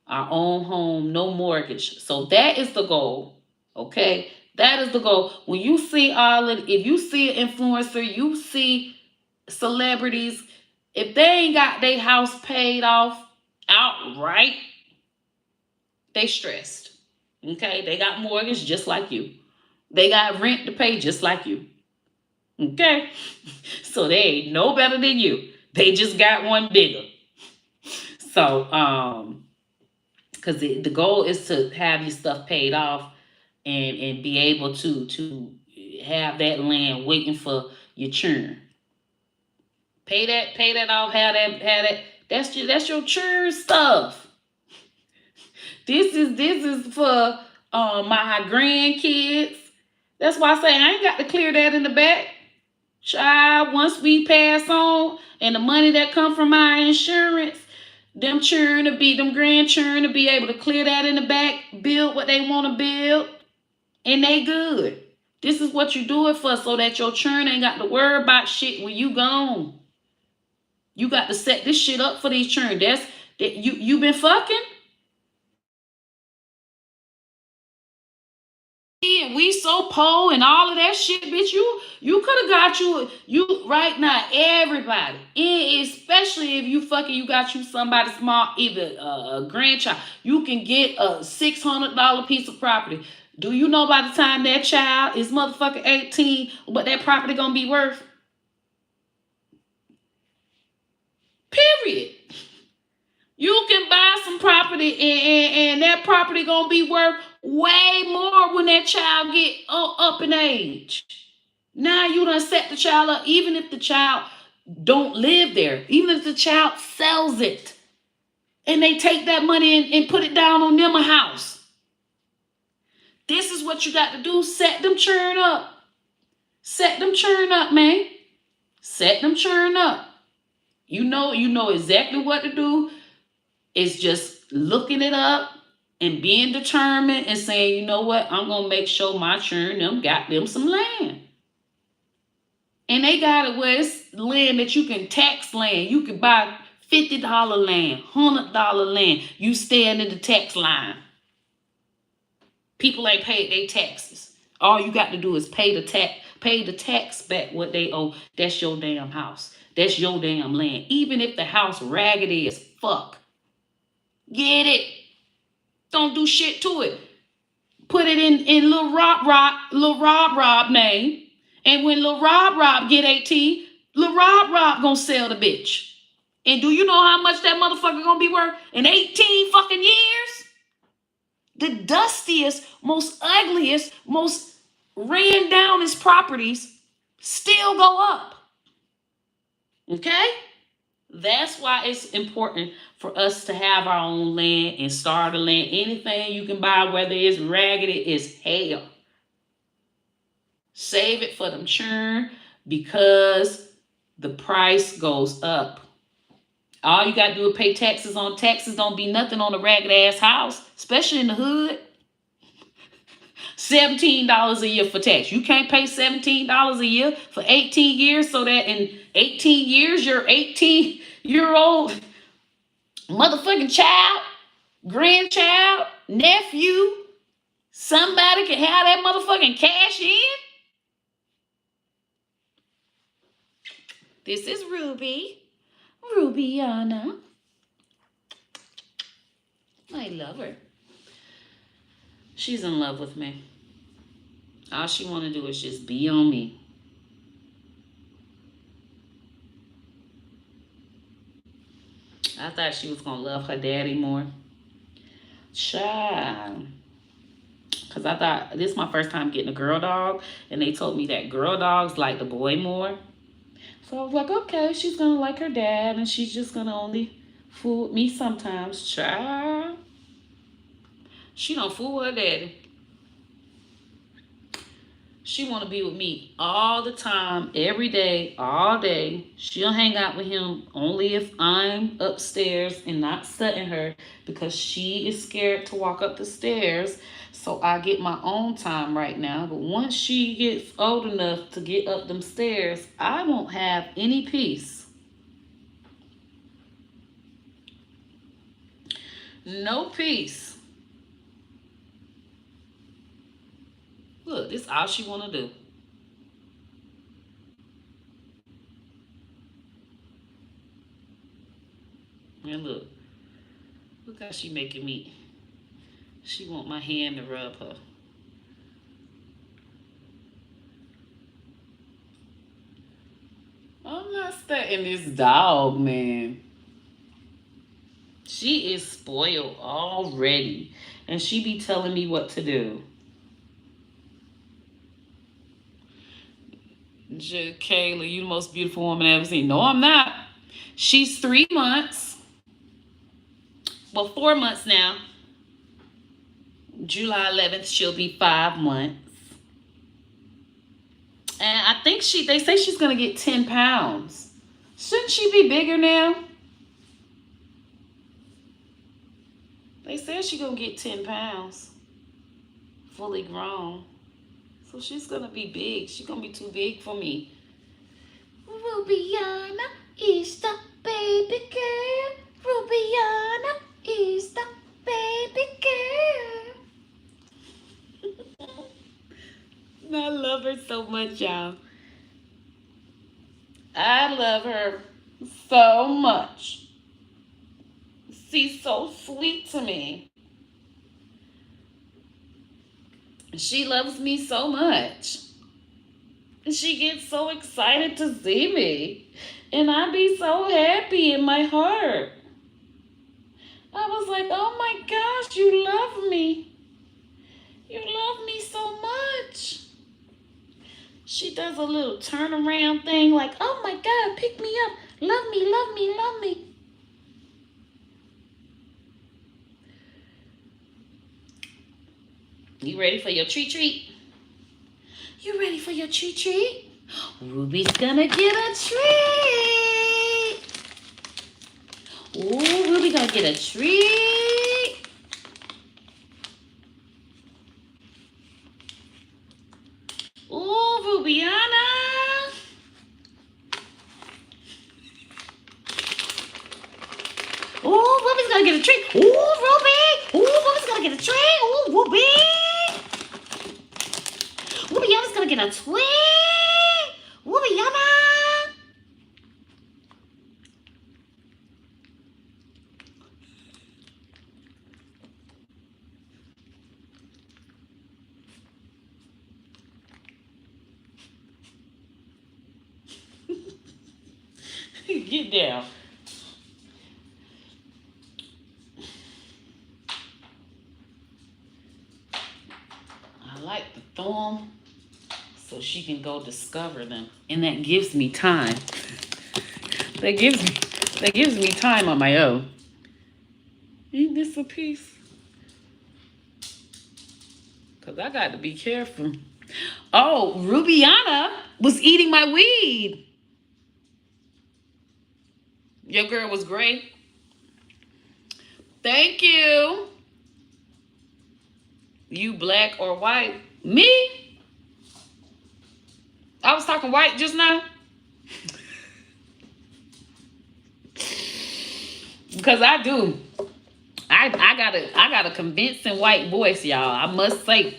our own home, no mortgage. So that is the goal. Okay? That is the goal. When you see if you see an influencer, you see celebrities, if they ain't got their house paid off outright, they stressed. Okay? They got mortgage just like you. They got rent to pay just like you. Okay? So they ain't no better than you. They just got one bigger. So, because the goal is to have your stuff paid off and be able to have that land waiting for your churn. Pay that off, have that. That's your churn stuff. This is for my grandkids. That's why I say I ain't got to clear that in the back. Child, once we pass on and the money that come from my insurance, them grandchildren to be able to clear that in the back, build what they want to build, and they good. This is what you do it for, so that your children ain't got to worry about shit when you gone. You got to set this shit up for these children. You been fucking? And we so poor and all of that shit, bitch. You could have got you right now, everybody, especially if you got you somebody small, either a grandchild, you can get a $600 piece of property. Do you know by the time that child is motherfucking 18, what that property gonna be worth? Period. You can buy some property and that property gonna be worth way more when that child get up in age. Now you done set the child up, even if the child don't live there, even if the child sells it, and they take that money and put it down on them a house. This is what you got to do. Set them churn up. Set them churn up, man. Set them churn up. You know exactly what to do. It's just looking it up and being determined and saying, you know what, I'm going to make sure my churn them got them some land. And they got it where it's land that you can tax land. You can buy $50 land, $100 land. You stand in the tax line. People ain't paid their taxes. All you got to do is pay the tax back what they owe. That's your damn house. That's your damn land. Even if the house raggedy as fuck. Get it. Don't do shit to it. Put it in Lil Rob name. And when Lil Rob get 18, Lil Rob gonna sell the bitch. And do you know how much that motherfucker gonna be worth in 18 fucking years? The dustiest, most ugliest, most ran downest properties still go up. Okay? That's why it's important for us to have our own land and start a land. Anything you can buy, whether it's raggedy, is hell. Save it for them churn because the price goes up. All you got to do is pay taxes on taxes. Don't be nothing on a ragged ass house, especially in the hood. $17 a year for tax. You can't pay $17 a year for 18 years so that in 18 years, your 18-year-old motherfucking child, grandchild, nephew, somebody can have that motherfucking cash in. This is Rubiana. I love her. She's in love with me. All she want to do is just be on me. I thought she was going to love her daddy more. Child. Because I thought, this is my first time getting a girl dog. And they told me that girl dogs like the boy more. So I was like, okay, she's going to like her dad. And she's just going to only fool with me sometimes. Child. She don't fool her daddy. She want to be with me all the time, every day, all day. She'll hang out with him only if I'm upstairs and not studying her because she is scared to walk up the stairs. So I get my own time right now. But once she gets old enough to get up them stairs, I won't have any peace. No peace. Look, this is all she want to do. And look how she making me. She want my hand to rub her. I'm not studying this dog, man. She is spoiled already. And she be telling me what to do. Kayla, you the most beautiful woman I've ever seen. No, I'm not. She's 3 months. Well, 4 months now. July 11th, she'll be 5 months. And I think they say she's going to get 10 pounds. Shouldn't she be bigger now? They said she's going to get 10 pounds. Fully grown. So she's going to be big. She's going to be too big for me. Rubiana is the baby girl. Rubiana is the baby girl. I love her so much, y'all. I love her so much. She's so sweet to me. She loves me so much. She gets so excited to see me. And I be so happy in my heart. I was like, oh my gosh, you love me. You love me so much. She does a little turnaround thing like, oh my God, pick me up. Love me, love me, love me. You ready for your treat? You ready for your treat? Ruby's gonna get a treat. Ooh, Ruby gonna get a treat. Ooh, Rubiana. Ooh, Ruby's gonna get a treat. Ooh, Ruby. Ooh, Ruby's gonna get a treat. Ooh, Ruby. Rubiana's gonna get a treat. Rubiana. Get down. I like to throw them so she can go discover them, and that gives me time. That gives me time on my own. Ain't this a piece? Cause I got to be careful. Oh, Rubiana was eating my weed. Your girl was great. Thank you. You black or white? Me? I was talking white just now. Because I do. I got a convincing white voice, y'all. I must say.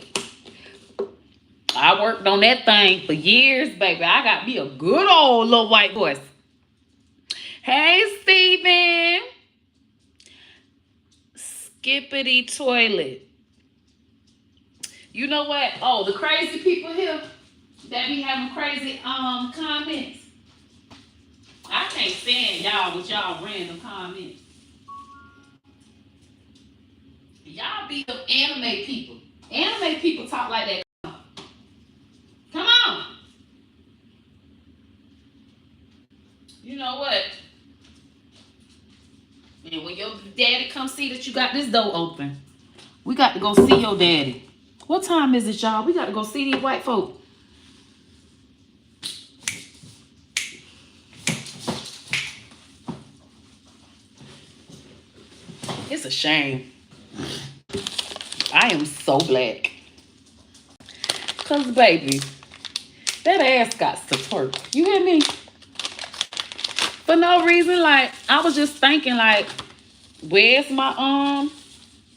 I worked on that thing for years, baby. I got me a good old little white voice. Hey, Steven. Skippity toilet. You know what? Oh, the crazy people here that be having crazy comments. I can't stand y'all with y'all random comments. Y'all be the anime people. Anime people talk like that. Come on. You know what? And when your daddy come see that you got this door open, we got to go see your daddy. What time is it, y'all? We got to go see these white folk. It's a shame. I am so black. Cause baby, that ass got to twerk. You hear me? For no reason, like I was just thinking, like, where's my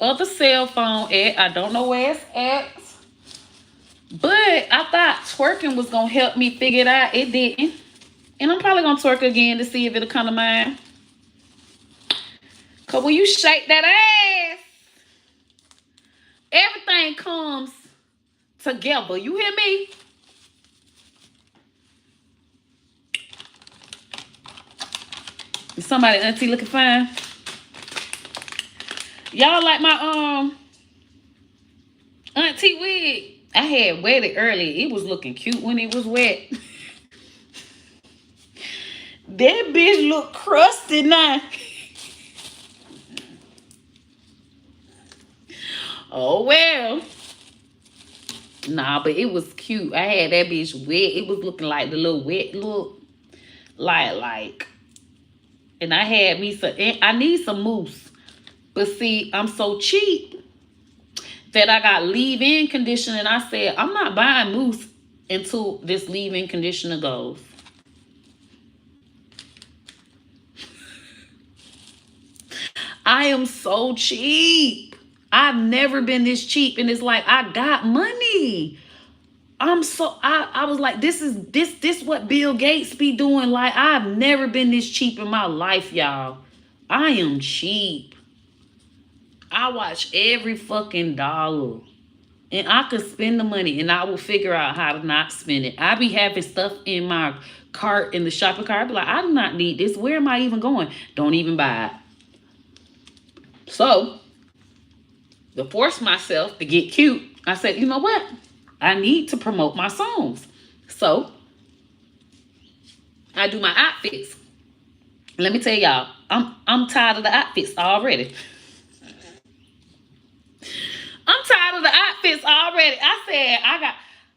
other cell phone at? I don't know where it's at. But I thought twerking was gonna help me figure it out. It didn't. And I'm probably gonna twerk again to see if it'll come to mind. Cause when you shake that ass, everything comes together. You hear me? Is somebody auntie looking fine? Y'all like my auntie wig? I had wet it early. It was looking cute when it was wet. That bitch look crusty now. Oh well. Nah, but it was cute. I had that bitch wet. It was looking like the little wet look. Like. And I had me some, I need some mousse. But see, I'm so cheap that I got leave-in conditioner. And I said, I'm not buying mousse until this leave-in conditioner goes. I am so cheap. I've never been this cheap. And it's like, I got money. I was like, this what Bill Gates be doing. Like, I've never been this cheap in my life, y'all. I am cheap. I watch every fucking dollar. And I could spend the money and I will figure out how to not spend it. I be having stuff in my cart, in the shopping cart. I be like, I do not need this. Where am I even going? Don't even buy it. So, to force myself to get cute, I said, you know what? I need to promote my songs. So, I do my outfits. Let me tell y'all, I'm tired of the outfits already. I'm tired of the outfits already. I said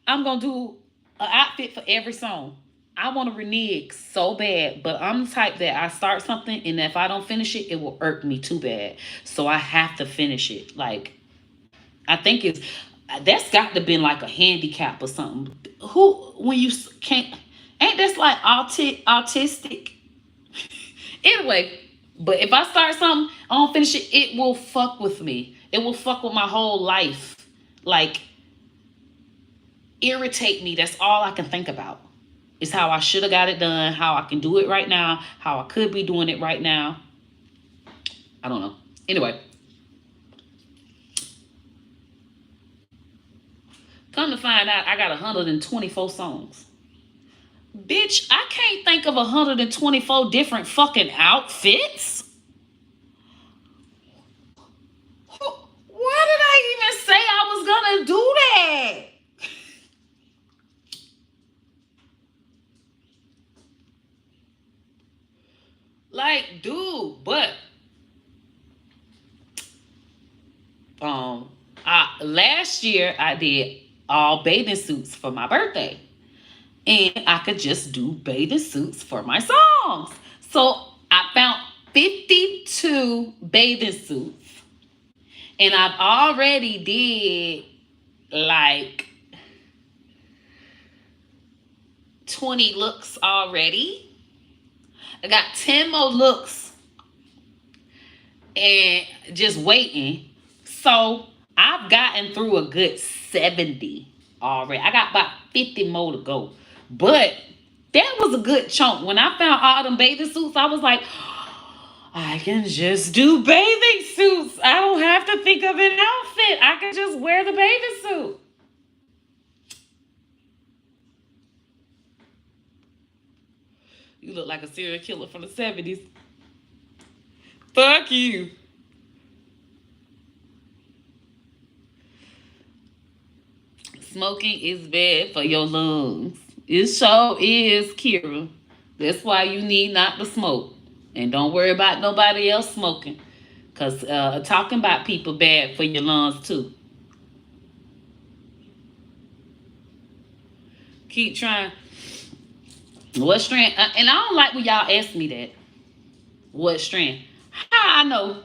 I'm gonna do an outfit for every song. I want to renege so bad, but I'm the type that I start something and if I don't finish it, it will irk me too bad. So I have to finish it. Like I think that's got to been like a handicap or something. Who when you can't ain't that's like autistic? Anyway, but if I start something, I don't finish it, it will fuck with me. It will fuck with my whole life. Like, irritate me. That's all I can think about. Is how I should have got it done, how I can do it right now, how I could be doing it right now. I don't know. Anyway. Come to find out, I got 124 songs. Bitch, I can't think of 124 different fucking outfits. Why did I even say I was gonna do that? Like, dude, but last year I did all bathing suits for my birthday. And I could just do bathing suits for my songs. So I found 52 bathing suits. And I've already did like 20 looks already. I got 10 more looks and just waiting. So I've gotten through a good 70 already. I got about 50 more to go. But that was a good chunk. When I found all them bathing suits, I was like, I can just do bathing suits. I don't have to think of an outfit. I can just wear the bathing suit. You look like a serial killer from the 70s. Fuck you. Smoking is bad for your lungs. It sure is, Kira. That's why you need not to smoke. And don't worry about nobody else smoking. Because talking about people bad for your lungs too. Keep trying. What strand? And I don't like when y'all ask me that. What strand? How I know?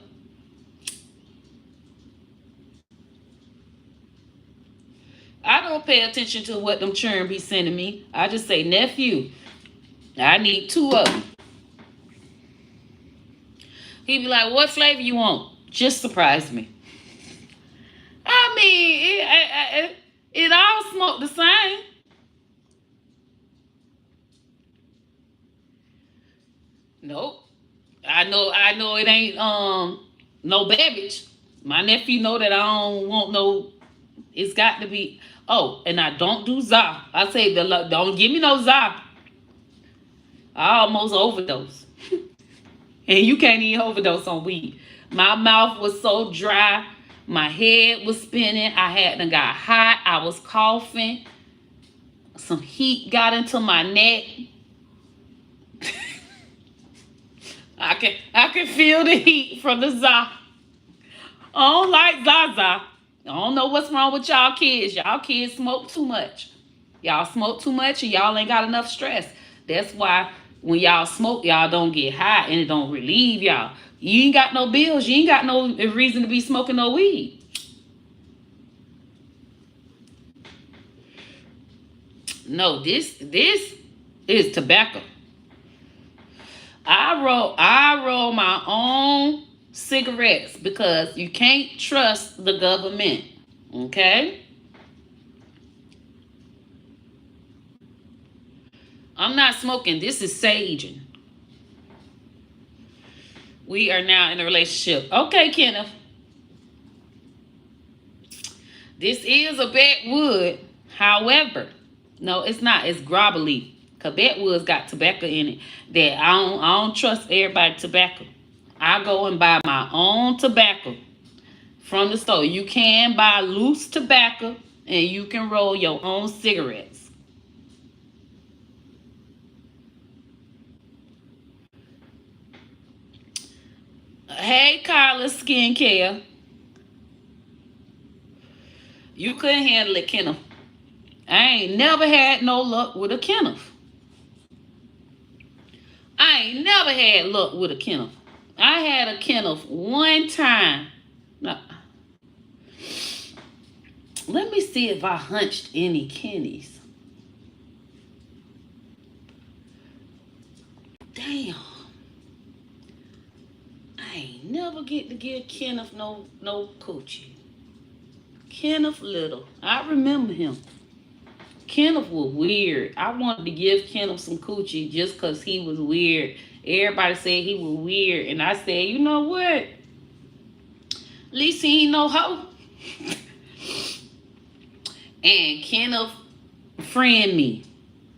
I don't pay attention to what them children be sending me. I just say, nephew, I need 2 of them. He be like, what flavor you want? Just surprise me. I mean, it all smoke the same. Nope. I know it ain't no Babbage. My nephew know that I don't want no. It's got to be. Oh, and I don't do za. I say don't give me no za. I almost overdose. And you can't even overdose on weed. My mouth was so dry. My head was spinning. I hadn't got hot. I was coughing. Some heat got into my neck. I can feel the heat from the za. I don't like Zaza. I don't know what's wrong with y'all kids. Y'all kids smoke too much. Y'all smoke too much and y'all ain't got enough stress. That's why when y'all smoke, y'all don't get high and it don't relieve y'all. You ain't got no bills. You ain't got no reason to be smoking no weed. No, this is tobacco. I roll my own cigarettes because you can't trust the government. Okay? I'm not smoking. This is saging. We are now in a relationship. Okay, Kenneth. This is a backwood. However, no, it's not. It's grobber leaf. Cause backwoods got tobacco in it. That I don't trust everybody tobacco. I go and buy my own tobacco from the store. You can buy loose tobacco and you can roll your own cigarettes. Hey, Carla Skincare. You couldn't handle it, Kenneth. I ain't never had no luck with a Kenneth. I ain't never had luck with a Kenneth. I had a Kenneth one time. Now, let me see if I hunched any Kennies. Damn. I ain't never get to give Kenneth no coochie. Kenneth Little. I remember him. Kenneth was weird. I wanted to give Kenneth some coochie just because he was weird. Everybody said he was weird. And I said, you know what? At least he ain't no hoe. And Kenneth friend me.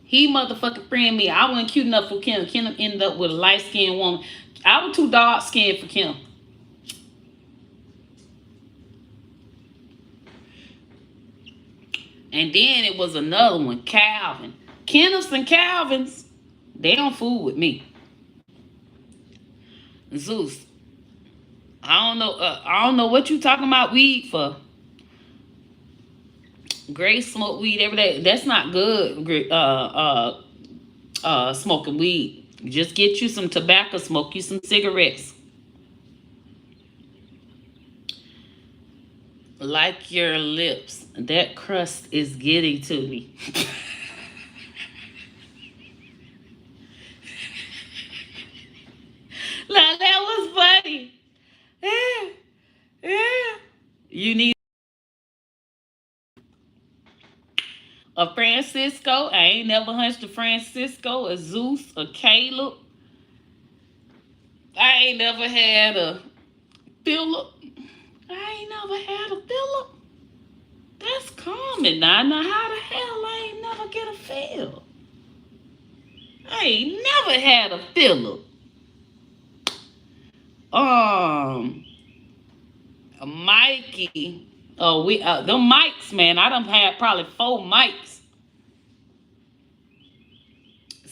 He motherfucking friend me. I wasn't cute enough for Kenneth. Kenneth ended up with a light-skinned woman. I was too dark-skinned for Kenneth. And then it was another one, Calvin. Kenneths and Calvins, they don't fool with me. Zeus, I don't know what you talking about weed for. Grace smoke weed every day. That's not good. Smoking weed. Just get you some tobacco. Smoke you some cigarettes. Like your lips. That crust is getting to me. Now that was funny. Yeah. You need a Francisco. I ain't never hunched a Francisco, a Zeus, a Caleb. I ain't never had a Philip. I ain't never had a Philip. That's common now. Now how the hell I ain't never get a Phil? I ain't never had a Philip. Mikey. Oh, them mics, man. I done had probably 4 mics.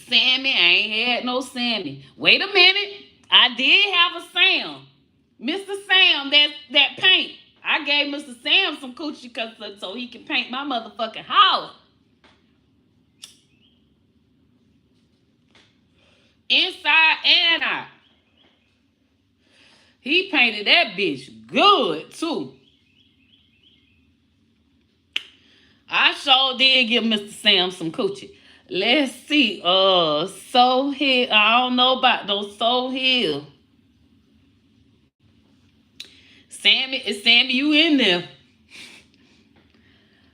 Sammy, I ain't had no Sammy. Wait a minute. I did have a Sam. Mr. Sam, that paint. I gave Mr. Sam some coochie so he can paint my motherfucking house. Inside and out. He painted that bitch good, too. I sure did give Mr. Sam some coochie. Let's see. Soul Hill. I don't know about those Soul Hill. Sammy, you in there?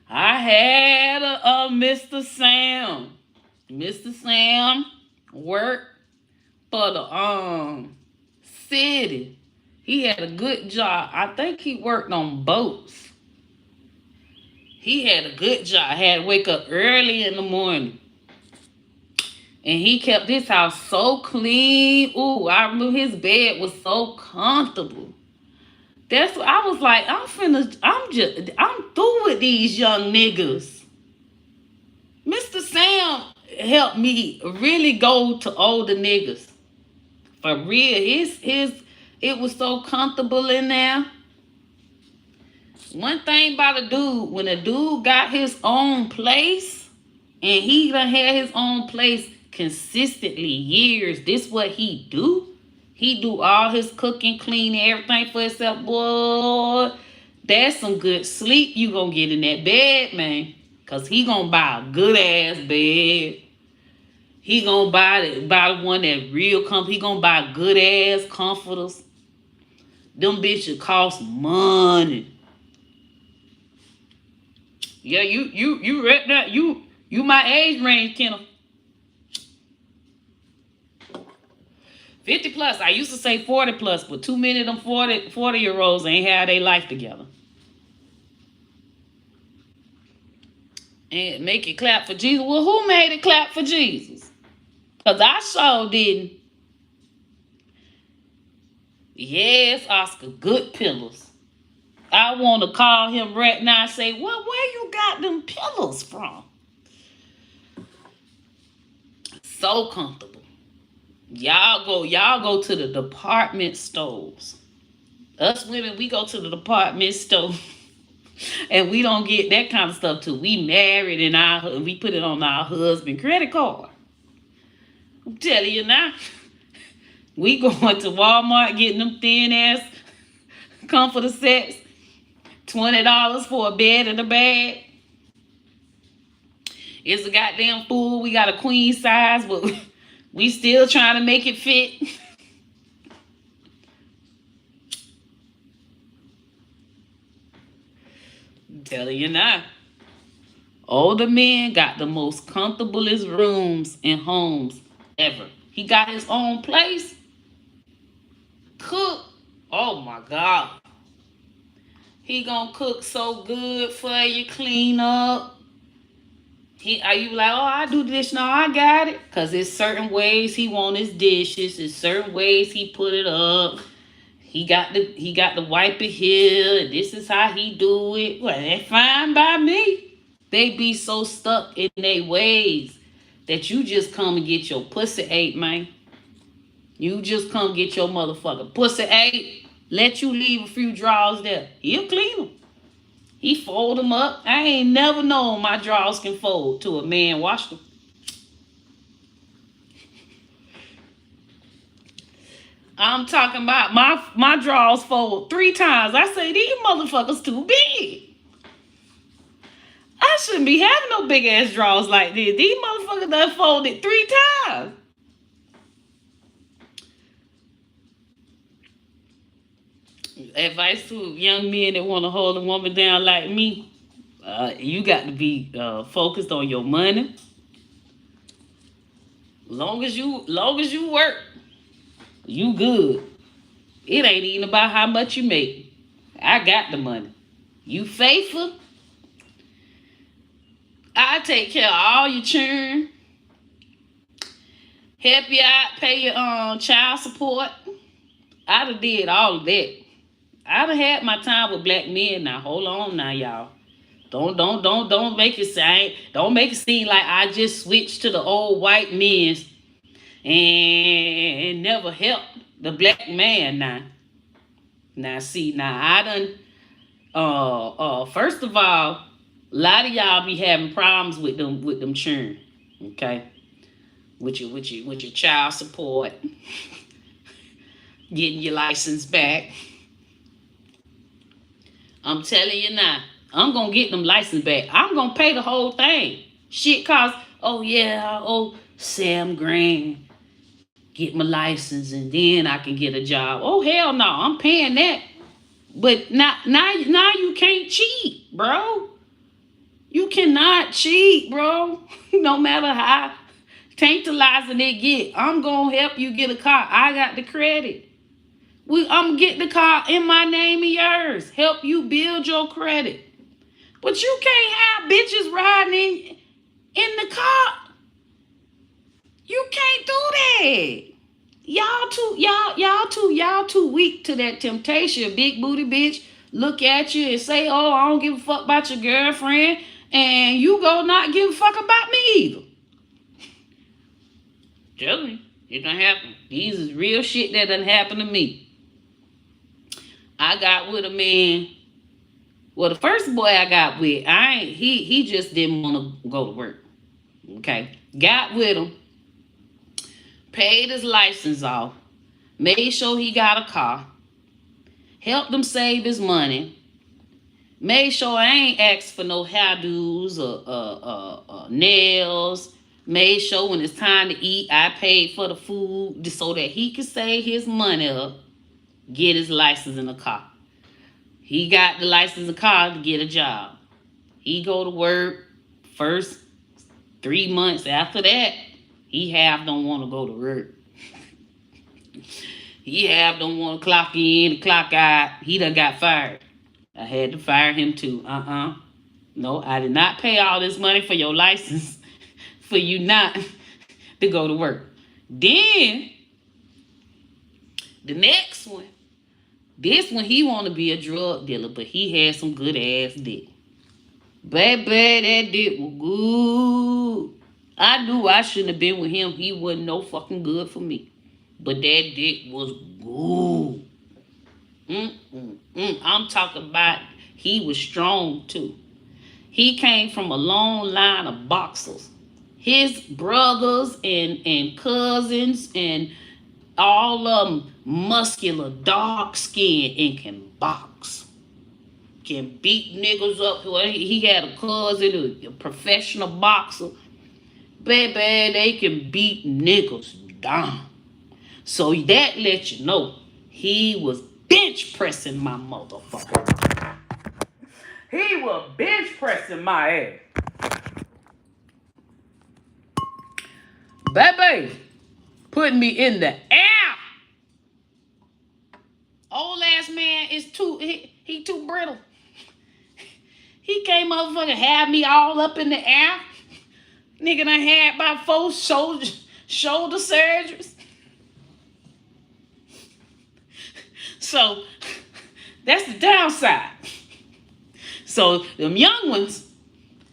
I had a Mr. Sam. Mr. Sam worked for the city. He had a good job. I think he worked on boats. He had a good job. Had to wake up early in the morning. And he kept his house so clean. Ooh, I remember his bed was so comfortable. That's what I was like, I'm through with these young niggas. Mr. Sam helped me really go to older niggas. For real. It was so comfortable in there. One thing about a dude, when a dude got his own place, and he done had his own place consistently years, this what he do? He do all his cooking, cleaning, everything for himself. Boy, that's some good sleep you gonna get in that bed, man. Because he gonna buy a good-ass bed. He gonna buy one that real comfort. He gonna buy good-ass comforters. Them bitches cost money. Yeah, you read that. You my age range, Kenneth. 50 plus. I used to say 40 plus, but too many of them 40-year-olds ain't had their life together. And make it clap for Jesus. Well, who made it clap for Jesus? Because I sure didn't. Yes, Oscar, good pillows. I want to call him right now and say, well, where you got them pillows from? So comfortable. Y'all go to the department stores. Us women, we go to the department store and we don't get that kind of stuff till we married and we put it on our husband credit card. I'm telling you now. We going to Walmart getting them thin ass comforter sets. $20 for a bed and a bag. It's a goddamn fool. We got a queen size, but we still trying to make it fit. I'm telling you now. Older men got the most comfortablest rooms and homes ever. He got his own place. Cook. Oh my God. He gonna cook so good for you, clean up. Are you like, oh, I do this? No, I got it. Cause there's certain ways he want his dishes. There's certain ways he put it up. He got to wipe it here. And this is how he do it. Well, that's fine by me. They be so stuck in their ways that you just come and get your pussy ate, man. You just come get your motherfucker pussy ate. Let you leave a few drawers there. He'll clean them. He fold them up. I ain't never known my drawers can fold till a man wash them. I'm talking about my drawers fold 3 times. I say, these motherfuckers too big. I shouldn't be having no big ass drawers like this. These motherfuckers done folded 3 times. Advice to young men that want to hold a woman down like me. You got to be focused on your money. Long as you work, you good. It ain't even about how much you make. I got the money. You faithful, I take care of all your children. Help you out, pay your child support. I done did all of that. I done had my time with black men. Now hold on now, y'all. Don't make it seem like I just switched to the old white men and never helped the black man now. Now I done first of all, a lot of y'all be having problems with them children. Okay? With your child support, getting your license back. I'm telling you now, I'm gonna get them license back. I'm gonna pay the whole thing. Shit costs, $7,000. Get my license and then I can get a job. Oh hell no, I'm paying that. But now you can't cheat, bro. You cannot cheat, bro. No matter how tantalizing it get. I'm gonna help you get a car. I got the credit. I'm getting the car in my name and yours. Help you build your credit. But you can't have bitches riding in the car. You can't do that. Y'all too weak to that temptation. Big booty bitch look at you and say, oh, I don't give a fuck about your girlfriend. And you go not give a fuck about me either. Tell me, it done happen. These is real shit that done happen to me. I got with a man. Well, the first boy I got with, he just didn't want to go to work. Okay. Got with him. Paid his license off. Made sure he got a car. Helped him save his money. Made sure I ain't asked for no hairdos or nails. Made sure when it's time to eat, I paid for the food so that he could save his money up. Get his license in a car. He got the license in a car to get a job. He go to work first 3 months. After that, he half don't want to go to work. He half don't want to clock in and clock out. He done got fired. I had to fire him too. No, I did not pay all this money for your license for you not to go to work. Then the next one, this one he want to be a drug dealer, but he had some good ass dick. Baby, that dick was good. I knew I shouldn't have been with him. He wasn't no fucking good for me. But that dick was good. I'm talking about he was strong too. He came from a long line of boxers. His brothers and cousins and all of them muscular, dark skin, and can box. Can beat niggas up. He had a cousin, a professional boxer. Baby, they can beat niggas down. So that let you know he was bench pressing my motherfucker. He was bench pressing my ass. Baby, putting me in the air. Old ass man is he too brittle. He can't motherfucking have me all up in the air. Nigga done had about 4 shoulder surgeries. So that's the downside. So them young ones,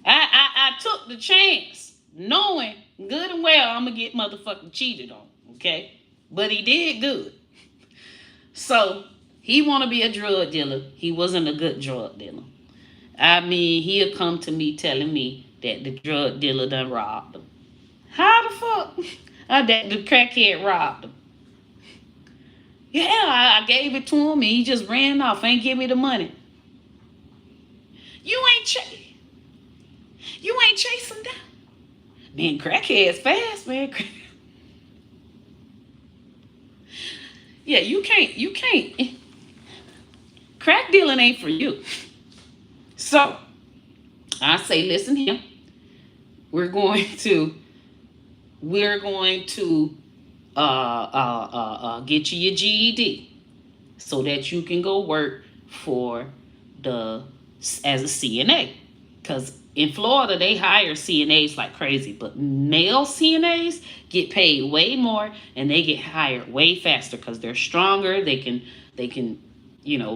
I took the chance, knowing good and well I'm gonna get motherfucking cheated on, okay? But he did good. So he wanna be a drug dealer. He wasn't a good drug dealer. I mean, he'll come to me telling me that the drug dealer done robbed him. How the fuck? That the crackhead robbed him. Yeah, I gave it to him and he just ran off. Ain't give me the money. You ain't chasing down. Man, crackhead's fast, man. Yeah, you can't. Crack dealing ain't for you. So, I say, listen here. We're going to get you your GED so that you can go work for as a CNA. Because in Florida, they hire CNAs like crazy, but male CNAs get paid way more and they get hired way faster because they're stronger. They can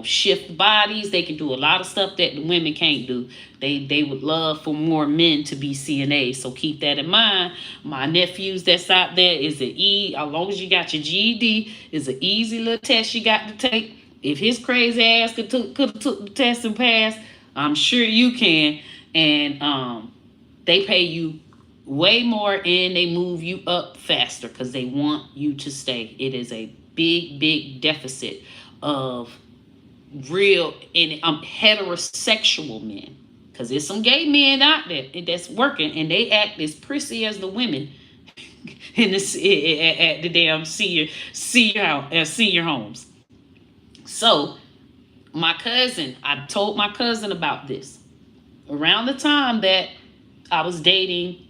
shift bodies. They can do a lot of stuff that the women can't do. They would love for more men to be CNAs. So keep that in mind. My nephews that's out there, as long as you got your GED, is an easy little test you got to take. If his crazy ass could have took the test and passed, I'm sure you can. And they pay you way more and they move you up faster because they want you to stay. It is a big deficit of real and heterosexual men, because there's some gay men out there that's working and they act as prissy as the women at the damn senior homes. So I told my cousin about this around the time that I was dating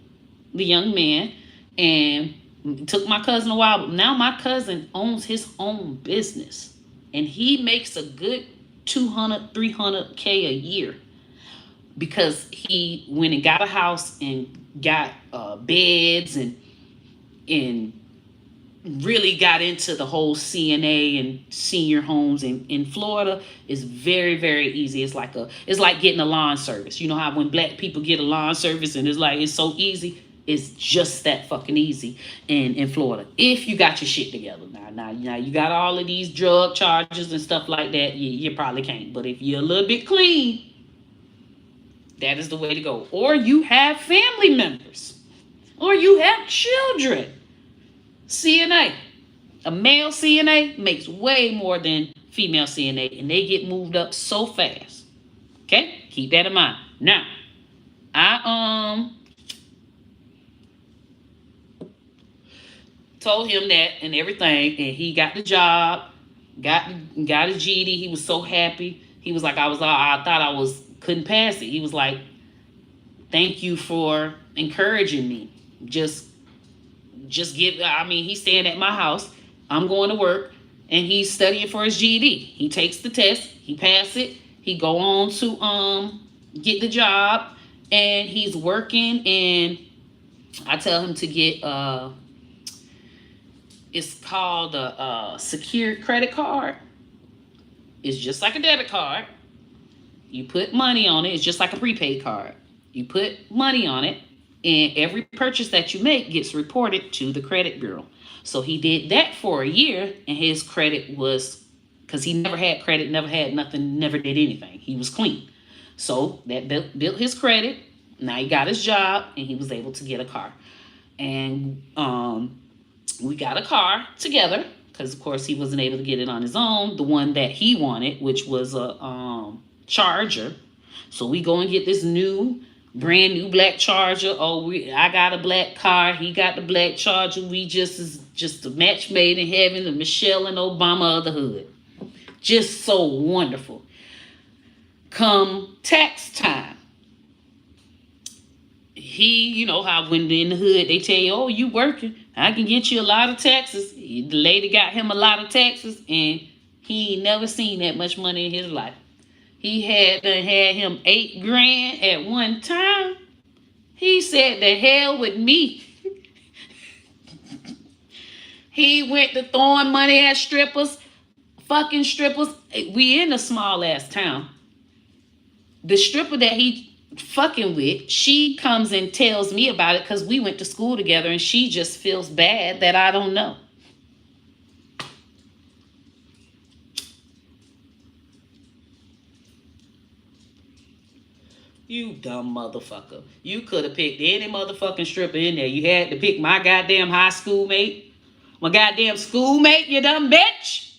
the young man, and it took my cousin a while, but now my cousin owns his own business. And he makes a good $200,000, $300K a year because he went and got a house and got beds and really got into the whole CNA and senior homes. In Florida is very, very easy. It's like getting a lawn service. You know how when black people get a lawn service and it's so easy? It's just that fucking easy in Florida. If you got your shit together. Now you got all of these drug charges and stuff like that. You probably can't. But if you're a little bit clean, that is the way to go. Or you have family members. Or you have children. CNA. A male CNA makes way more than female CNA. And they get moved up so fast. Okay? Keep that in mind. Now, I told him that and everything, and he got the job, got his GED. He was so happy. He was like, I thought couldn't pass it. He was like, thank you for encouraging me. Just he's staying at my house. I'm going to work, and he's studying for his GED. He takes the test, he passed it, he go on to get the job, and he's working, and I tell him to get it's called a secured credit card. It's just like a debit card. You put money on it. It's just like a prepaid card. You put money on it, and every purchase that you make gets reported to the credit bureau. So he did that for a year, and his credit was, because he never had credit, never had nothing, never did anything. He was clean. So that built his credit. Now he got his job, and he was able to get a car. And we got a car together, because of course he wasn't able to get it on his own. The one that he wanted, which was a Charger. So we go and get this brand new black Charger. I got a black car. He got the black Charger. We just a match made in heaven. The Michelle and Obama of the hood. Just so wonderful. Come tax time, he, how when in the hood they tell you, oh, you working, I can get you a lot of taxes. The lady got him a lot of taxes, and he ain't never seen that much money in his life. He had him $8,000 at one time. He said, the hell with me. He went to throwing money at strippers, fucking strippers. We in a small ass town. The stripper that he fucking with, she comes and tells me about it because we went to school together, and she just feels bad that I don't know. You dumb motherfucker. You could have picked any motherfucking stripper in there. You had to pick my goddamn high school mate. My goddamn schoolmate, you dumb bitch.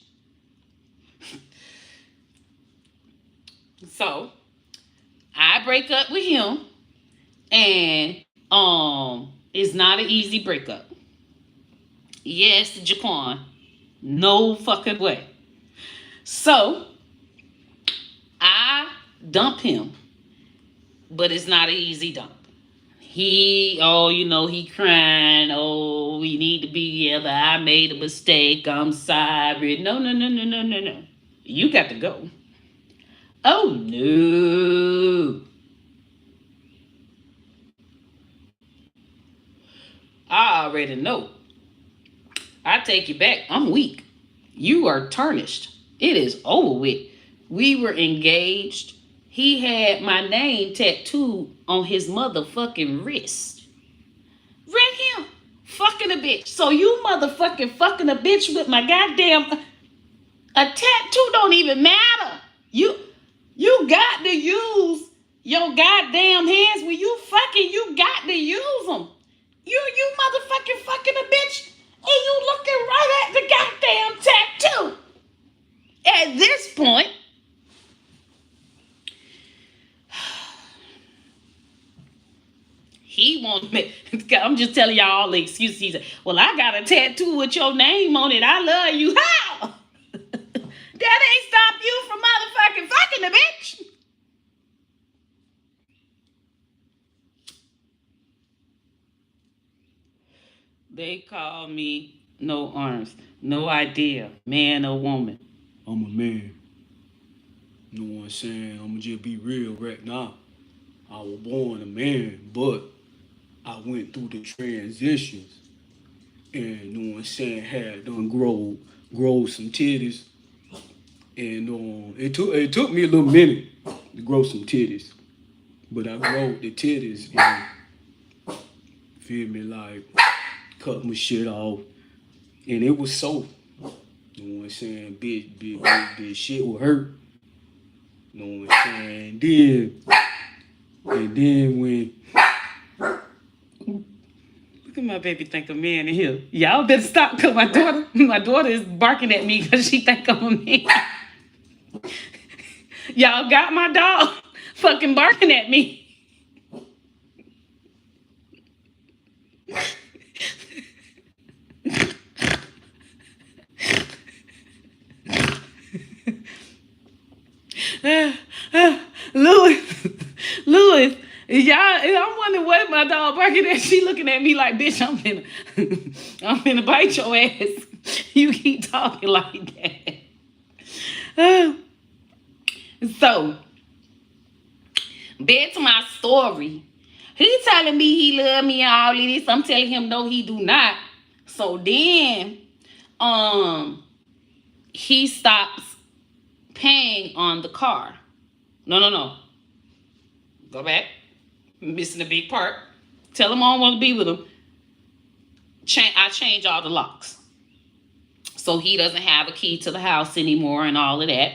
So, I break up with him, and it's not an easy breakup. Yes, Jaquan. No fucking way. So, I dump him, but it's not an easy dump. He crying. Oh, we need to be together. I made a mistake. I'm sorry. No. You got to go. Oh, no. I already know. I take you back. I'm weak. You are tarnished. It is over with. We were engaged. He had my name tattooed on his motherfucking wrist. Right here. Fucking a bitch. So you motherfucking fucking a bitch with my goddamn... A tattoo don't even matter. You got to use your goddamn hands. When you fucking, you got to use them. You motherfucking fucking a bitch, and you looking right at the goddamn tattoo. At this point, he won't. I'm just telling y'all all the excuses. He said, well, I got a tattoo with your name on it. I love you. How? That ain't stop you from motherfucking fucking the bitch. They call me no arms, no idea, man or woman. I'm a man. You know what I'm saying? I'm gonna just be real right now. I was born a man, but I went through the transitions, and you know what I'm saying, had done grow some titties. And it took me a little minute to grow some titties. But I grew the titties and feel me, like cut my shit off. And it was so, you know what I'm saying, big shit would hurt. You know what I'm saying? And then when look at my baby think a man in here. Y'all better stop, because my daughter is barking at me because she think I'm a man. Y'all got my dog fucking barking at me. Louis, y'all, I'm wondering what my dog barking at. She looking at me like, bitch, I'm finna bite your ass. You keep talking like that. So, Back to my story. He telling me he love me and all of this. I'm telling him no, he do not. So then, he stops paying on the car. No. Go back. I'm missing a big part. Tell him I don't want to be with him. I change all the locks. So he doesn't have a key to the house anymore and all of that.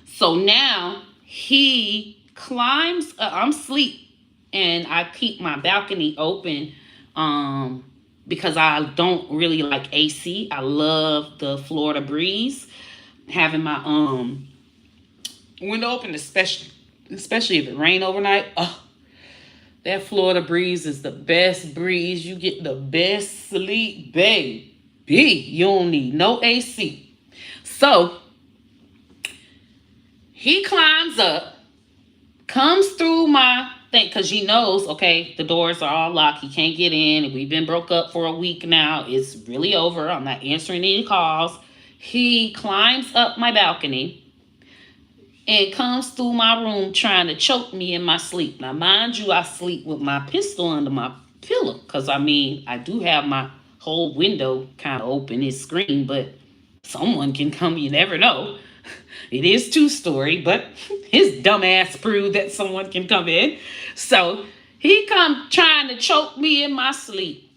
So now he climbs. I'm asleep and I keep my balcony open because I don't really like AC. I love the Florida breeze. Having my window open, especially if it rain overnight. Oh, that Florida breeze is the best breeze. You get the best sleep, baby. You don't need no AC. So he climbs up, comes through my thing, because he knows, okay, the doors are all locked. He can't get in. We've been broke up for a week now. It's really over. I'm not answering any calls. He climbs up my balcony and comes through my room trying to choke me in my sleep. Now, mind you, I sleep with my pistol under my pillow because, I do have my whole window kind of open. It's screened, but someone can come. You never know. It is two-story, but his dumb ass proved that someone can come in. So he come trying to choke me in my sleep.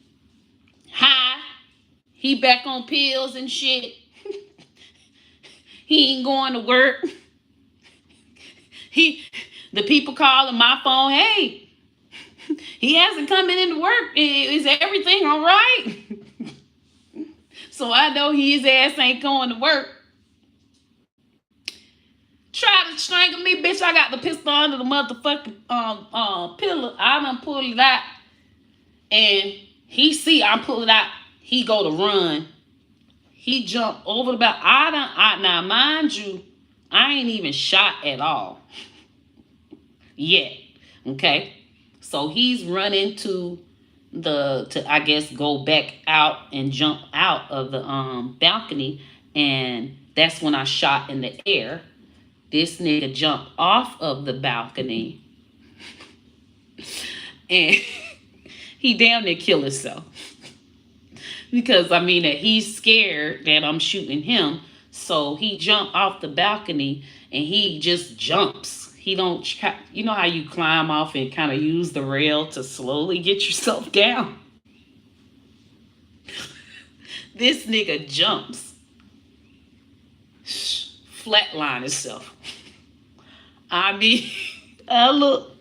High. He back on pills and shit. He ain't going to work. The people calling my phone, hey, he hasn't come in to work. Is everything all right? So I know his ass ain't going to work. Try to strangle me, bitch. I got the pistol under the motherfucking pillow. I done pull it out. And he see I pull it out. He go to run. He jump over the back. Now mind you, I ain't even shot at all yet. Okay. So he's running to I guess go back out and jump out of the balcony. And that's when I shot in the air. This nigga jumped off of the balcony and he damn near killed himself. Because that he's scared that I'm shooting him. So he jumped off the balcony and he just jumps. He don't, you know how you climb off and kind of use the rail to slowly get yourself down? This nigga jumps. Flatline himself. I look.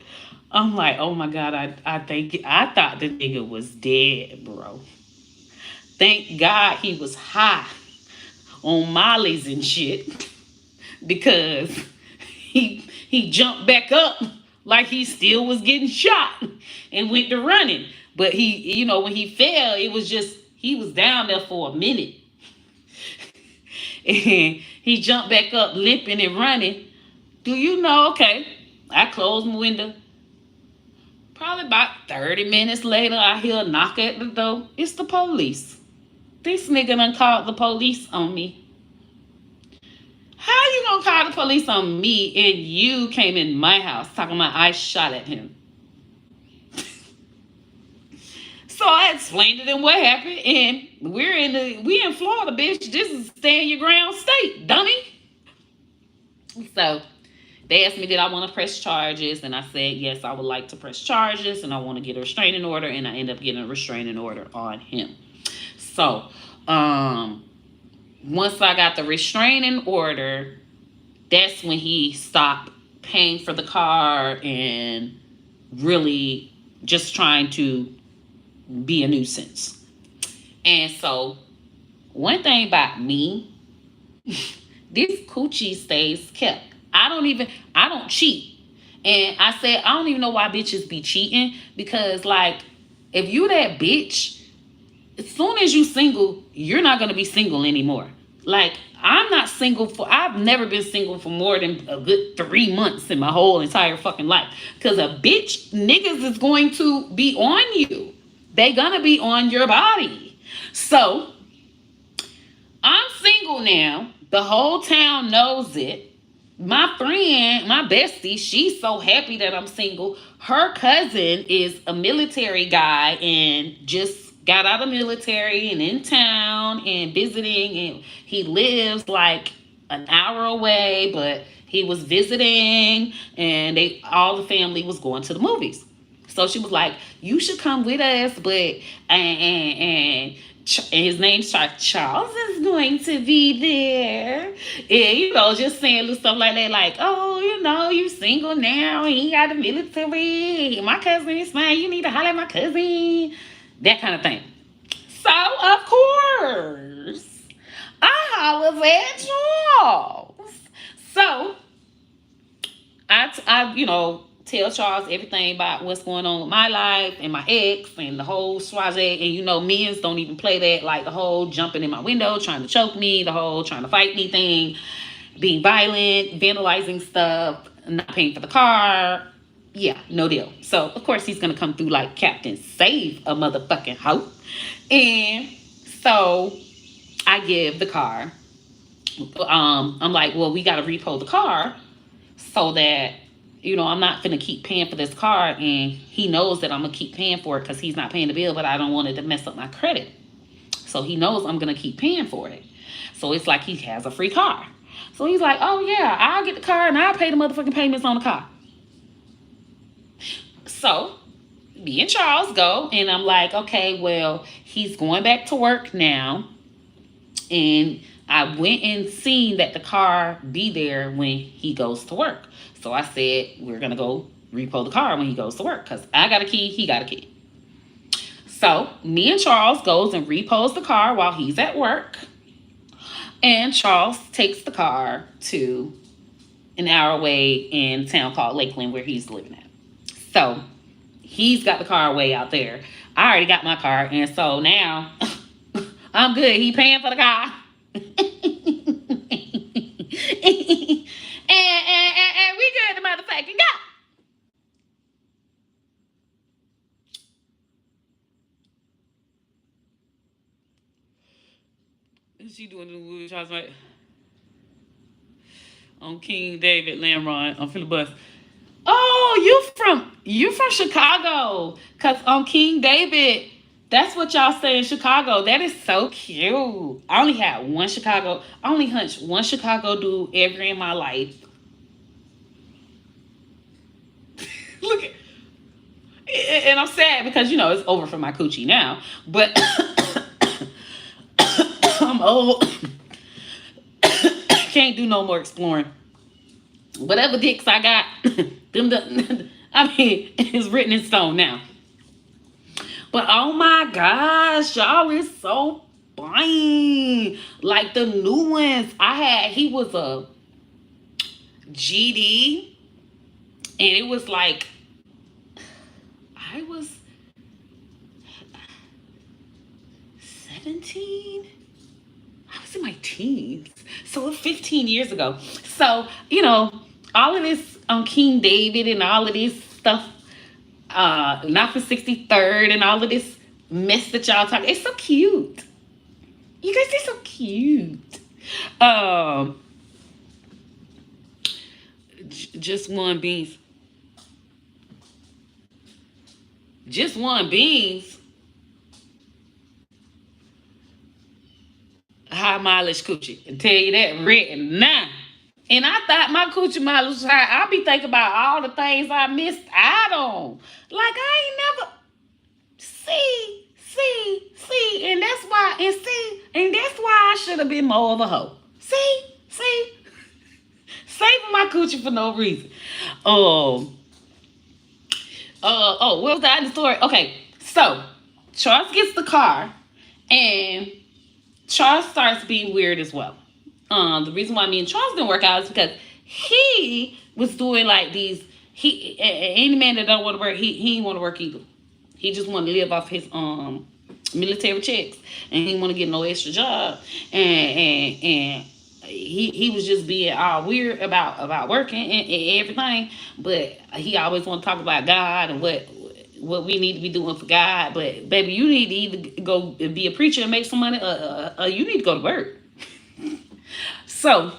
I'm like, oh my God, I thought the nigga was dead, bro. Thank God he was high on mollies and shit. Because he jumped back up like he still was getting shot and went to running. But he, when he fell, it was just, he was down there for a minute. And he jumped back up limping and running. Do you know, okay, I closed my window. Probably about 30 minutes later, I hear a knock at the door. It's the police. This nigga done called the police on me. How you gonna call the police on me and you came in my house talking about I shot at him? So I explained to them what happened, and we in Florida, bitch. This is stand your ground state, dummy. So they asked me did I want to press charges, and I said yes, I would like to press charges, and I want to get a restraining order, and I end up getting a restraining order on him. So once I got the restraining order, that's when he stopped paying for the car and really just trying to be a nuisance. And so one thing about me, this coochie stays kept. I don't cheat. And I said, I don't even know why bitches be cheating, because like, if you that bitch, as soon as you single, you're not going to be single anymore. Like, I've never been single for more than a good 3 months in my whole entire fucking life. Because a bitch, niggas is going to be on you. They gonna be on your body. So, I'm single now. The whole town knows it. My friend, my bestie, she's so happy that I'm single. Her cousin is a military guy and just got out of military and in town and visiting, and he lives like an hour away, but he was visiting, and they all the family was going to the movies. So she was like, "You should come with us," but and his name's Charles. Charles is going to be there. And, just saying little stuff like that, like, "Oh, you single now. He got the military. My cousin is fine. You need to holler at my cousin." That kind of thing. So, of course, I hollers at Charles. So, tell Charles everything about what's going on with my life and my ex and the whole soiree. And men's don't even play that, like the whole jumping in my window, trying to choke me, the whole trying to fight me thing, being violent, vandalizing stuff, not paying for the car. Yeah, no deal. So, of course, he's going to come through like Captain Save a motherfucking hoe. And so I give the car. I'm like, well, we got to repo the car so that I'm not gonna keep paying for this car, and he knows that I'm gonna keep paying for it because he's not paying the bill, but I don't want it to mess up my credit. So he knows I'm gonna keep paying for it. So it's like he has a free car. So he's like, "Oh yeah, I'll get the car and I'll pay the motherfucking payments on the car." So me and Charles go, and I'm like, "Okay, well, he's going back to work now." And I went and seen that the car be there when he goes to work. So I said, we're going to go repo the car when he goes to work because I got a key, he got a key. So me and Charles goes and repos the car while he's at work. And Charles takes the car to an hour away in a town called Lakeland where he's living at. So he's got the car way out there. I already got my car. And so now I'm good. He paying for the car. And we good to motherfucking go. She doing the Louis Charles right on King David Lamron on Philly Bus. Oh, you from Chicago? Cause on King David, that's what y'all say in Chicago. That is so cute. I only had one Chicago. I only hunched one Chicago dude ever in my life. Look at, and I'm sad because it's over for my coochie now. But I'm old. Can't do no more exploring. Whatever dicks I got, it's written in stone now. But oh my gosh, y'all, is so fine. Like the new ones he was a GD, and it was like, I was 17. I was in my teens. So 15 years ago. So, all of this on King David and all of this stuff, not for 63rd and all of this mess that y'all talk. It's so cute. You guys are so cute. Just one beans. Just one beans. High mileage coochie. I tell you that written now. And I thought my coochie mileage was high. I be thinking about all the things I missed out on. Like I ain't never see. And that's why, and that's why I should have been more of a hoe. See? Saving my coochie for no reason. What was the other story? Okay, so Charles gets the car, and Charles starts being weird as well. The reason why me and Charles didn't work out is because he was doing like these. Any man that don't want to work, he didn't want to work either. He just wanted to live off his military checks, and he didn't want to get no extra job. And he was just being all weird about working and everything. But he always want to talk about God and what we need to be doing for God. But baby, you need to either go be a preacher and make some money, or you need to go to work. So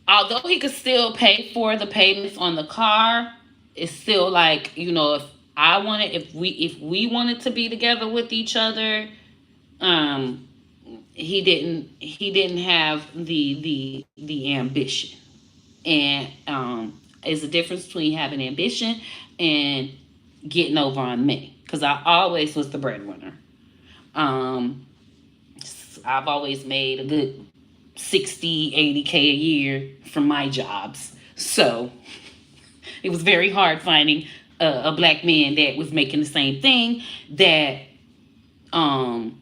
although he could still pay for the payments on the car, it's still like, if we wanted to be together with each other, um, he didn't have the ambition. And there's a difference between having ambition and getting over on me, because I always was the breadwinner. Um, I've always made a good 60, 80K a year from my jobs. So it was very hard finding a black man that was making the same thing, that um,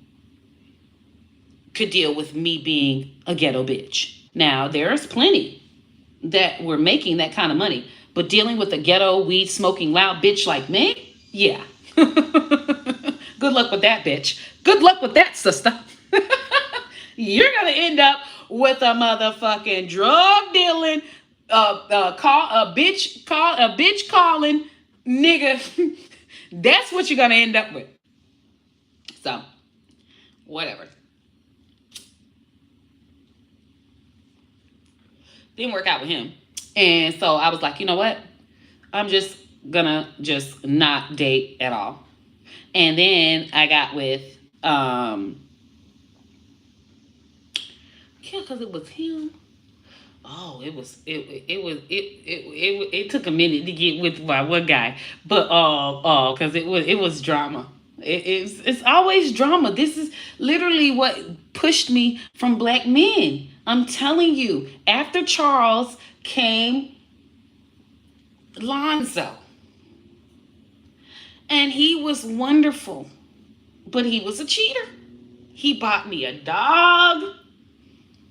could deal with me being a ghetto bitch. Now, there's plenty that were making that kind of money, but dealing with a ghetto, weed smoking, loud bitch like me, yeah. Good luck with that, bitch. Good luck with that, sister. You're gonna end up with a motherfucking drug dealing, call a bitch calling nigga. That's what you're gonna end up with. So, whatever. Didn't work out with him, and so I was like, you know what? I'm just gonna just not date at all. And then I got with yeah, because it was him. Oh, it took a minute to get with my one guy, but because it was drama. It's always drama. This is literally what pushed me from black men. I'm telling you, after Charles came Lonzo, and he was wonderful, but he was a cheater. He bought me a dog.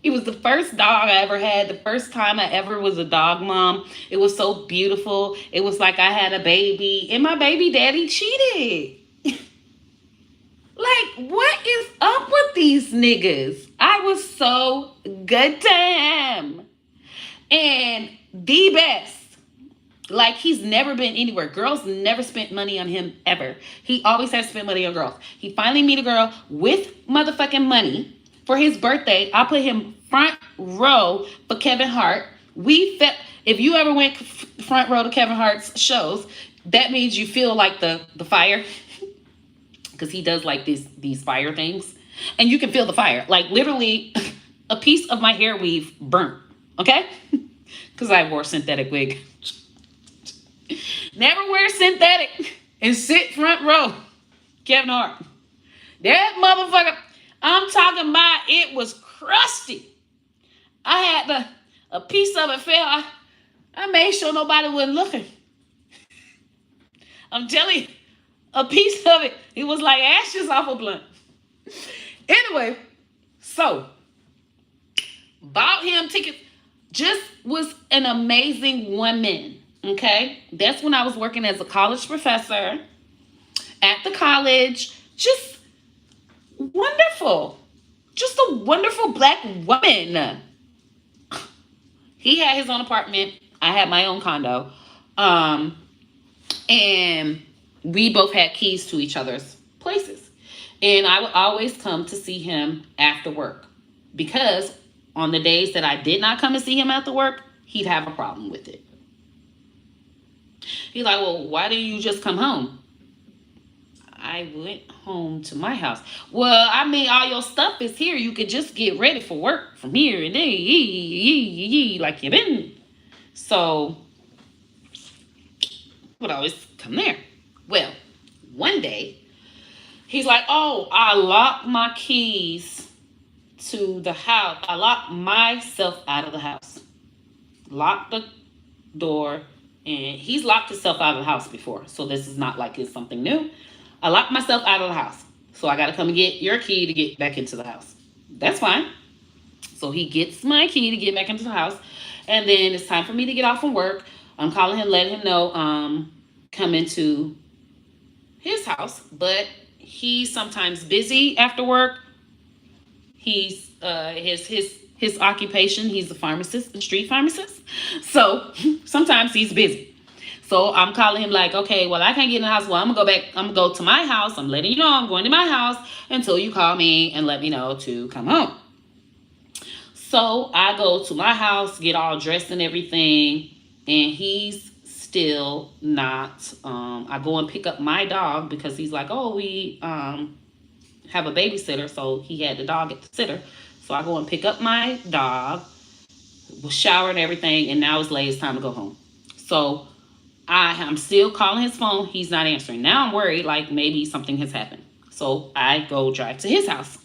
It was the first dog I ever had, the first time I ever was a dog mom. It was so beautiful. It was like I had a baby, and my baby daddy cheated. Like, what is up with these niggas? I was so good to him. And the best. Like, he's never been anywhere. Girls never spent money on him, ever. He always has spent money on girls. He finally met a girl with motherfucking money. For his birthday, I put him front row for Kevin Hart. If you ever went front row to Kevin Hart's shows, that means you feel like the fire. Because he does like these fire things. And you can feel the fire. Like, literally, a piece of my hair weave burnt. Okay? Because I wore synthetic wig. Never wear synthetic and sit front row. Kevin Hart. That motherfucker, I'm talking about, it was crusty. I had a piece of it fell. I made sure nobody wasn't looking. I'm telling you, a piece of it was like ashes off a blunt. Anyway, so bought him tickets. Just was an amazing woman. Okay, that's when I was working as a college professor at the college. Just wonderful. Just a wonderful black woman. He had his own apartment. I had my own condo. And we both had keys to each other's places. And I would always come to see him after work. Because on the days that I did not come to see him after work, he'd have a problem with it. He's like, well, why didn't you just come home? I went home to my house. Well, I mean, all your stuff is here. You could just get ready for work from here and then, like you've been. So, would always come there. Well, one day, he's like, oh, I locked my keys to the house. I locked myself out of the house. Locked the door. And he's locked himself out of the house before. So this is not like it's something new. I locked myself out of the house. So I got to come and get your key to get back into the house. That's fine. So he gets my key to get back into the house. And then it's time for me to get off from work. I'm calling him, letting him know come into his house. But he's sometimes busy after work. He's his occupation, he's a pharmacist, a street pharmacist. So sometimes he's busy. So I'm calling him like, okay, well, I can't get in the house. Well, I'm gonna go to my house. I'm letting you know I'm going to my house until you call me and let me know to come home. So I go to my house, get all dressed and everything, and he's still not. I go and pick up my dog because he's like, oh, we have a babysitter, so he had the dog at the sitter. So I go and pick up my dog, was showered and everything, and now it's late. It's time to go home. So I'm still calling his phone. He's not answering. Now I'm worried, like maybe something has happened. So I go drive to his house.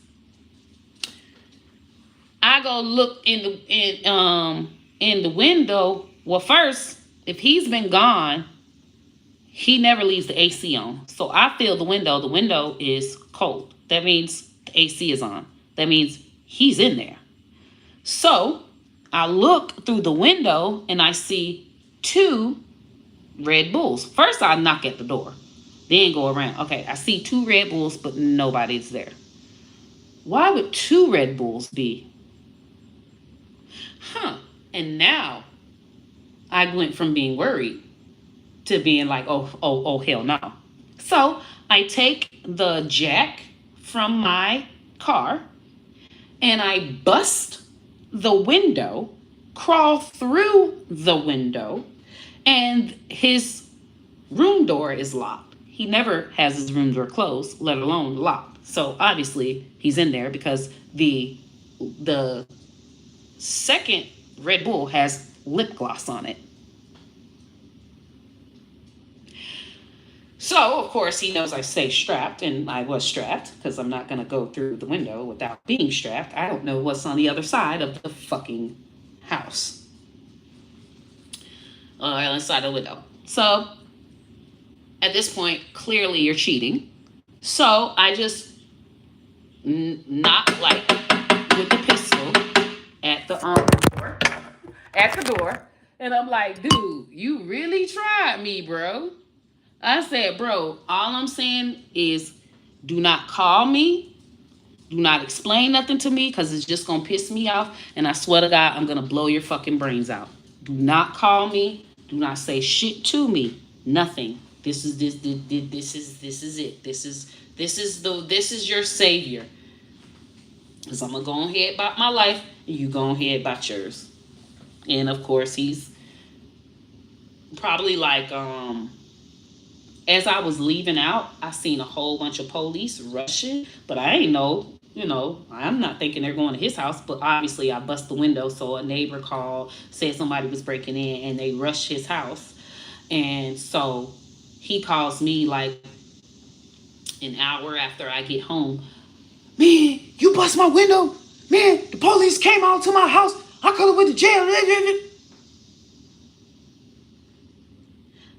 I go look in the window. Well, first, if he's been gone, he never leaves the AC on. So I feel the window. The window is cold. That means the AC is on. That means he's in there. So I look through the window and I see 2 Red Bulls. First, I knock at the door, then go around. Okay, I see 2 Red Bulls, but nobody's there. Why would 2 Red Bulls be? And now I went from being worried to being like, oh, hell no. So I take the jack from my car and I bust the window, crawl through the window, and his room door is locked. He never has his room door closed, let alone locked. So obviously he's in there because the second Red Bull has lip gloss on it. So, of course, he knows I stay strapped, and I was strapped because I'm not going to go through the window without being strapped. I don't know what's on the other side of the fucking house. Inside the window. So, at this point, clearly you're cheating. So, I just knock, like, with the pistol at the door. And I'm like, dude, you really tried me, bro. I said, bro, all I'm saying is do not call me. Do not explain nothing to me because it's just going to piss me off. And I swear to God, I'm going to blow your fucking brains out. Do not call me. Do not say shit to me. Nothing. This is it. This is your savior. Because I'm going to go ahead about my life and you go ahead about yours. And of course, he's probably like, as I was leaving out, I seen a whole bunch of police rushing, but I ain't know, I'm not thinking they're going to his house, but obviously I bust the window, so a neighbor called, said somebody was breaking in, and they rushed his house. And so he calls me like an hour after I get home. Man, you bust my window? Man, the police came out to my house. I could have went to jail.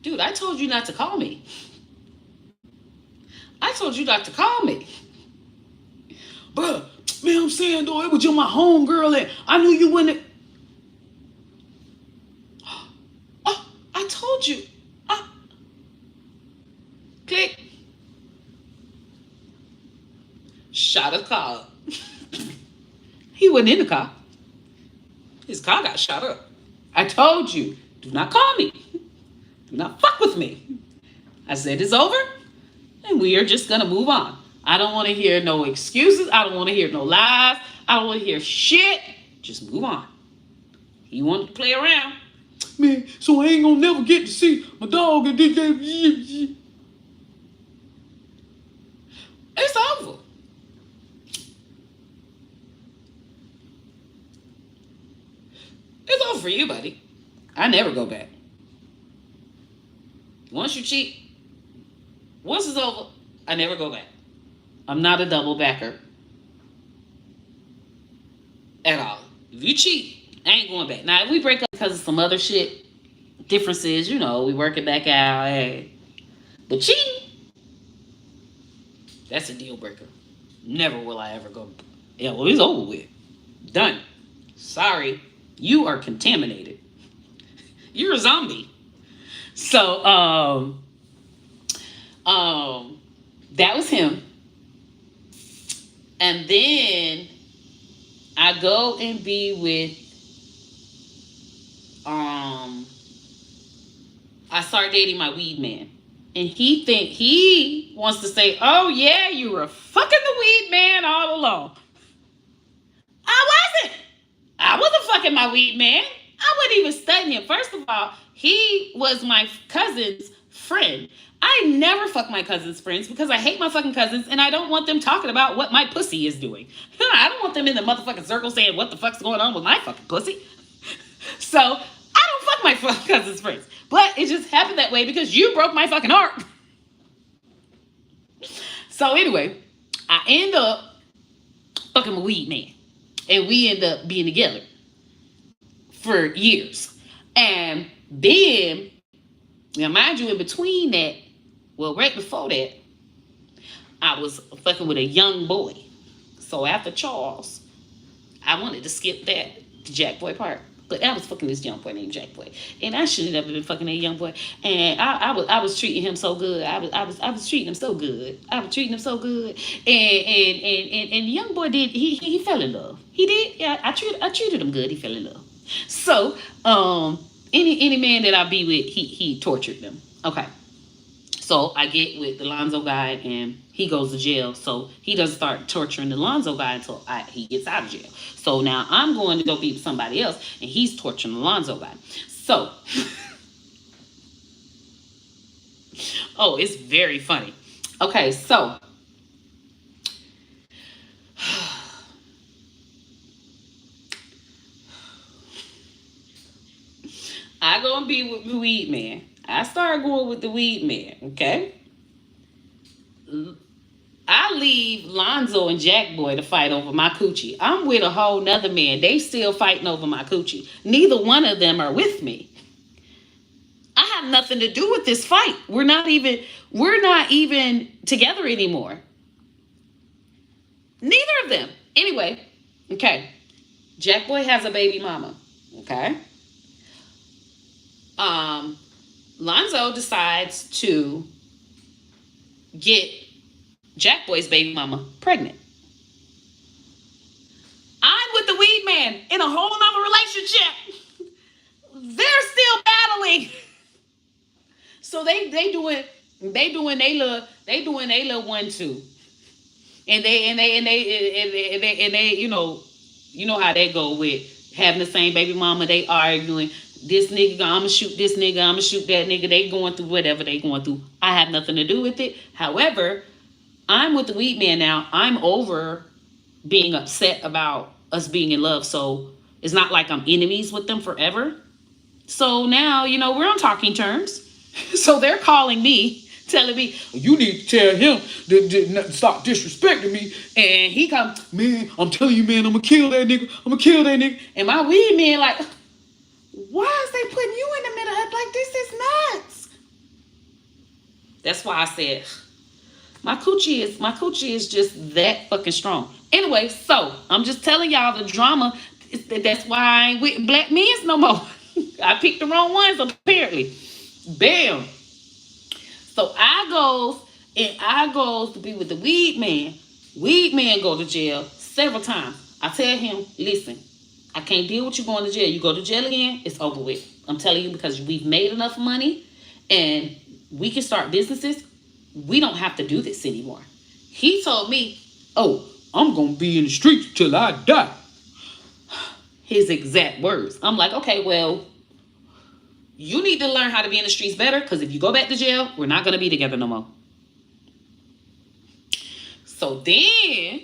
Dude, I told you not to call me. I told you not to call me. Bruh, man, I'm saying, though, it was just my home girl, and I knew you wouldn't. Oh, I told you. Click. Shot a car. He wasn't in the car. His car got shot up. I told you, do not call me. Do not fuck with me. I said it's over, and we are just going to move on. I don't want to hear no excuses. I don't want to hear no lies. I don't want to hear shit. Just move on. He wanted to play around. Man, so I ain't going to never get to see my dog. It's over. It's over for you, buddy. I never go back. Once you cheat, once it's over, I never go back. I'm not a double backer at all. If you cheat, I ain't going back. Now, if we break up because of some other shit, differences, we work it back out. Hey. But cheating, that's a deal breaker. Never will I ever go. Yeah, well, it's over with. Done. Sorry. You are contaminated. You're a zombie. So, that was him. And then I go and be with, I start dating my weed man. And he wants to say, oh yeah, you were fucking the weed man all along. I wasn't. I wasn't fucking my weed man. I wasn't even studying him. First of all, he was my cousin's friend. I never fuck my cousin's friends because I hate my fucking cousins and I don't want them talking about what my pussy is doing. I don't want them in the motherfucking circle saying what the fuck's going on with my fucking pussy. So I don't fuck my fucking cousin's friends. But it just happened that way because you broke my fucking heart. So anyway, I end up fucking my weed man. And we end up being together for years. And then, now mind you, in between that, well, right before that, I was fucking with a young boy. So after Charles, I wanted to skip that, the Jack Boy part. But I was fucking this young boy named Jack Boy. And I should have never been fucking that young boy. And I was treating him so good. I was treating him so good. I was treating him so good. And the young boy did, he fell in love. He did. Yeah, I treated him good. He fell in love. So, any man that I be with, he tortured them. Okay. So I get with the Lonzo guy and he goes to jail. So he doesn't start torturing the Lonzo guy until he gets out of jail. So now I'm going to go be with somebody else and he's torturing the Lonzo guy. So, oh, it's very funny. Okay, so I go and be with the weed man. I started going with the weed man, okay? I leave Lonzo and Jack Boy to fight over my coochie. I'm with a whole nother man. They still fighting over my coochie. Neither one of them are with me. I have nothing to do with this fight. We're not even together anymore. Neither of them. Anyway, okay. Jack Boy has a baby mama, okay? Lonzo decides to get Jack Boy's baby mama pregnant. I'm with the weed man in a whole nother relationship. They're still battling. So they doing they little 1-2. And they you know how they go with having the same baby mama. They arguing. This nigga, I'ma shoot this nigga, I'ma shoot that nigga. They going through whatever they going through. I have nothing to do with it. However, I'm with the weed man now. I'm over being upset about us being in love. So it's not like I'm enemies with them forever. So now, we're on talking terms. So they're calling me, telling me, you need to tell him to stop disrespecting me. And he comes, man, I'm telling you, man, I'm gonna kill that nigga. And my weed man like, why is they putting you in the middle of like this is nuts? That's why I said my coochie is just that fucking strong. Anyway, so I'm just telling y'all the drama. That's why I ain't with black men no more. I picked the wrong ones apparently. Bam. So I goes to be with the weed man. Weed man go to jail several times. I tell him, listen, I can't deal with you going to jail. You go to jail again, it's over with. I'm telling you, because we've made enough money and we can start businesses. We don't have to do this anymore. He told me, oh, I'm going to be in the streets till I die. His exact words. I'm like, okay, well, you need to learn how to be in the streets better, because if you go back to jail, we're not going to be together no more. So then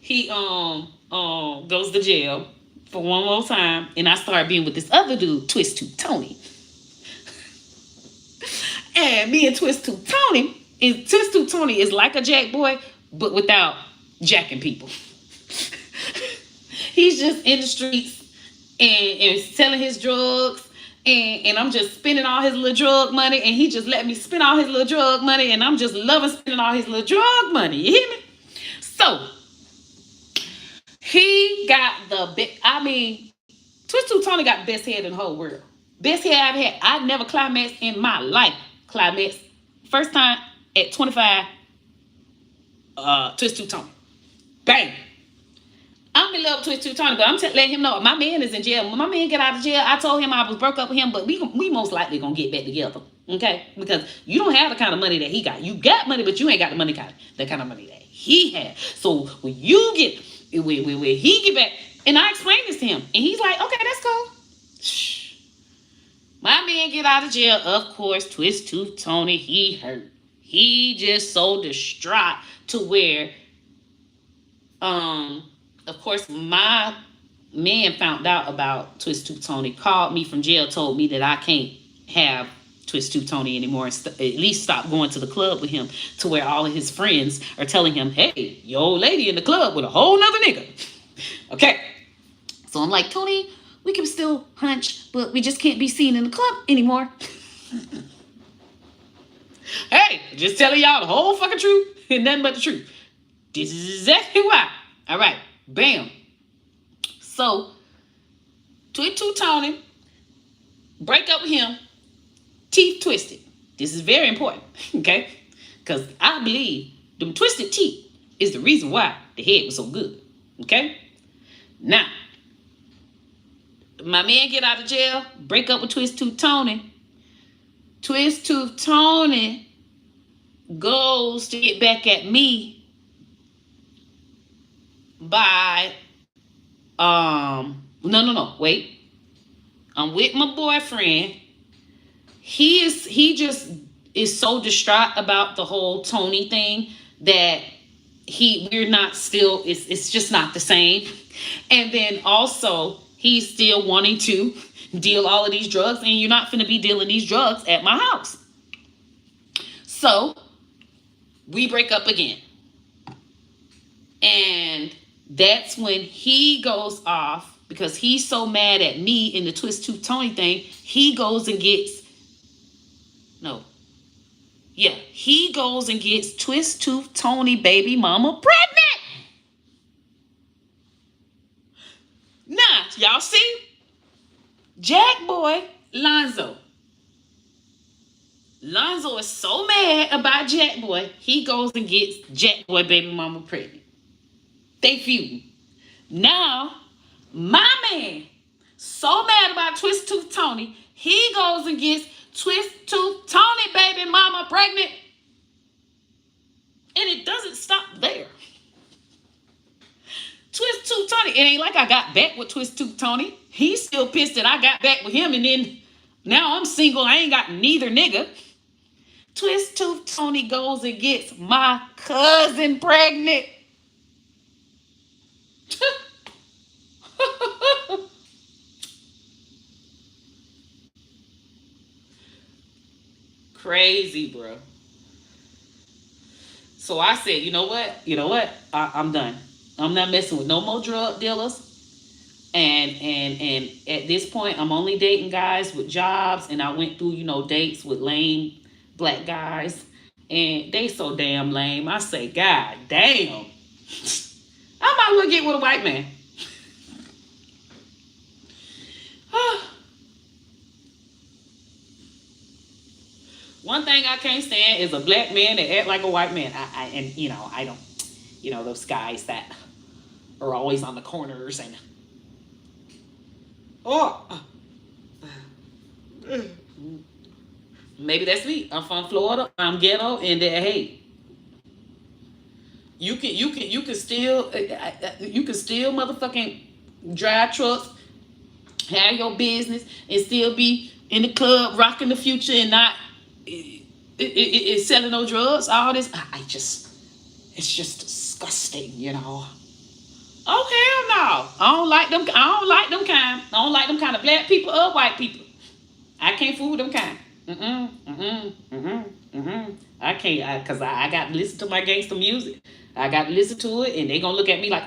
he goes to jail for one more time, and I started being with this other dude, Twist Tooth Tony. And me and Twist Tooth Tony is like a Jack Boy, but without jacking people. He's just in the streets and selling his drugs, and I'm just spending all his little drug money, and he just let me spend all his little drug money, and I'm just loving spending all his little drug money. You hear me? So he got Twist Tooth Tony got the best head in the whole world. Best head I've had. I never climaxed in my life. Climaxed. First time at 25, Twist Tooth Tony. Bang. I'm in love with Twist 2 Tony, but I'm letting him know my man is in jail. When my man get out of jail, I told him I was broke up with him, but we most likely gonna get back together. Okay? Because you don't have the kind of money that he got. You got money, but you ain't got the kind of money that he had. So when you get when he get back, and I explained this to him, and he's like, okay, that's cool. Shh. My man get out of jail, of course, Twist 2 Tony, he hurt. He just so distraught to where of course, my man found out about Twist 2 Tony, called me from jail, told me that I can't have Twist 2 Tony anymore, and at least stop going to the club with him, to where all of his friends are telling him, hey, your old lady in the club with a whole nother nigga. Okay. So I'm like, Tony, we can still hunch, but we just can't be seen in the club anymore. Hey, just telling y'all the whole fucking truth and nothing but the truth. This is exactly why. All right. Bam. So, Twist 2 Tony, break up with him, teeth twisted. This is very important, okay? Because I believe them twisted teeth is the reason why the head was so good, okay? Now, my man get out of jail, break up with Twist 2 Tony. Twist 2 Tony goes to get back at me by no, wait. I'm with my boyfriend. He just is so distraught about the whole Tony thing that we're not still, it's just not the same. And then also he's still wanting to deal all of these drugs, and you're not finna be dealing these drugs at my house. So we break up again. And that's when he goes off, because he's so mad at me in the Twist 2 Tony thing. He goes and gets Twist 2 Tony baby mama pregnant. Now, y'all see? Jack boy Lonzo is so mad about Jack boy, he goes and gets Jack boy baby mama pregnant. They feuding. Now, my man, so mad about Twist 2 Tony, he goes and gets Twist 2 Tony baby mama pregnant. And it doesn't stop there. Twist 2 Tony, it ain't like I got back with Twist 2 Tony. He's still pissed that I got back with him, and then now I'm single. I ain't got neither nigga. Twist 2 Tony goes and gets my cousin pregnant. Crazy, bro. So I said, you know what? I'm done. I'm not messing with no more drug dealers. And at this point, I'm only dating guys with jobs. And I went through, dates with lame black guys, and they so damn lame. I say, God damn, I might as well get with a white man. One thing I can't stand is a black man that act like a white man. I don't, those guys that are always on the corners and maybe that's me. I'm from Florida. I'm ghetto, and hey, you can still motherfucking drive trucks, have your business, and still be in the club rocking the future and not selling no drugs. All this, it's just disgusting, Oh hell no! I don't like them kind. I don't like them kind of black people or white people. I can't fool with them kind. I can't, cause I got to listen to my gangster music. I got to listen to it, and they gonna look at me like,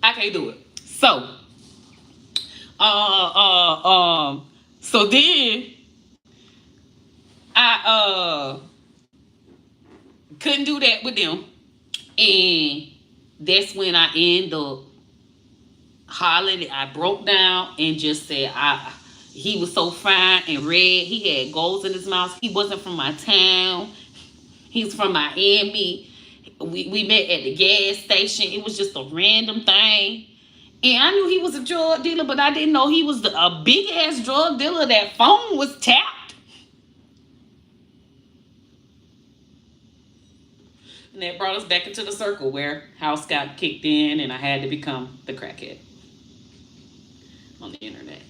I can't do it. So, so then I couldn't do that with them, and that's when I end up hollering. I broke down and just said, He was so fine and red. He had goals in his mouth. He wasn't from my town. He's from Miami. We met at the gas station. It was just a random thing. And I knew he was a drug dealer, but I didn't know he was a big ass drug dealer. That phone was tapped. And that brought us back into the circle where house got kicked in and I had to become the crackhead on the internet.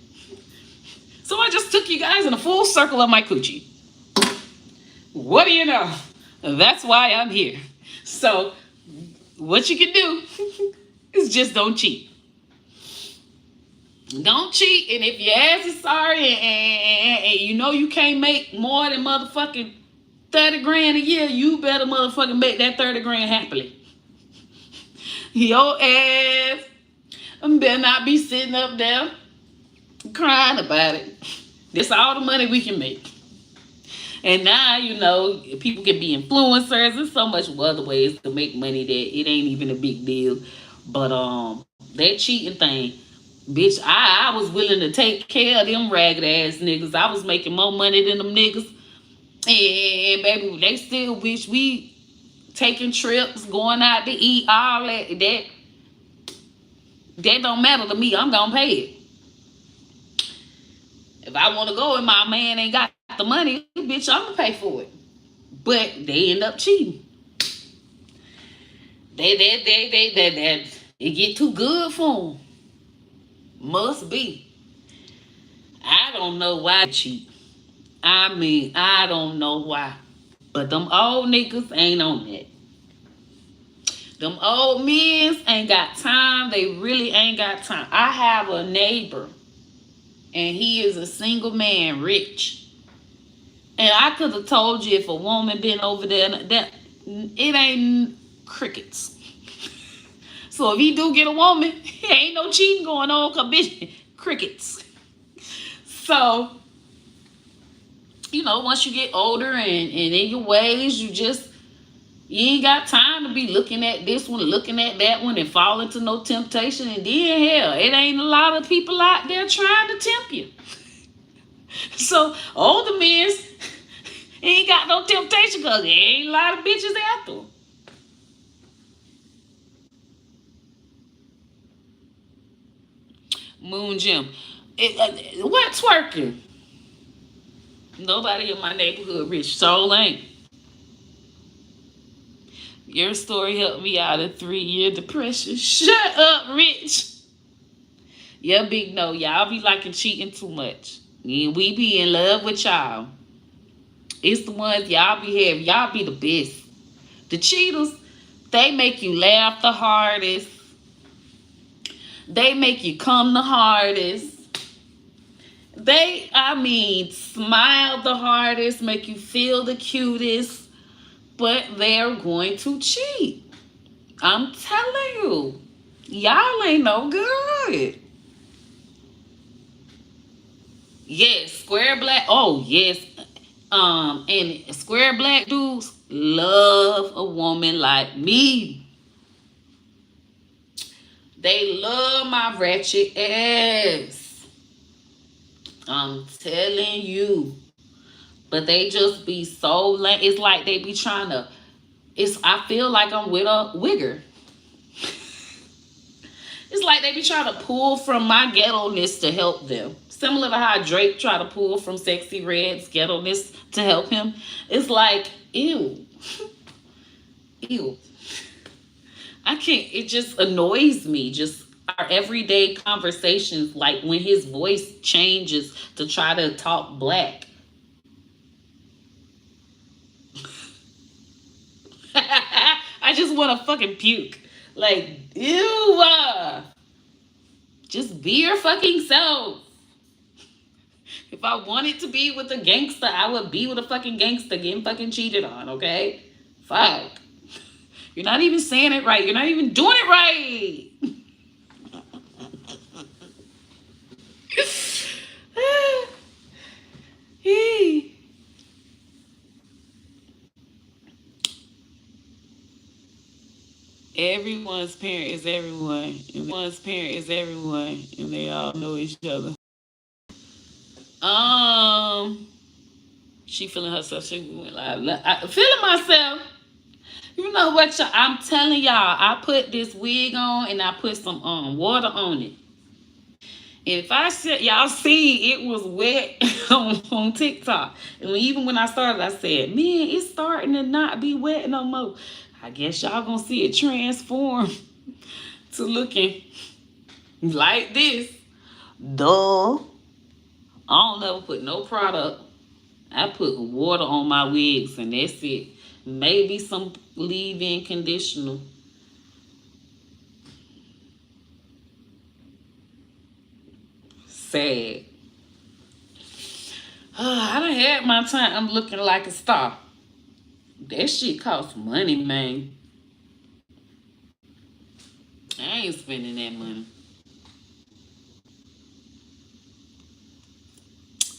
So I just took you guys in a full circle of my coochie. What do you know? That's why I'm here. So what you can do is just don't cheat. Don't cheat, and if your ass is sorry and you know you can't make more than motherfucking 30 grand a year, you better motherfucking make that 30 grand happily. Your ass better not be sitting up there crying about it. That's all the money we can make. And now, you know, people can be influencers. There's so much other ways to make money that it ain't even a big deal. But that cheating thing, bitch, I was willing to take care of them ragged ass niggas. I was making more money than them niggas. And baby, they still wish we taking trips, going out to eat, all that. That don't matter to me. I'm gonna pay it. If I want to go and my man ain't got the money, bitch, I'm gonna pay for it. But they end up cheating. They it get too good for them. Must be. I don't know why they cheat. I mean, I don't know why. But them old niggas ain't on that. Them old men ain't got time. They really ain't got time. I have a neighbor, and he is a single man, rich. And I could have told you if a woman been over there, that it ain't crickets. So if he do get a woman, ain't no cheating going on, cause bitch, crickets. So, you know, once you get older and in your ways, you ain't got time to be looking at this one, looking at that one, and fall into no temptation. And then hell, it ain't a lot of people out there trying to tempt you. So older men ain't got no temptation because there ain't a lot of bitches after them. Moon Jim. What's working? Nobody in my neighborhood rich. Soul ain't. Your story helped me out of 3-year depression. Shut up, Rich. Yeah, big no. Y'all be liking cheating too much. And we be in love with y'all. It's the ones y'all be having. Y'all be the best. The cheaters, they make you laugh the hardest. They make you come the hardest. They, smile the hardest, make you feel the cutest, but they're going to cheat. I'm telling you, y'all ain't no good. Yes, square black. Oh, yes. And square black dudes love a woman like me. They love my ratchet ass. I'm telling you. But they just be so lame. It's like they be trying to. I feel like I'm with a wigger. It's like they be trying to pull from my ghetto-ness to help them. Similar to how Drake tried to pull from Sexy Red's ghetto-ness to help him. It's like, ew. Ew. I can't, it just annoys me. Just our everyday conversations, like when his voice changes to try to talk black. I just want to fucking puke. Like, ew. Just be your fucking self. If I wanted to be with a gangster, I would be with a fucking gangster getting fucking cheated on, okay? Fuck. You're not even saying it right. You're not even doing it right. Everyone's parent is everyone. Everyone's parent is everyone. And they all know each other. She feeling herself. She went feeling myself. You know what, y'all? I'm telling y'all. I put this wig on and I put some water on it. If I said y'all see it was wet on TikTok, and even when I started, I said, "Man, it's starting to not be wet no more." I guess y'all gonna see it transform to looking like this. Duh. I don't never put no product. I put water on my wigs and that's it. Maybe some leave-in conditioner. Sad. I done had my time. I'm looking like a star. That shit costs money, man. I ain't spending that money.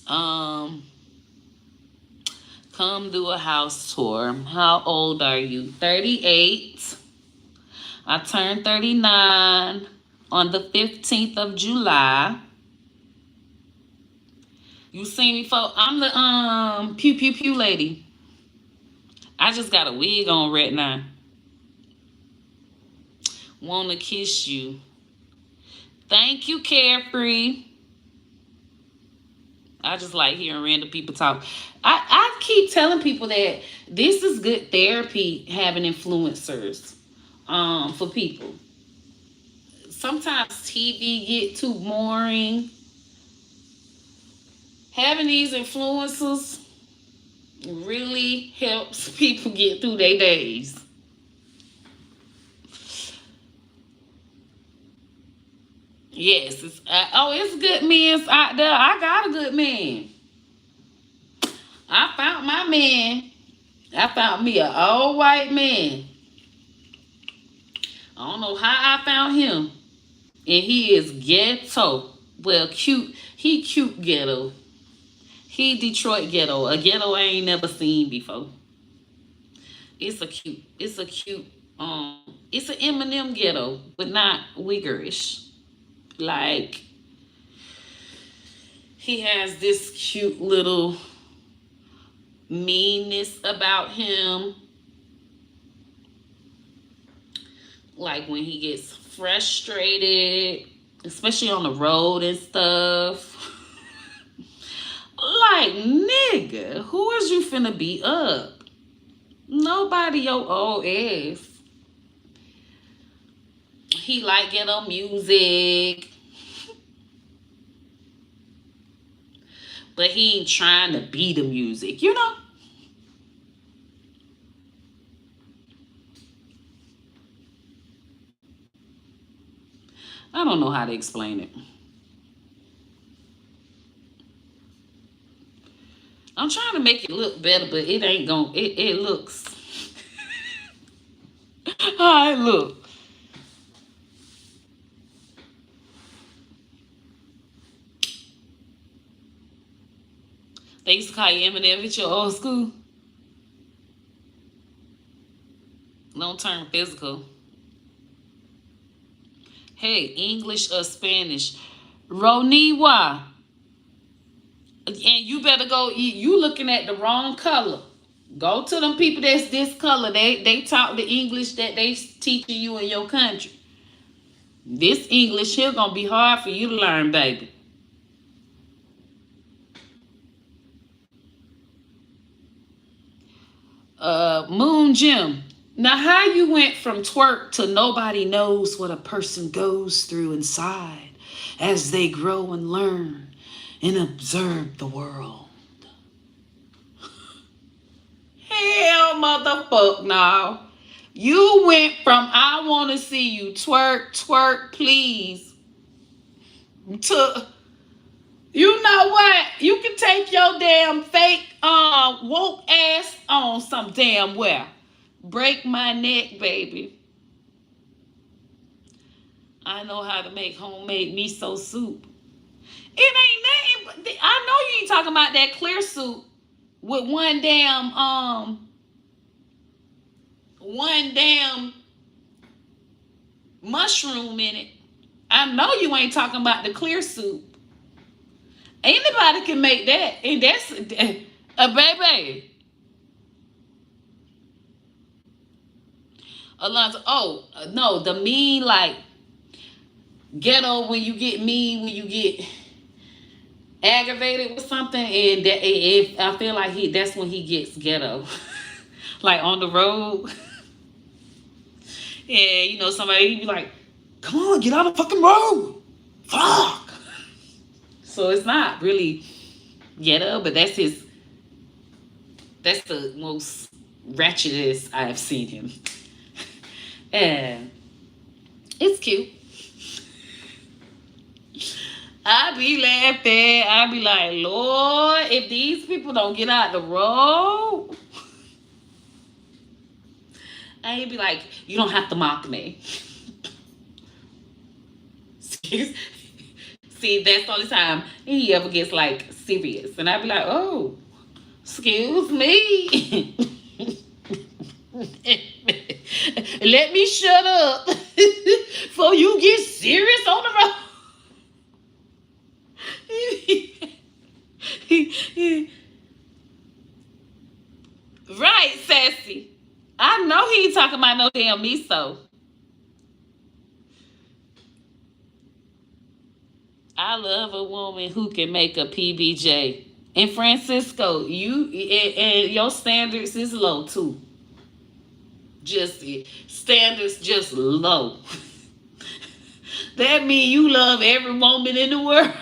Um, come do a house tour. How old are you? 38. I turned 39 on the 15th of July. You seen me, folks? I'm the pew pew pew lady. I just got a wig on right now. Wanna kiss you. Thank you, Carefree. I just like hearing random people talk. I keep telling people that this is good therapy, having influencers for people. Sometimes TV get too boring. Having these influencers really helps people get through their days. Yes, it's good men out there. I got a good man. I found my man. I found me an old white man. I don't know how I found him. And he is ghetto. Well, cute. He cute ghetto. He Detroit ghetto. A ghetto I ain't never seen before. It's a cute, it's an Eminem ghetto, but not wiggerish. Like, he has this cute little meanness about him. Like when he gets frustrated, especially on the road and stuff. Like, nigga, who is you finna beat up? Nobody your old ass. He like ghetto music. But he ain't trying to be the music, you know? I don't know how to explain it. I'm trying to make it look better, but it ain't gonna, it looks. How it look. They used to call you Eminem at your old school. Don't turn physical. Hey, English or Spanish? Roniwa. And you better go, you looking at the wrong color. Go to them people that's this color. They talk the English that they teaching you in your country. This English here gonna be hard for you to learn, baby. Moon Jim. Now, how you went from twerk to nobody knows what a person goes through inside as they grow and learn and observe the world. Hell, motherfuck, no. You went from I want to see you twerk, twerk, please, to, you know what? You can take your damn fake woke ass on some damn well. Break my neck, baby. I know how to make homemade miso soup. It ain't nothing. I know you ain't talking about that clear soup with one damn mushroom in it. I know you ain't talking about the clear soup. Anybody can make that, and that's a baby. Alonzo. Oh no, the mean like ghetto when you get mean when you get aggravated with something, and that if I feel like that's when he gets ghetto, like on the road. Yeah, you know somebody be like, "Come on, get out of the fucking road, fuck." So it's not really ghetto, but that's his. That's the most ratchetest I have seen him, and it's cute. I be laughing. I be like, Lord, if these people don't get out the road, I ain't be like, you don't have to mock me. See, that's the only time he ever gets like serious, and I be like, oh, excuse me. Let me shut up before you get serious on the road. Right, sassy. I know he ain't talking about no damn miso. I love a woman who can make a PBJ. And Francisco, you and your standards is low too. Just standards just low. That means you love every woman in the world.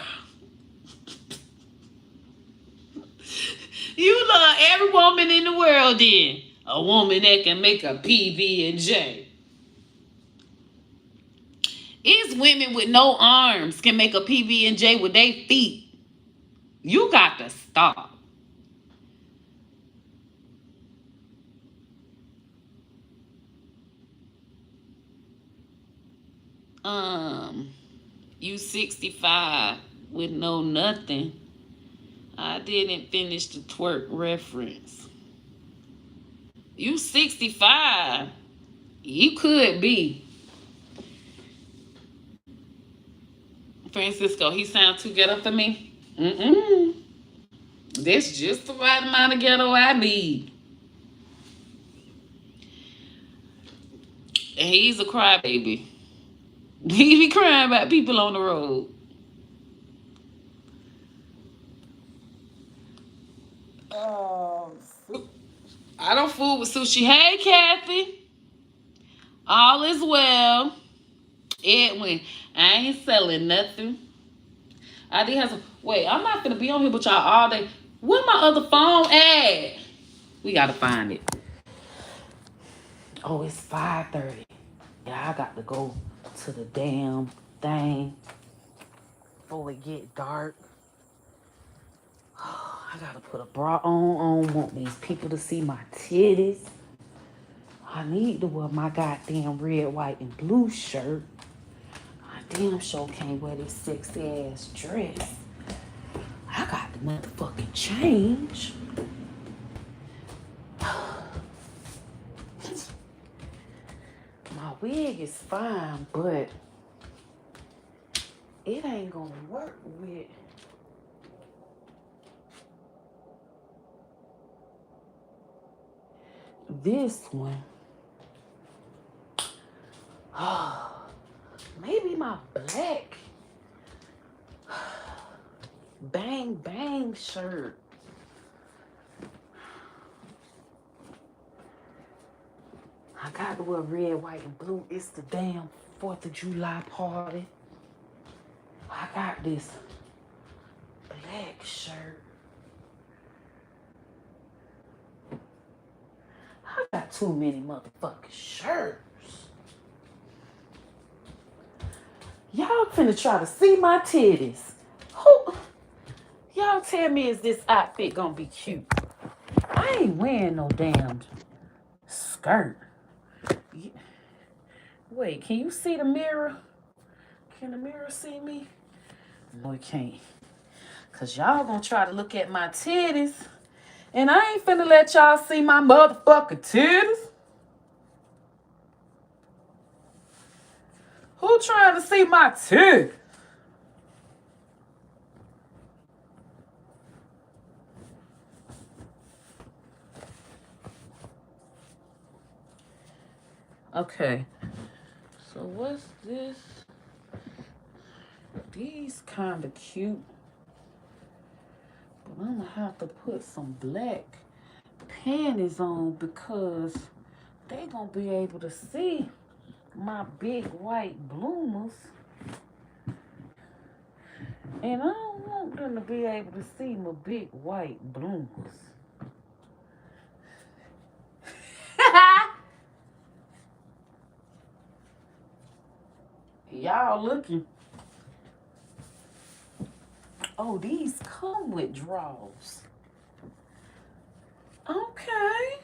You love every woman in the world then. A woman that can make a PB and J. It's women with no arms can make a PB and J with their feet. You got to stop. You 65 with no nothing. I didn't finish the twerk reference. You 65. You could be. Francisco, he sounds too ghetto for me. That's just the right amount of ghetto I need. And he's a crybaby. He be crying about people on the road. I don't fool with sushi. Hey, Kathy. All is well. Edwin, I ain't selling nothing. I did have some. Wait, I'm not gonna be on here with y'all all day. Where my other phone at? We gotta find it. Oh, it's 5:30. Yeah, I got to go to the damn thing before it get dark. I gotta put a bra on. I don't want these people to see my titties. I need to wear my goddamn red, white, and blue shirt. I damn sure can't wear this sexy ass dress. I got to motherfucking change. My wig is fine, but it ain't gonna work with this one. Maybe my black bang bang shirt. I got to wear red, white, and blue. It's the damn 4th of July party. I got this black shirt. I got too many motherfucking shirts. Y'all finna try to see my titties. Who? Y'all tell me, is this outfit gonna be cute? I ain't wearing no damn skirt. Wait, can you see the mirror? Can the mirror see me? No, it can't. Cause y'all gonna try to look at my titties. And I ain't finna let y'all see my motherfucking titties. Who trying to see my titties? Okay. So what's this? These kind of cute. But I'm gonna have to put some black panties on because they gonna be able to see my big white bloomers. And I don't want them to be able to see my big white bloomers. Y'all looking. Oh, these come with drawers. Okay.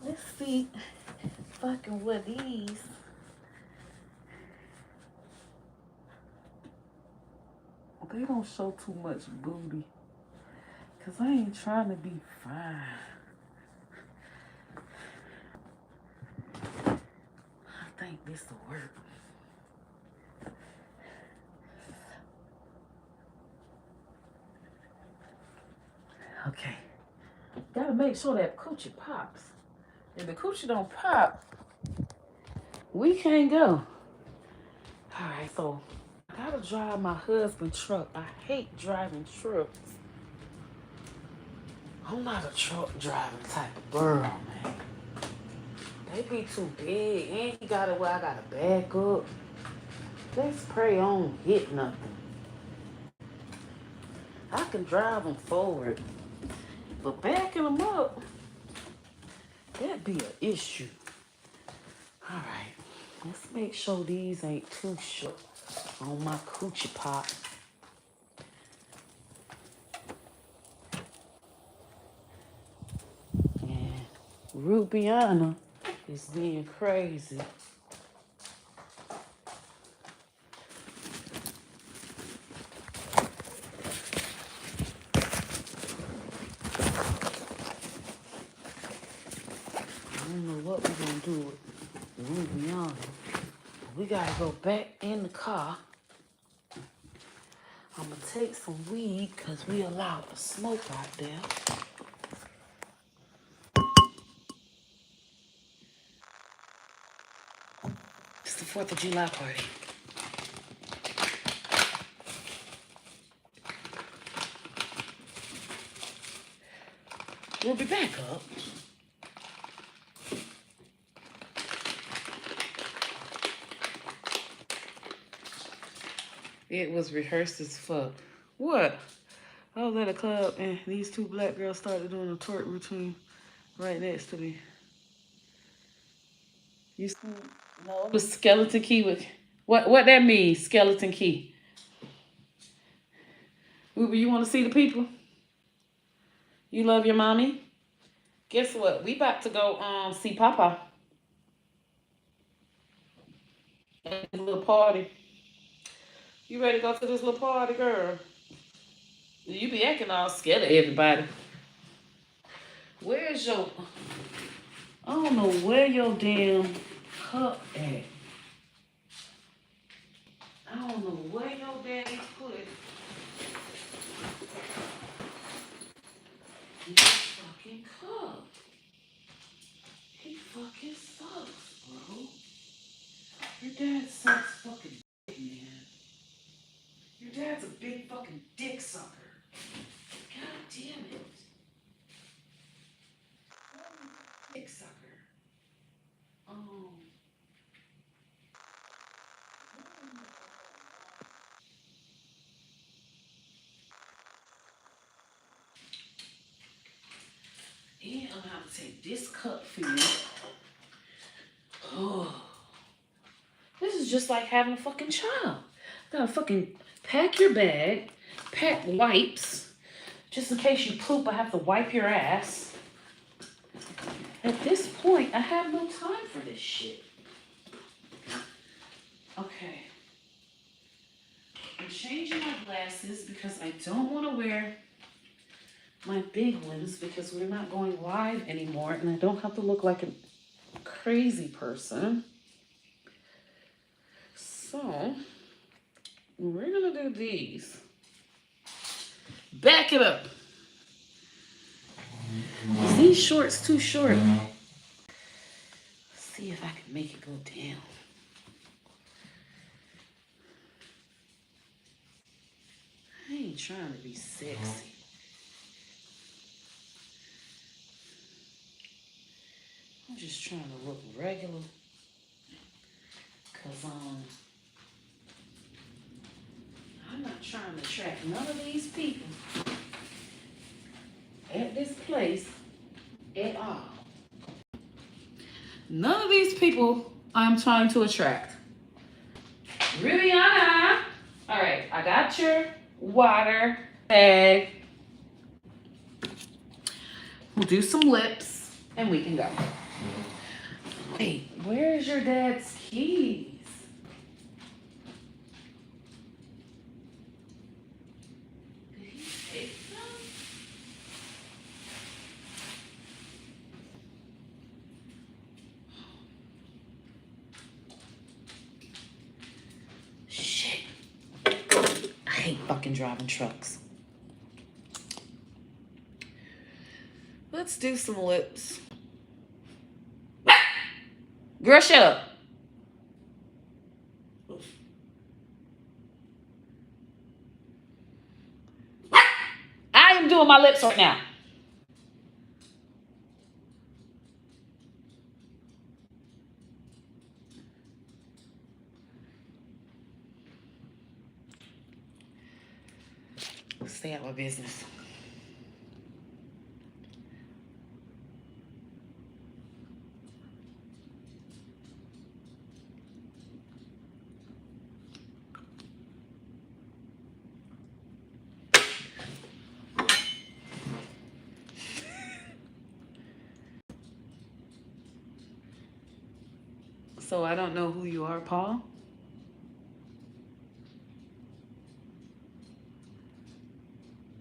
Let's see if I can wear these. They don't show too much booty. Cause I ain't trying to be fine. I think this will work. Okay. Gotta make sure that coochie pops. If the coochie don't pop, we can't go. Alright, so I gotta drive my husband's truck. I hate driving trucks. I'm not a truck driving type of girl, man. They be too big. And you gotta where I gotta back up. Let's pray I don't hit nothing. I can drive them forward. But backing them up, that'd be an issue. Alright. Let's make sure these ain't too short on my coochie pop. And Rubiana is being crazy. I don't know what we're gonna do with Rubiana. We gotta go back in the car. I'm gonna take some weed because we allowed to smoke out there. It's the 4th of July party. We'll be back up. It was rehearsed as fuck. What? I was at a club and these two black girls started doing a twerk routine right next to me. You see? No. The skeleton key with what that means, skeleton key. Uber, you want to see the people? You love your mommy? Guess what? We about to go see Papa at a little party. You ready to go to this little party, girl? You be acting all scared of everybody. Where's your... I don't know where your damn cup at. I don't know where your daddy put it. This fucking cup. He fucking sucks, bro. Your dad sucks fucking dick, man. Your dad's a big fucking dick sucker. God damn it. Dick sucker. And I'm gonna have to take this cup for you. Oh. This is just like having a fucking child. Gotta fucking pack your bag, pack wipes. Just in case you poop, I have to wipe your ass. At this point, I have no time for this shit. Okay. I'm changing my glasses because I don't want to wear my big ones because we're not going live anymore and I don't have to look like a crazy person. So, we're going to do these. Back it up. Is these shorts too short? see if I can make it go down. I ain't trying to be sexy. I'm just trying to look regular. Cause I'm not trying to attract none of these people at this place at all. None of these people I'm trying to attract. Riviana. All right, I got your water bag. We'll do some lips and we can go. Wait, where's your dad's keys? Did he take them? Shit. I hate fucking driving trucks. Let's do some lips. Girl, shut up. I am doing my lips right now. Stay out of my business. So I don't know who you are, Paul.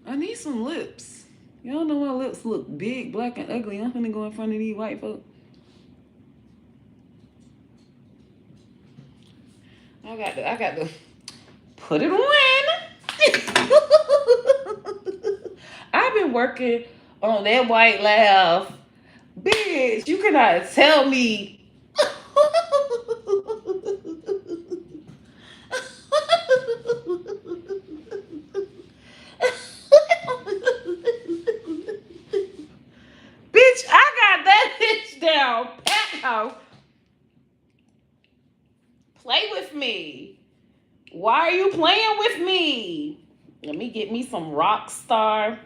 I need some lips. Y'all know my lips look big, black, and ugly. I'm finna go in front of these white folk. I got to put it on. I've been working on that white laugh. Bitch, you cannot tell me. Bitch, I got that bitch down. Pat. Play with me. Why are you playing with me? Let me get me some rock star.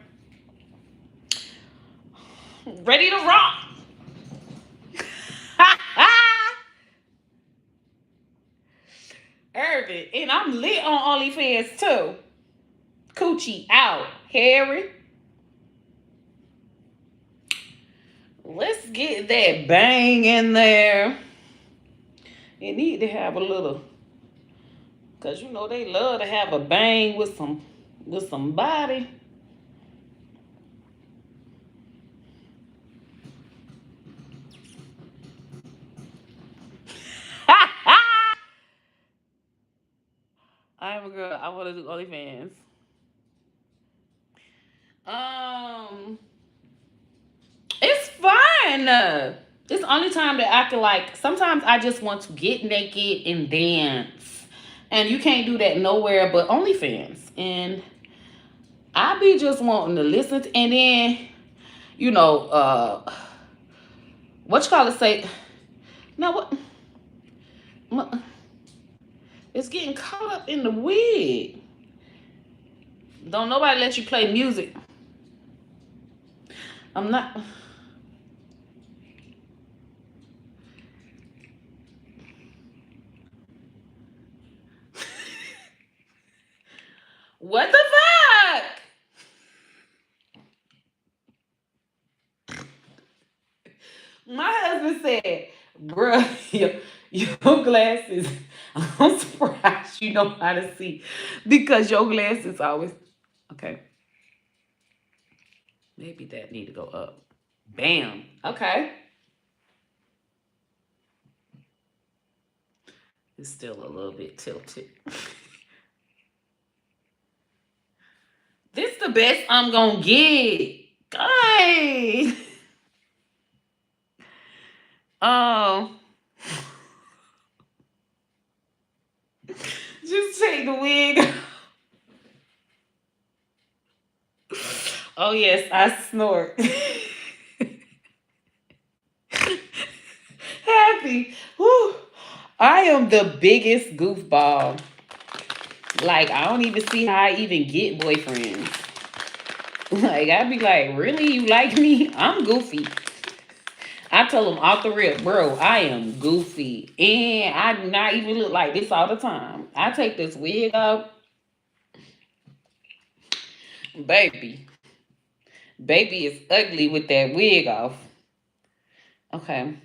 Ready to rock. Irvin, and I'm lit on OnlyFans too. Coochie out. Harry. Let's get that bang in there. You need to have a little, cause you know they love to have a bang with somebody. I'm a girl. I want to do OnlyFans. It's fun. It's the only time that I can like. Sometimes I just want to get naked and dance, and you can't do that nowhere but OnlyFans. And I be just wanting to listen to, and then you know, what you call it? Say, no, what? It's getting caught up in the wig. Don't nobody let you play music. I'm not. What the fuck? My husband said, bruh, your glasses, I'm surprised you know how to see. Because your glasses always, okay. Maybe that need to go up. Bam. Okay. It's still a little bit tilted. This the best I'm gonna get. Guys. Oh. take the wig. Oh yes, I snort. Happy. Woo. I am the biggest goofball. Like, I don't even see how I even get boyfriends. Like, I'd be like, really? You like me? I'm goofy. I tell them off the rip, bro, I am goofy. And I do not even look like this all the time. I take this wig off. Baby. Baby is ugly with that wig off. Okay.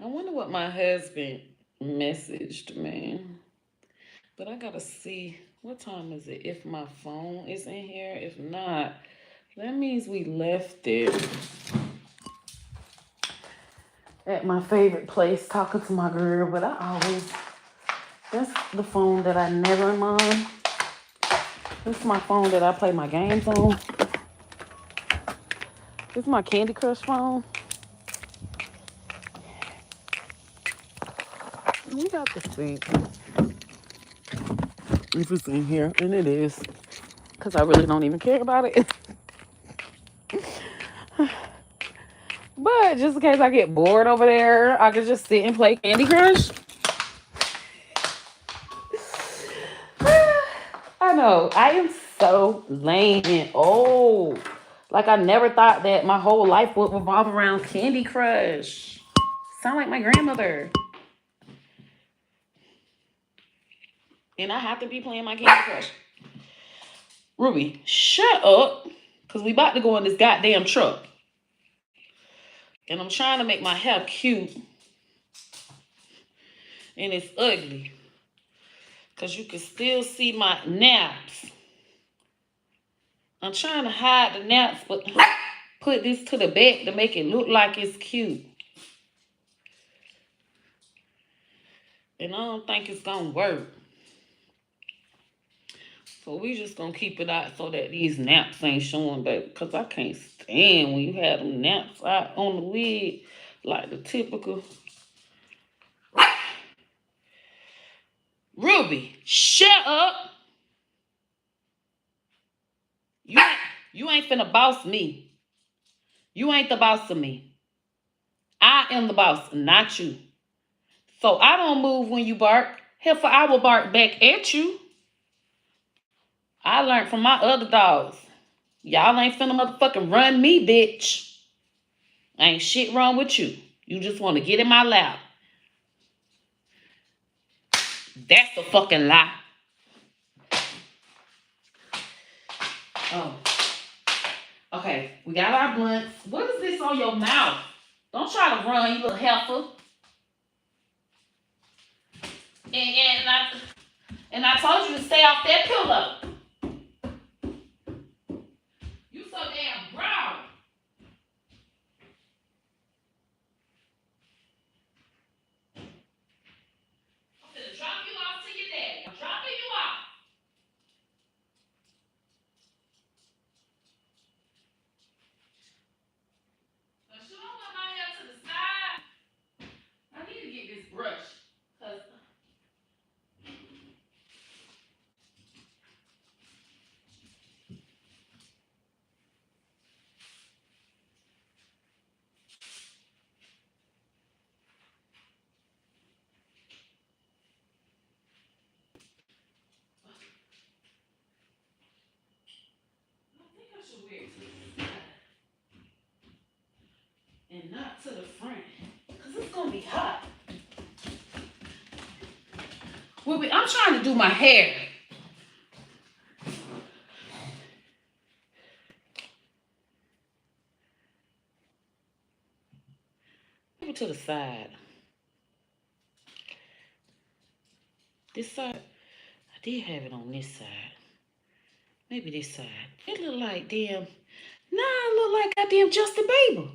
I wonder what my husband messaged me. But I gotta see, what time is it? If my phone is in here. If not, that means we left it at my favorite place talking to my girl. But that's the phone that I never mind. This is my phone that I play my games on. This is my Candy Crush phone. We got to see if it's in here, and it is, because I really don't even care about it. But just in case I get bored over there, I could just sit and play Candy Crush. I know, I am so lame and old. Like, I never thought that my whole life would revolve around Candy Crush. Sound like my grandmother. And I have to be playing my Candy Crush. Ruby, shut up. Because we about to go in this goddamn truck. And I'm trying to make my hair cute. And it's ugly. Because you can still see my naps. I'm trying to hide the naps, but put this to the back to make it look like it's cute. And I don't think it's going to work. So we just going to keep it out so that these naps ain't showing, baby. Because I can't stand when you have them naps out on the wig. Like the typical. Ruby, shut up. You ain't finna boss me. You ain't the boss of me. I am the boss, not you. So I don't move when you bark. Heifer, I will bark back at you. I learned from my other dogs. Y'all ain't finna motherfucking run me, bitch. Ain't shit wrong with you. You just want to get in my lap. That's a fucking lie. Oh. Okay, we got our blunts. What is this on your mouth? Don't try to run, you little heifer. And I told you to stay off that pillow. You so damn brown. I'm gonna drop you off to your daddy. I'm dropping you off. Now, should I put my hair to the side? I need to get this brush. Cause I think I should wear it to the side and not to the front. Cause it's gonna be hot. I'm trying to do my hair. Maybe to the side. This side, I did have it on this side. Maybe this side. It look like damn. Nah, it look like goddamn Justin Bieber.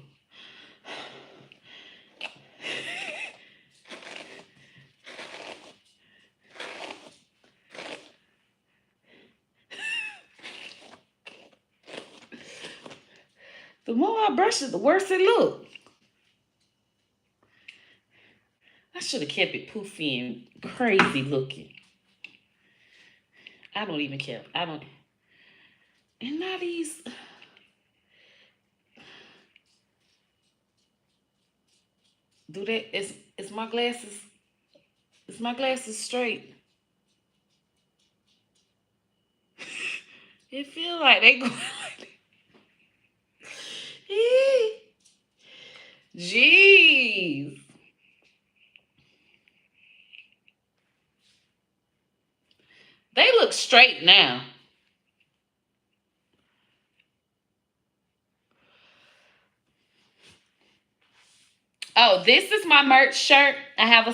The more I brush it, the worse it look. I should have kept it poofy and crazy looking. I don't even care. I don't. And now these. Do that? Is my glasses? Is my glasses straight? It feel like they go like. Jeez. They look straight now. Oh, this is my merch shirt. I have a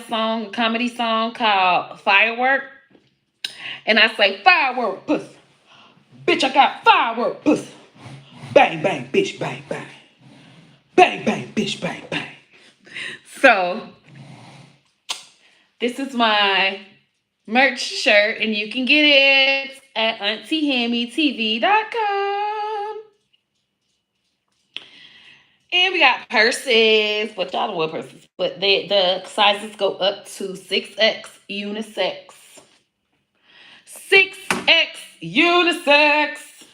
comedy song called Firework. And I say, firework, pussy. Bitch, I got firework, pussy. Bang, bang, bitch, bang, bang. Bang, bang, bitch, bang, bang. So, this is my merch shirt, and you can get it at AuntieHammyTV.com. And we got purses, but y'all don't wear purses. But the sizes go up to 6X unisex. 6X unisex.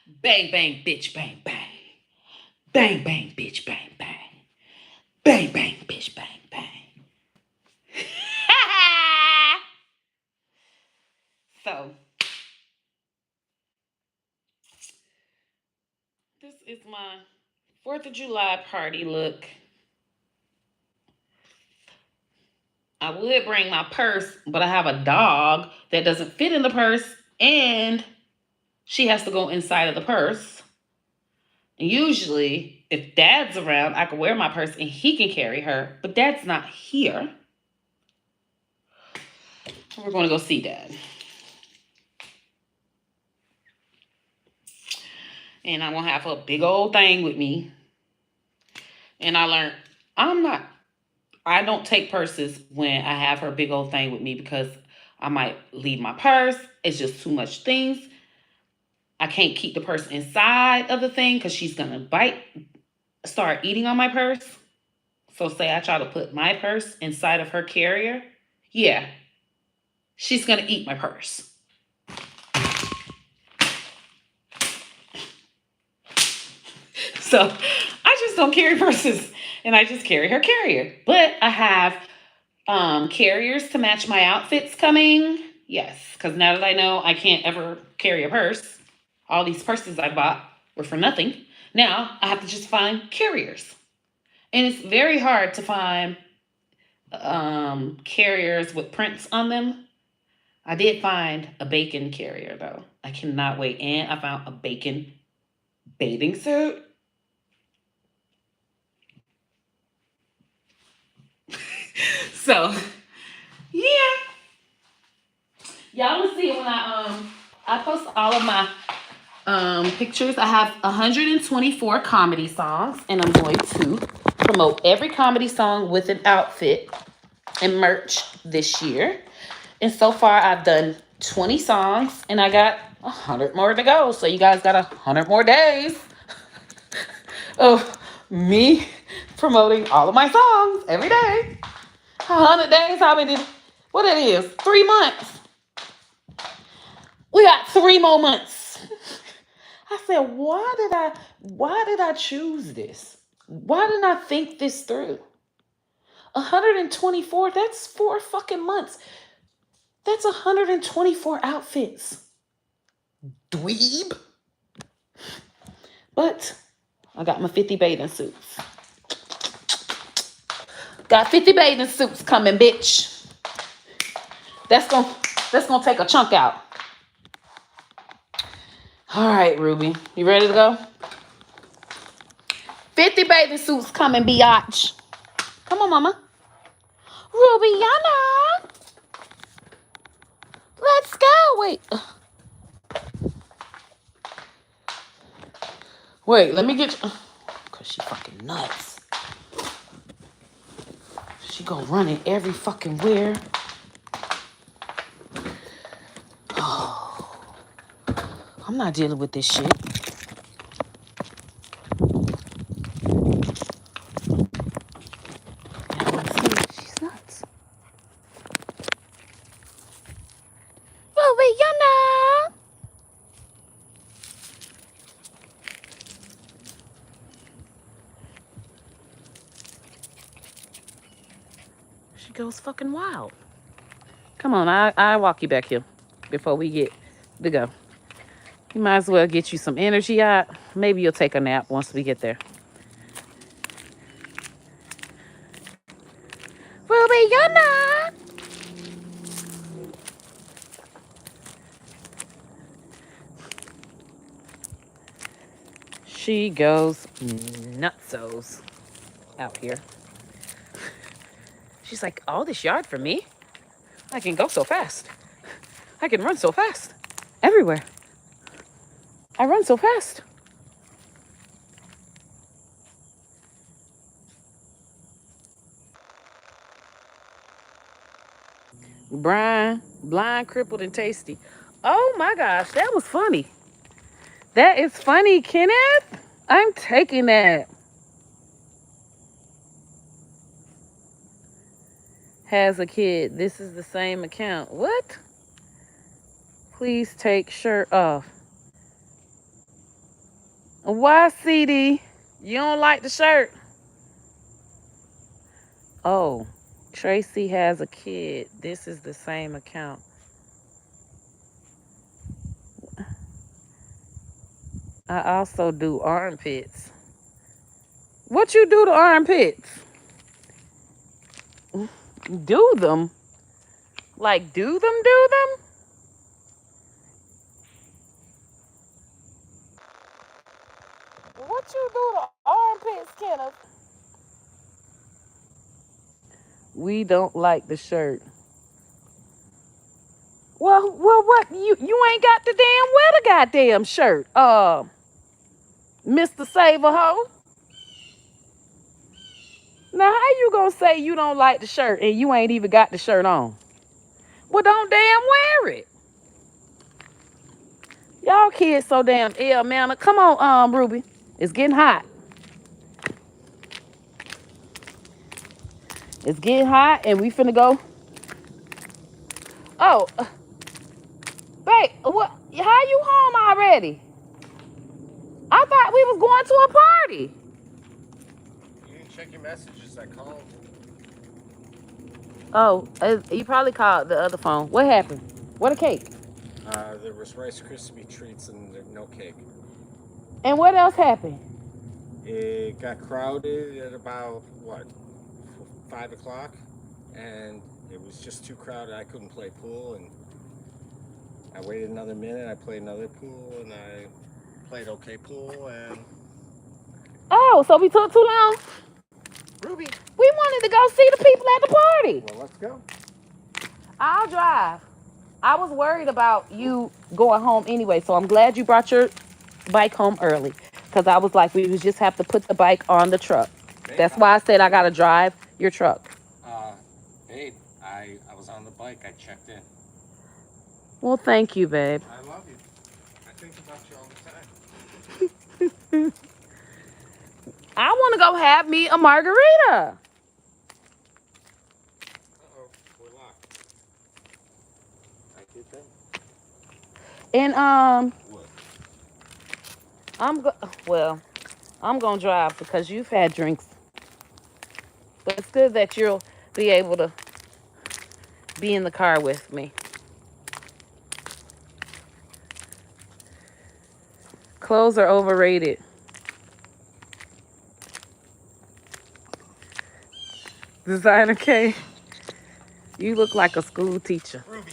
Bang, bang, bitch, bang, bang. Bang, bang, bitch, bang, bang. Bang, bang, bitch, bang, bang. So, this is my 4th of July party look. I would bring my purse, but I have a dog that doesn't fit in the purse, and she has to go inside of the purse. And usually, if Dad's around, I can wear my purse and he can carry her, but Dad's not here. We're going to go see Dad. And I won't have a big old thing with me. And I learned I don't take purses when I have her big old thing with me because I might leave my purse. It's just too much things. I can't keep the purse inside of the thing because she's going to start eating on my purse. So say I try to put my purse inside of her carrier. Yeah, she's going to eat my purse. So I just don't carry purses, and I just carry her carrier. But I have carriers to match my outfits coming. Yes, because now that I know I can't ever carry a purse, all these purses I bought were for nothing. Now I have to just find carriers. And it's very hard to find carriers with prints on them. I did find a bacon carrier, though. I cannot wait. And I found a bacon bathing suit. So, yeah. Y'all will see it when I post all of my pictures. I have 124 comedy songs, and I'm going to promote every comedy song with an outfit and merch this year. And so far, I've done 20 songs, and I got 100 more to go. So you guys got 100 more days of me promoting all of my songs every day. 100 days, how many? What it is? 3 months. We got 3 more months. I said, why did I choose this? Why didn't I think this through? 124, that's 4 fucking months. That's 124 outfits. Dweeb. But I got my 50 bathing suits. Got 50 bathing suits coming, bitch. That's gonna take a chunk out. All right, Ruby. You ready to go? 50 bathing suits coming, biatch. Come on, mama. Rubiana. Let's go. Wait, let me get you. Because she fucking nuts. She go running every fucking where. Oh, I'm not dealing with this shit. She goes fucking wild. Come on, I walk you back here before we get to go. You might as well get you some energy out. Maybe you'll take a nap once we get there. Ruby, you're not. She goes nutsos out here. She's like, all this yard for me? I can go so fast. I can run so fast. Everywhere. I run so fast. Brian, blind, crippled, and tasty. Oh my gosh, that was funny. That is funny, Kenneth. I'm taking that. Has a kid. This is the same account. What? Please take shirt off. Why, CD? You don't like the shirt? Oh, Tracy has a kid. This is the same account. I also do armpits. What you do to armpits? Do them? Like do them? What you do to armpits, Kenneth? We don't like the shirt. Well, what? You ain't got the damn wear the goddamn shirt, Mr. Saver Ho. Now, how you gonna say you don't like the shirt and you ain't even got the shirt on? Well, don't damn wear it. Y'all kids so damn ill, man. Come on, Ruby. It's getting hot. It's getting hot, and we finna go. Oh, babe, what? How you home already? I thought we was going to a party. You didn't check your messages. I called. Oh, you probably called the other phone. What happened? What a cake? There was Rice Krispie treats and no cake. And what else happened? It got crowded at about, 5 o'clock? And it was just too crowded. I couldn't play pool. And I waited another minute. I played another pool. And I played okay pool. And Oh, so we took too long? Ruby. We wanted to go see the people at the party. Well, let's go. I'll drive. I was worried about you going home anyway, so I'm glad you brought your bike home early. Because I was like, we would just have to put the bike on the truck. Babe, That's why I said I got to drive your truck. Babe, I was on the bike. I checked in. Well, thank you, babe. I love you. I think about you all the time. I want to go have me a margarita. Uh-oh, we're locked. I did that. And What? I'm gonna drive because you've had drinks. But it's good that you'll be able to be in the car with me. Clothes are overrated. Designer K, you look like a school teacher. Ruby,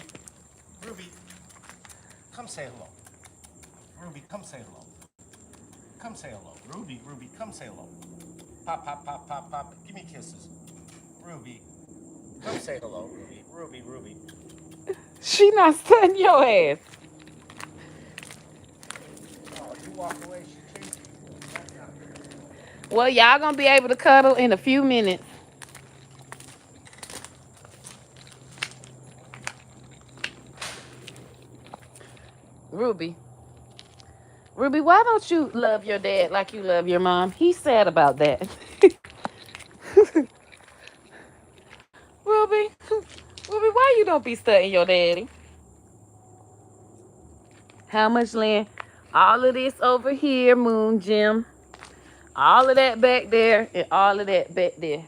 come say hello. Ruby, come say hello. Come say hello. Ruby, come say hello. Pop, pop, pop, pop, pop. Give me kisses. Ruby, come say hello, Ruby. Ruby. She not studying your ass. Oh, you walk away, she chased you. That's not fair. Well, y'all gonna be able to cuddle in a few minutes. Ruby, why don't you love your dad like you love your mom? He's sad about that. Ruby, why you don't be studying your daddy? How much land? All of this over here, Moon Jim. All of that back there and all of that back there.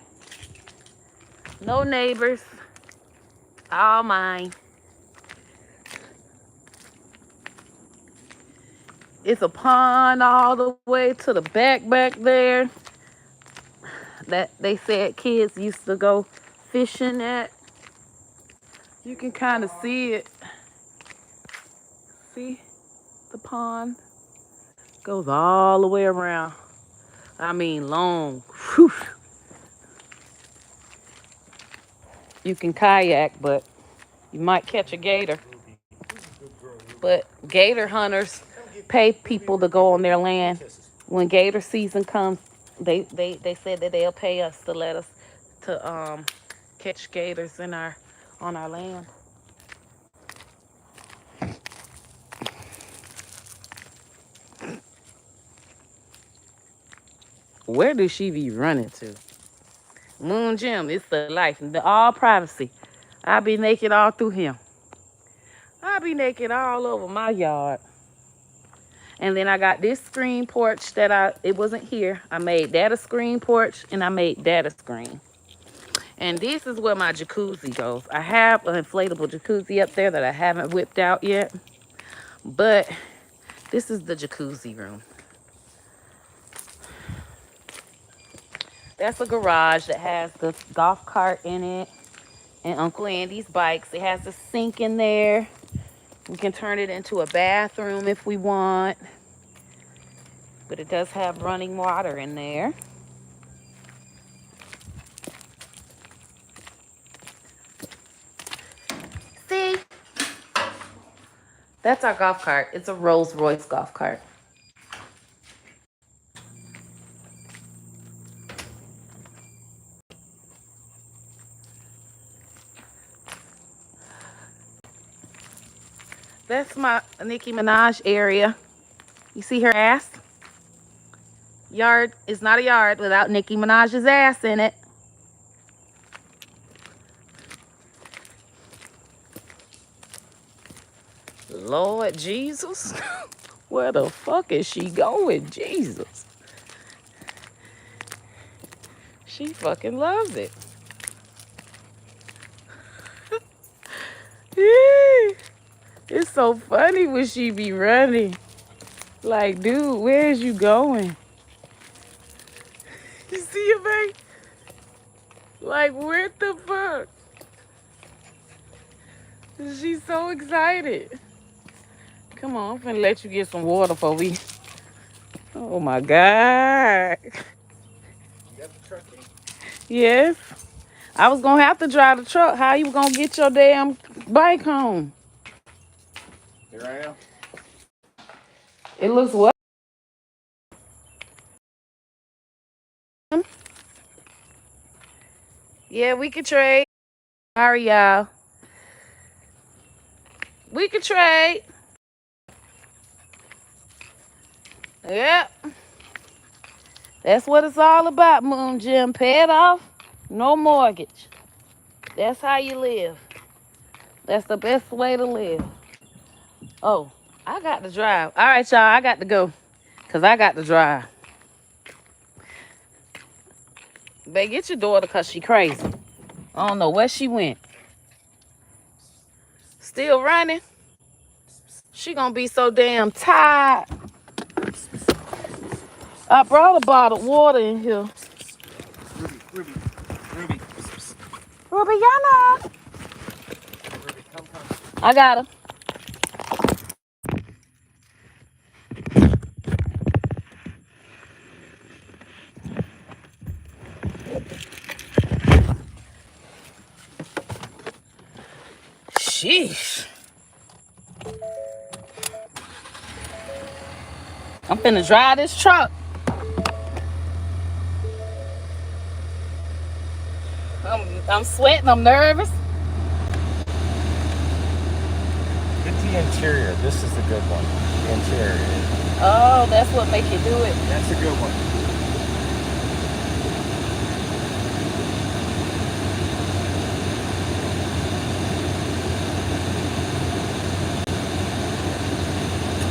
No neighbors. All mine. It's a pond all the way to the back there that they said kids used to go fishing at. You can kind of see it. See the pond? Goes all the way around. I mean, long. Whew. You can kayak, but you might catch a gator. But gator hunters pay people to go on their land. When gator season comes, they said that they'll pay us to let us to catch gators on our land. Where does she be running to? Moon Jim, it's the life. All privacy. I be naked all through him. I be naked all over my yard. And then I got this screen porch that it wasn't here. I made that a screen porch and I made that a screen. And this is where my jacuzzi goes. I have an inflatable jacuzzi up there that I haven't whipped out yet. But this is the jacuzzi room. That's a garage that has the golf cart in it and Uncle Andy's bikes. It has a sink in there. We can turn it into a bathroom if we want. But it does have running water in there. See? That's our golf cart. It's a Rolls Royce golf cart. That's my Nicki Minaj area. You see her ass? Yard is not a yard without Nicki Minaj's ass in it. Lord Jesus. Where the fuck is she going? Jesus. She fucking loves it. It's so funny when she be running. Like, dude, where is you going? You see it, babe? Like, where the fuck? She's so excited. Come on, I'm finna let you get some water before we... Oh, my God. You got the truck in. Yes. I was gonna have to drive the truck. How you gonna get your damn bike home? Here I am. It looks what? Yeah, we could trade. Sorry, y'all. We could trade. Yep. That's what it's all about, Moon Jim. Pay it off. No mortgage. That's how you live. That's the best way to live. Oh, I got to drive. All right, y'all. I got to go. Because I got to drive. Babe, get your daughter because she crazy. I don't know where she went. Still running. She gonna be so damn tired. I brought a bottle of water in here. Ruby. Rubiana. Ruby, come. I got her. Sheesh. I'm finna drive this truck. I'm sweating. I'm nervous. Get the interior. This is the good one. The interior. Oh, that's what make you do it. That's a good one.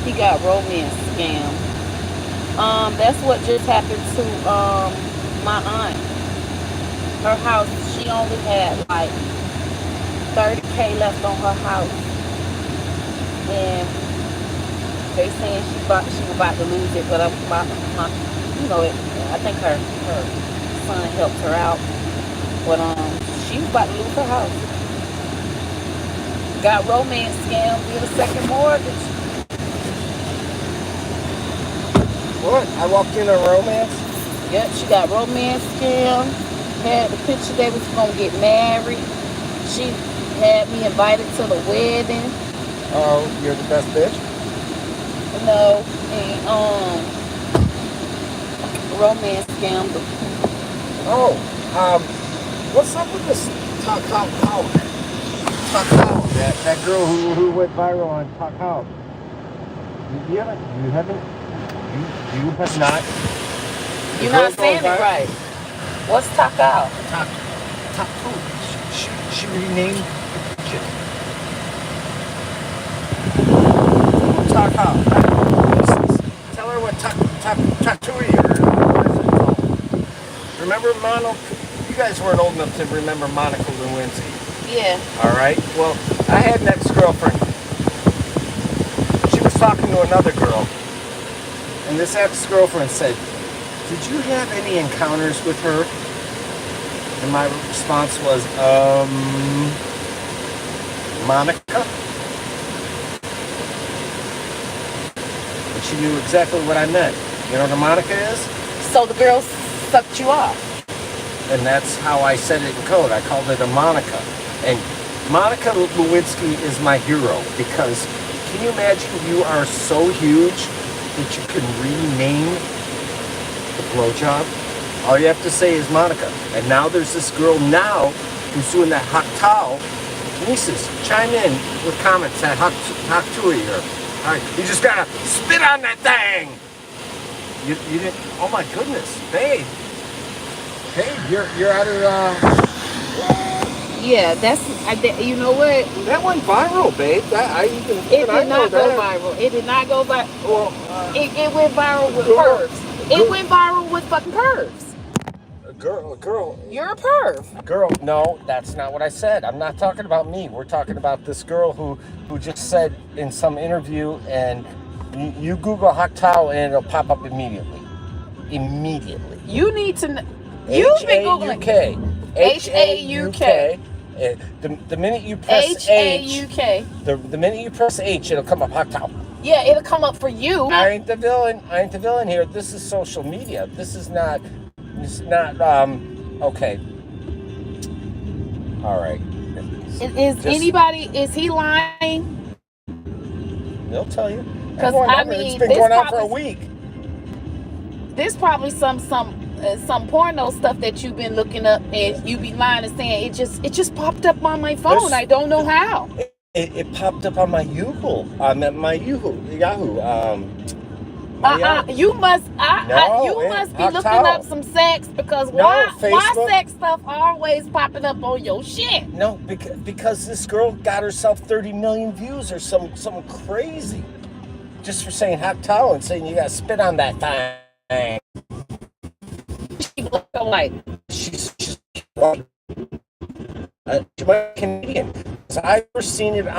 He got romance scam. That's what just happened to my aunt. Her house, she she only had like 30K left on her house, and they saying she was about to lose it, but I think her son helped her out, but she was about to lose her house. Got romance scam, did a second mortgage. What? I walked in a romance? Yep, she got romance scam. Had the picture they was gonna get married. She had me invited to the wedding. Oh, you're the best bitch? No, and romance scam. Oh, what's up with this Takao? That girl who went viral on Takao. You have not. You're not saying it right. What's Takao? Takao. She renamed it. Takao. Tell her what Tatui or what is it called? Remember Mono? You guys weren't old enough to remember Monica Lewinsky. Yeah. All right. Well, I had an ex-girlfriend. She was talking to another girl, and this ex-girlfriend said, "Did you have any encounters with her?" And my response was, Monica. And she knew exactly what I meant. You know what a Monica is? So the girl sucked you off. And that's how I said it in code. I called it a Monica. And Monica Lewinsky is my hero because can you imagine you are so huge that you can rename the blowjob? All you have to say is Monica. And now there's this girl now who's doing that hot towel. Nieces, chime in with comments at hot tui or all right, you just gotta spit on that thing. You didn't. Oh my goodness, babe. Hey, you're out of. Yeah, you know what? That went viral, babe. It did not go viral. It did not go viral. Well, it went viral with pervs. It went viral with fucking pervs. Girl. You're a perv. Girl, no, that's not what I said. I'm not talking about me. We're talking about this girl who just said in some interview, and you Google hot towel and it'll pop up immediately. Immediately. You need to know. You've been Googling. H-A-U-K. The minute you press H-A-U-K. The minute you press H, it'll come up hot towel. Yeah, it'll come up for you. I ain't the villain here. This is social media. This is not, okay. All right. Is he lying? They'll tell you. Because it's been going on for a week. There's probably some porno stuff that you've been looking up, and you be lying and saying it just popped up on my phone. I don't know how. It popped up on my Yahoo. Yahoo. You must be looking up some sex because why sex stuff always popping up on your shit? No, because this girl got herself 30 million views or something crazy just for saying hot towel and saying you gotta spit on that thing. She's Canadian. So I've never seen it on